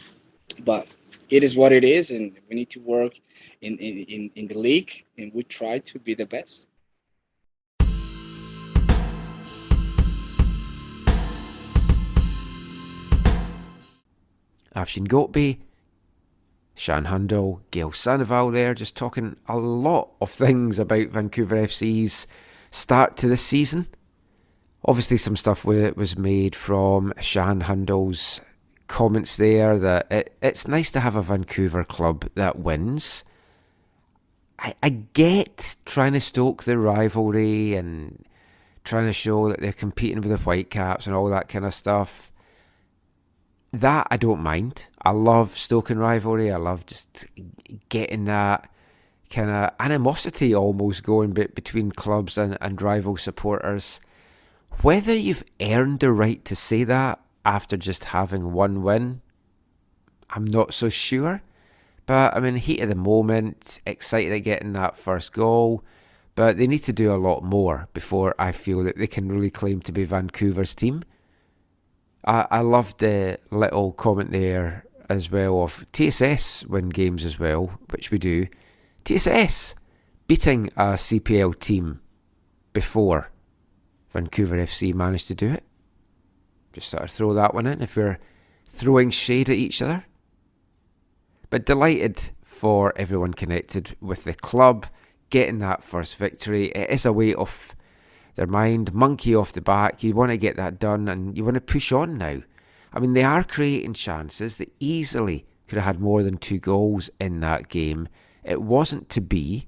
but it is what it is, and we need to work in the league, and we try to be the best. Afshin Goatby, Shan Handel, Gail Sandoval there, just talking a lot of things about Vancouver FC's start to this season. Obviously some stuff was made from Shan Handel's comments there, that it's nice to have a Vancouver club that wins. I get trying to stoke the rivalry and trying to show that they're competing with the Whitecaps and all that kind of stuff. That I don't mind. I love stoking rivalry. I love just getting that kind of animosity almost going between clubs and rival supporters. Whether you've earned the right to say that after just having one win, I'm not so sure. But I'm in the heat of the moment, excited at getting that first goal. But they need to do a lot more before I feel that they can really claim to be Vancouver's team. I loved the little comment there as well of TSS win games as well, which we do. TSS beating a CPL team before Vancouver FC managed to do it. Just sort of throw that one in if we're throwing shade at each other. But delighted for everyone connected with the club, getting that first victory. It is a weight off their mind, monkey off the back. You want to get that done and you want to push on now. I mean, they are creating chances. They easily could have had more than 2 goals in that game. It wasn't to be,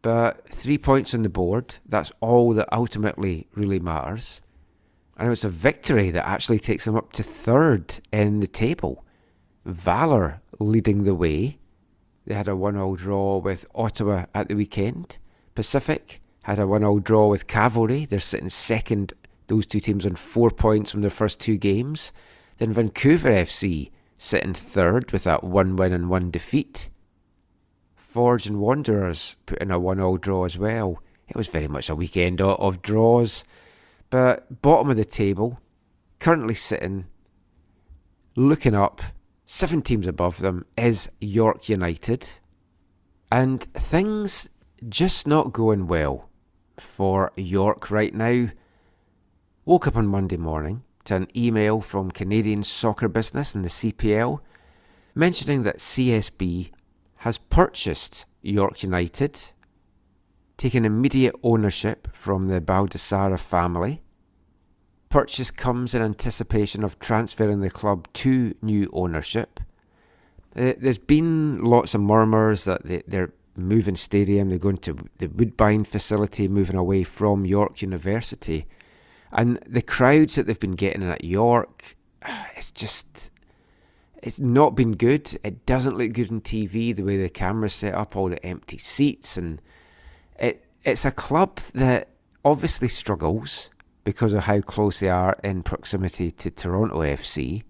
but 3 points on the board, that's all that ultimately really matters. And it was a victory that actually takes them up to third in the table. Valour leading the way. They had a 1-1 draw with Ottawa at the weekend. Pacific had a 1-1 draw with Cavalry. They're sitting second, those two teams, on 4 points from their first two games. Then Vancouver FC sitting third with that 1 win and 1 defeat. Forge and Wanderers put in a 1-1 draw as well. It was very much a weekend of draws. But bottom of the table, currently sitting, looking up, 7 teams above them, is York United. And things just not going well for York right now. Woke up on Monday morning to an email from Canadian Soccer Business and the CPL mentioning that CSB has purchased York United, taking immediate ownership from the Baldassara family. Purchase comes in anticipation of transferring the club to new ownership. There's been lots of murmurs that they're moving stadium, they're going to the Woodbine facility, moving away from York University. And the crowds that they've been getting at York, it's not been good. It doesn't look good on TV, the way the camera's set up, all the empty seats. And it's a club that obviously struggles because of how close they are in proximity to Toronto FC.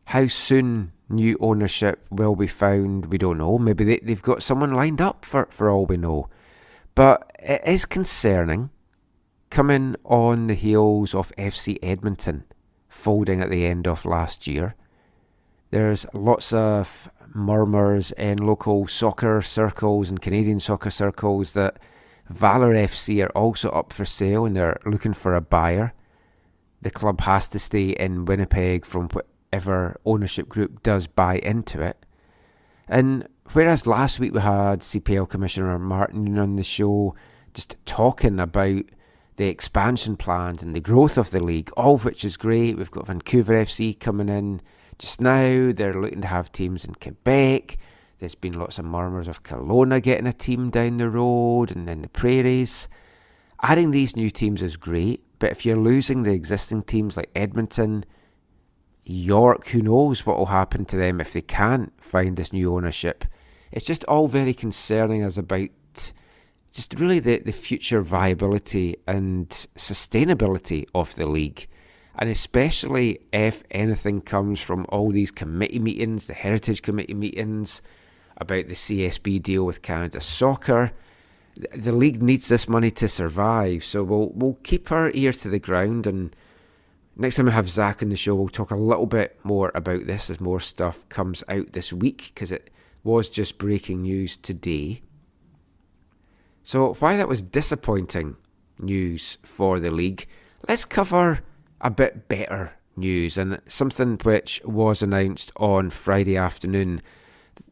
How soon new ownership will be found, we don't know. Maybe they've got someone lined up for all we know. But it is concerning, coming on the heels of FC Edmonton folding at the end of last year. There's lots of murmurs in local soccer circles and Canadian soccer circles that Valour FC are also up for sale and they're looking for a buyer. The club has to stay in Winnipeg from whatever ownership group does buy into it. And whereas last week we had CPL Commissioner Martin on the show just talking about the expansion plans and the growth of the league, all of which is great. We've got Vancouver FC coming in just now. They're looking to have teams in Quebec. There's been lots of murmurs of Kelowna getting a team down the road and in the prairies. Adding these new teams is great, but if you're losing the existing teams like Edmonton, York, who knows what will happen to them if they can't find this new ownership. It's just all very concerning as about just really the future viability and sustainability of the league. And especially if anything comes from all these committee meetings, the Heritage Committee meetings, about the CSB deal with Canada Soccer. The league needs this money to survive, so we'll keep our ear to the ground, and next time I have Zach on the show, we'll talk a little bit more about this as more stuff comes out this week, because it was just breaking news today. So why that was disappointing news for the league, let's cover a bit better news, and something which was announced on Friday afternoon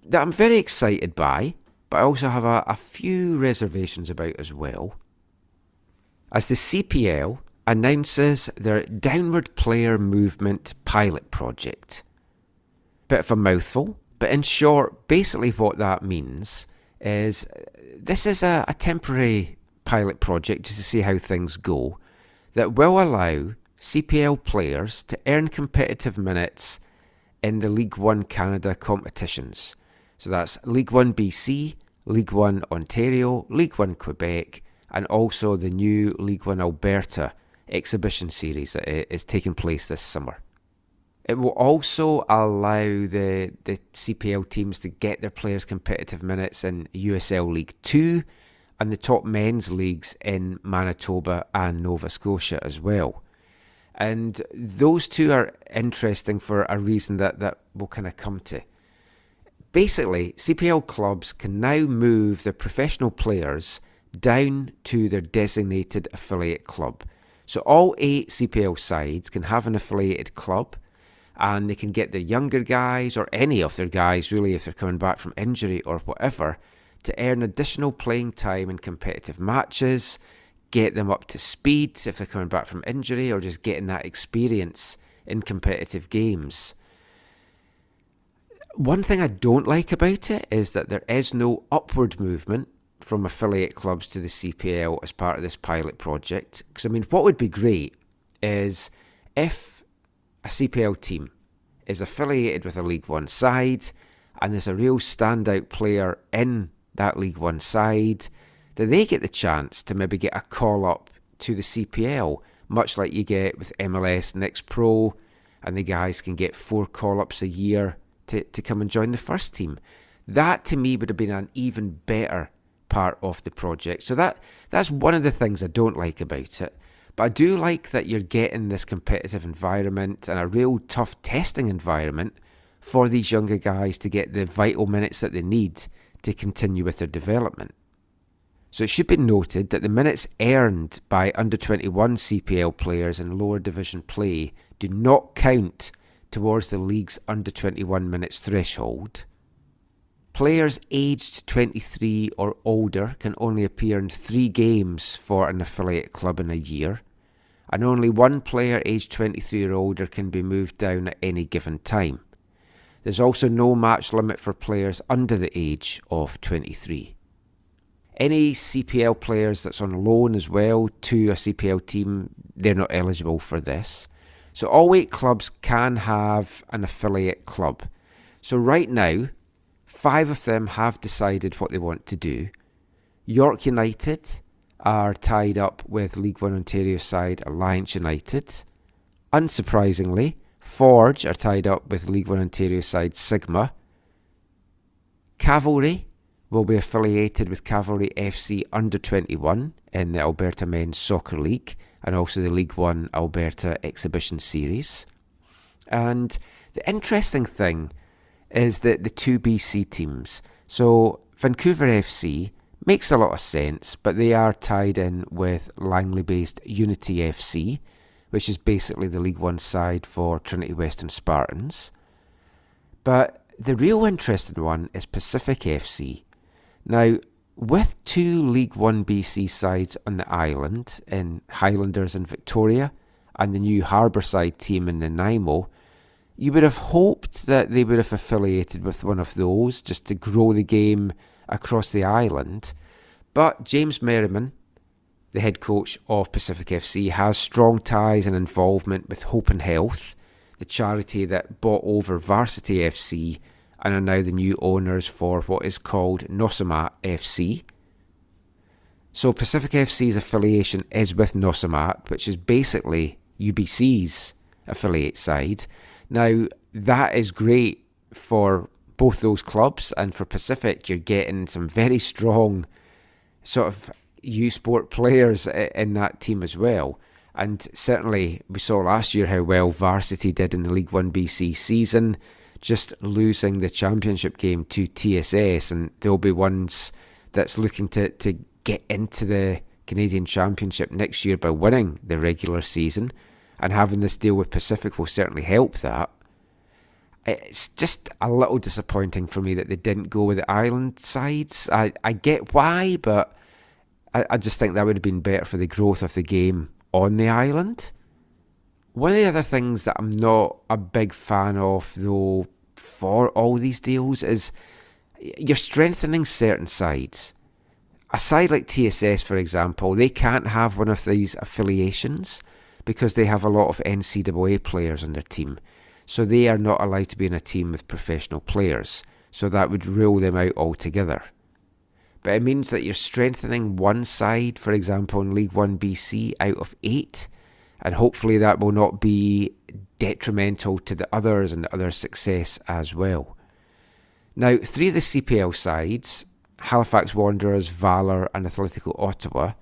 that I'm very excited by, but I also have a few reservations about as well. As the CPL announces their downward player movement pilot project. Bit of a mouthful, but in short, basically what that means is this is a temporary pilot project just to see how things go that will allow CPL players to earn competitive minutes in the League1 Canada competitions. So that's League 1 BC, League 1 Ontario, League 1 Quebec, and also the new League 1 Alberta exhibition series that is taking place this summer. It will also allow the CPL teams to get their players competitive minutes in USL League 2 and the top men's leagues in Manitoba and Nova Scotia as well. And those two are interesting for a reason that we'll kind of come to. Basically, CPL clubs can now move their professional players down to their designated affiliate club. So all 8 CPL sides can have an affiliated club, and they can get their younger guys, or any of their guys really, if they're coming back from injury or whatever, to earn additional playing time in competitive matches, get them up to speed if they're coming back from injury, or just getting that experience in competitive games. One thing I don't like about it is that there is no upward movement from affiliate clubs to the CPL as part of this pilot project. Because, I mean, what would be great is if a CPL team is affiliated with a League One side and there's a real standout player in that League One side, that they get the chance to maybe get a call up to the CPL, much like you get with MLS Next Pro, and the guys can get 4 call-ups a year to come and join the first team. That, to me, would have been an even better part of the project. So that's one of the things I don't like about it. But I do like that you're getting this competitive environment and a real tough testing environment for these younger guys to get the vital minutes that they need to continue with their development. So it should be noted that the minutes earned by under-21 CPL players in lower division play do not count towards the league's under-21 minutes threshold. Players aged 23 or older can only appear in 3 games for an affiliate club in a year, and only 1 player aged 23 or older can be moved down at any given time. There's also no match limit for players under the age of 23. Any CPL players that's on loan as well to a CPL team, they're not eligible for this. So all 8 clubs can have an affiliate club. So right now, 5 of them have decided what they want to do. York United are tied up with League 1 Ontario side Alliance United. Unsurprisingly, Forge are tied up with League 1 Ontario side Sigma. Cavalry will be affiliated with Cavalry FC under-21 in the Alberta Men's Soccer League and also the League 1 Alberta Exhibition Series. And the interesting thing is that the 2 BC teams, so Vancouver FC makes a lot of sense, but they are tied in with Langley-based Unity FC, which is basically the League 1 side for Trinity Western Spartans. But the real interesting one is Pacific FC. Now, with 2 League 1 BC sides on the island, in Highlanders and Victoria, and the new Harbourside team in Nanaimo, you would have hoped that they would have affiliated with one of those just to grow the game across the island. But James Merriman, the head coach of Pacific FC, has strong ties and involvement with Hope and Health, the charity that bought over Varsity FC and are now the new owners for what is called Nosamat FC. So Pacific FC's affiliation is with Nosamat, which is basically UBC's affiliate side. Now, that is great for both those clubs, and for Pacific, you're getting some very strong sort of U-Sport players in that team as well. And certainly, we saw last year how well Varsity did in the League 1 BC season, just losing the championship game to TSS, and they'll be ones that's looking to get into the Canadian Championship next year by winning the regular season, and having this deal with Pacific will certainly help that. It's just a little disappointing for me that they didn't go with the island sides. I get why, but I just think that would have been better for the growth of the game on the island. One of the other things that I'm not a big fan of, though, for all these deals is you're strengthening certain sides. A side like TSS, for example, they can't have one of these affiliations because they have a lot of NCAA players on their team. So they are not allowed to be in a team with professional players. So that would rule them out altogether. But it means that you're strengthening one side, for example, in League 1 BC out of 8. And hopefully that will not be detrimental to the others and the others' success as well. Now, 3 of the CPL sides, Halifax Wanderers, Valour and Athletico Ottawa,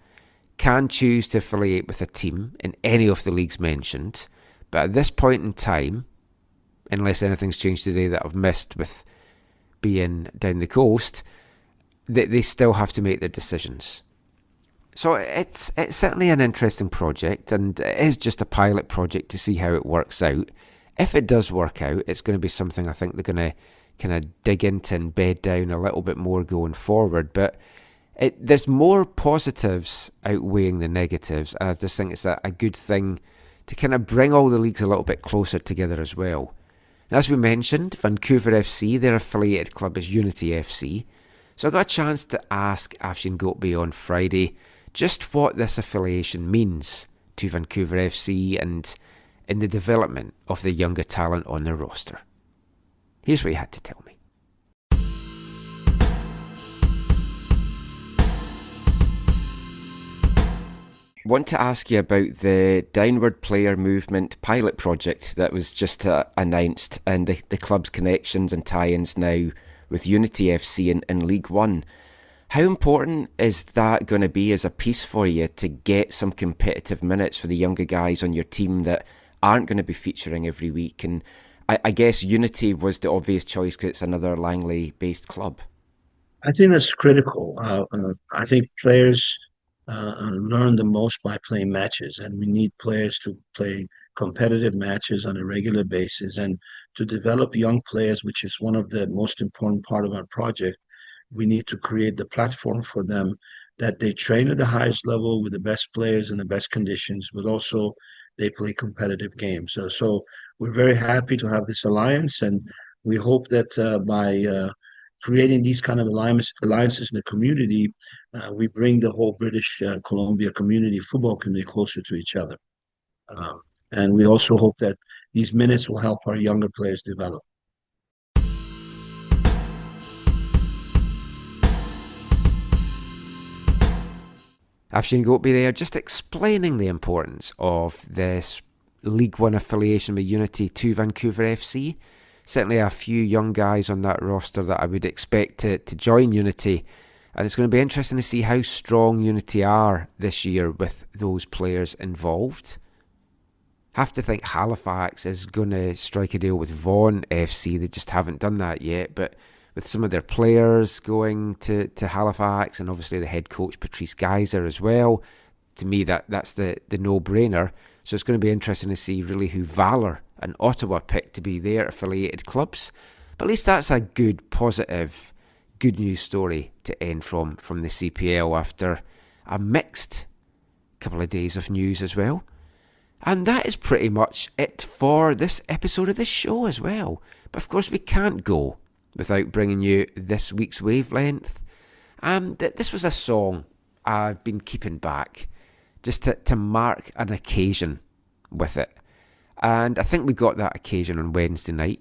can choose to affiliate with a team in any of the leagues mentioned. But at this point in time, unless anything's changed today that I've missed with being down the coast, they still have to make their decisions. So it's certainly an interesting project, and it is just a pilot project to see how it works out. If it does work out, it's going to be something I think they're going to kind of dig into and bed down a little bit more going forward. But there's more positives outweighing the negatives, and I just think it's a good thing to kind of bring all the leagues a little bit closer together as well. As we mentioned, Vancouver FC, their affiliated club is Unity FC. So I got a chance to ask Afshin Goatby on Friday just what this affiliation means to Vancouver FC and in the development of the younger talent on their roster. Here's what he had to tell me. Want to ask you about the downward player movement pilot project that was just announced, and the club's connections and tie-ins now with Unity FC in League 1. How important is that going to be as a piece for you to get some competitive minutes for the younger guys on your team that aren't going to be featuring every week? And I guess Unity was the obvious choice because it's another Langley-based club. I think that's critical. I think players learn the most by playing matches, and we need players to play competitive matches on a regular basis, and to develop young players, which is one of the most important part of our project. We need to create the platform for them that they train at the highest level with the best players in the best conditions, but also they play competitive games. So we're very happy to have this alliance, and we hope that by creating these kind of alliances in the community, we bring the whole British Columbia community, football community, closer to each other. And we also hope that these minutes will help our younger players develop. Afshin Goatby there, just explaining the importance of this League 1 affiliation with Unity to Vancouver FC. Certainly a few young guys on that roster that I would expect to join Unity. And it's going to be interesting to see how strong Unity are this year with those players involved. Have to think Halifax is going to strike a deal with Vaughan FC. They just haven't done that yet. But with some of their players going to Halifax, and obviously the head coach Patrice Geyser as well, to me that's the no-brainer. So it's going to be interesting to see really who Valour and Ottawa pick to be their affiliated clubs. But at least that's a good, positive, good news story to end from the CPL after a mixed couple of days of news as well. And that is pretty much it for this episode of this show as well. But of course we can't go without bringing you this week's Wavelength. This was a song I've been keeping back just to mark an occasion with it. And I think we got that occasion on Wednesday night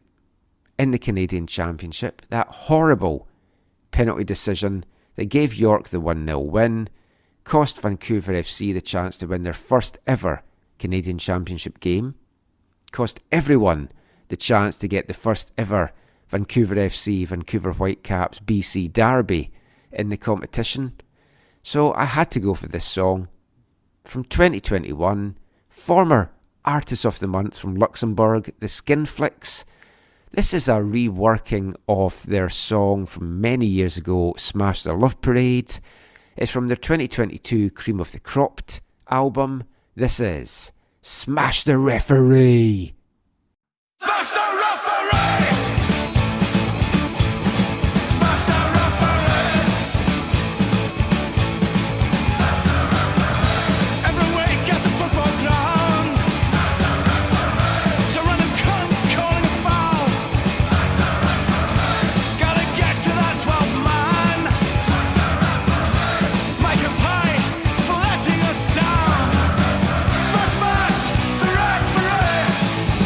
in the Canadian Championship. That horrible penalty decision that gave York the 1-0 win, cost Vancouver FC the chance to win their first ever Canadian Championship game, cost everyone the chance to get the first ever Vancouver FC, Vancouver Whitecaps BC Derby in the competition. So I had to go for this song from 2021, former Artist of the Month from Luxembourg, the Skinflicks. This is a reworking of their song from many years ago, Smash the Love Parade. It's from their 2022 Cream of the Cropped album. This is Smash the Referee. Smash the referee! Smash the referee! Every week at the football ground, so random cunt calling a foul. Gotta get to that 12th man. Make him pay for letting us down. Smash, smash the referee!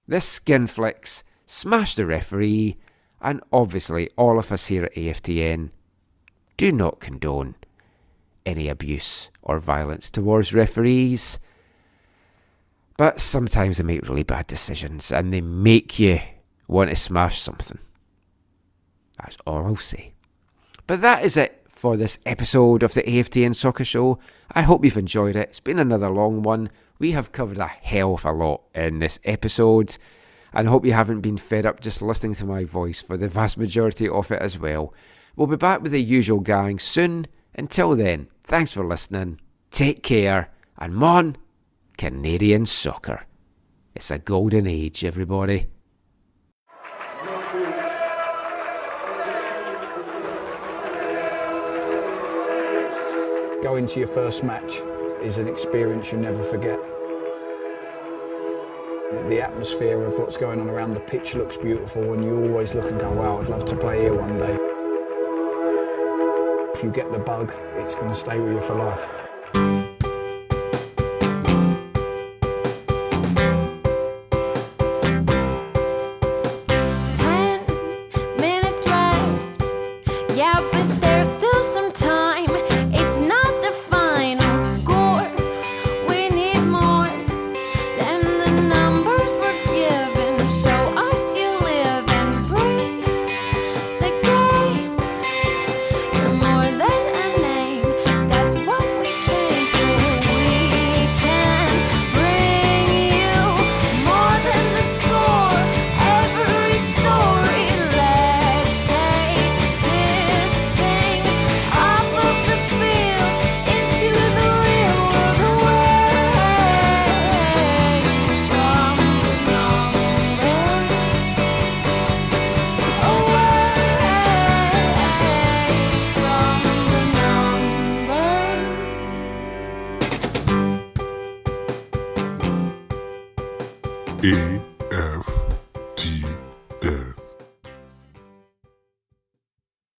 the skin flicks, smash the referee, and obviously all of us here at AFTN do not condone any abuse or violence towards referees. But sometimes they make really bad decisions and they make you want to smash something. That's all I'll say. But that is it for this episode of the AFTN Soccer Show. I hope you've enjoyed it. It's been another long one. We have covered a hell of a lot in this episode, and I hope you haven't been fed up just listening to my voice for the vast majority of it as well. We'll be back with the usual gang soon. Until then, thanks for listening. Take care, and mon, Canadian soccer. It's a golden age, everybody. Going to your first match is an experience you never forget. The atmosphere of what's going on around the pitch looks beautiful, and you always look and go, wow, I'd love to play here one day. If you get the bug, it's going to stay with you for life. Minutes left, yeah, but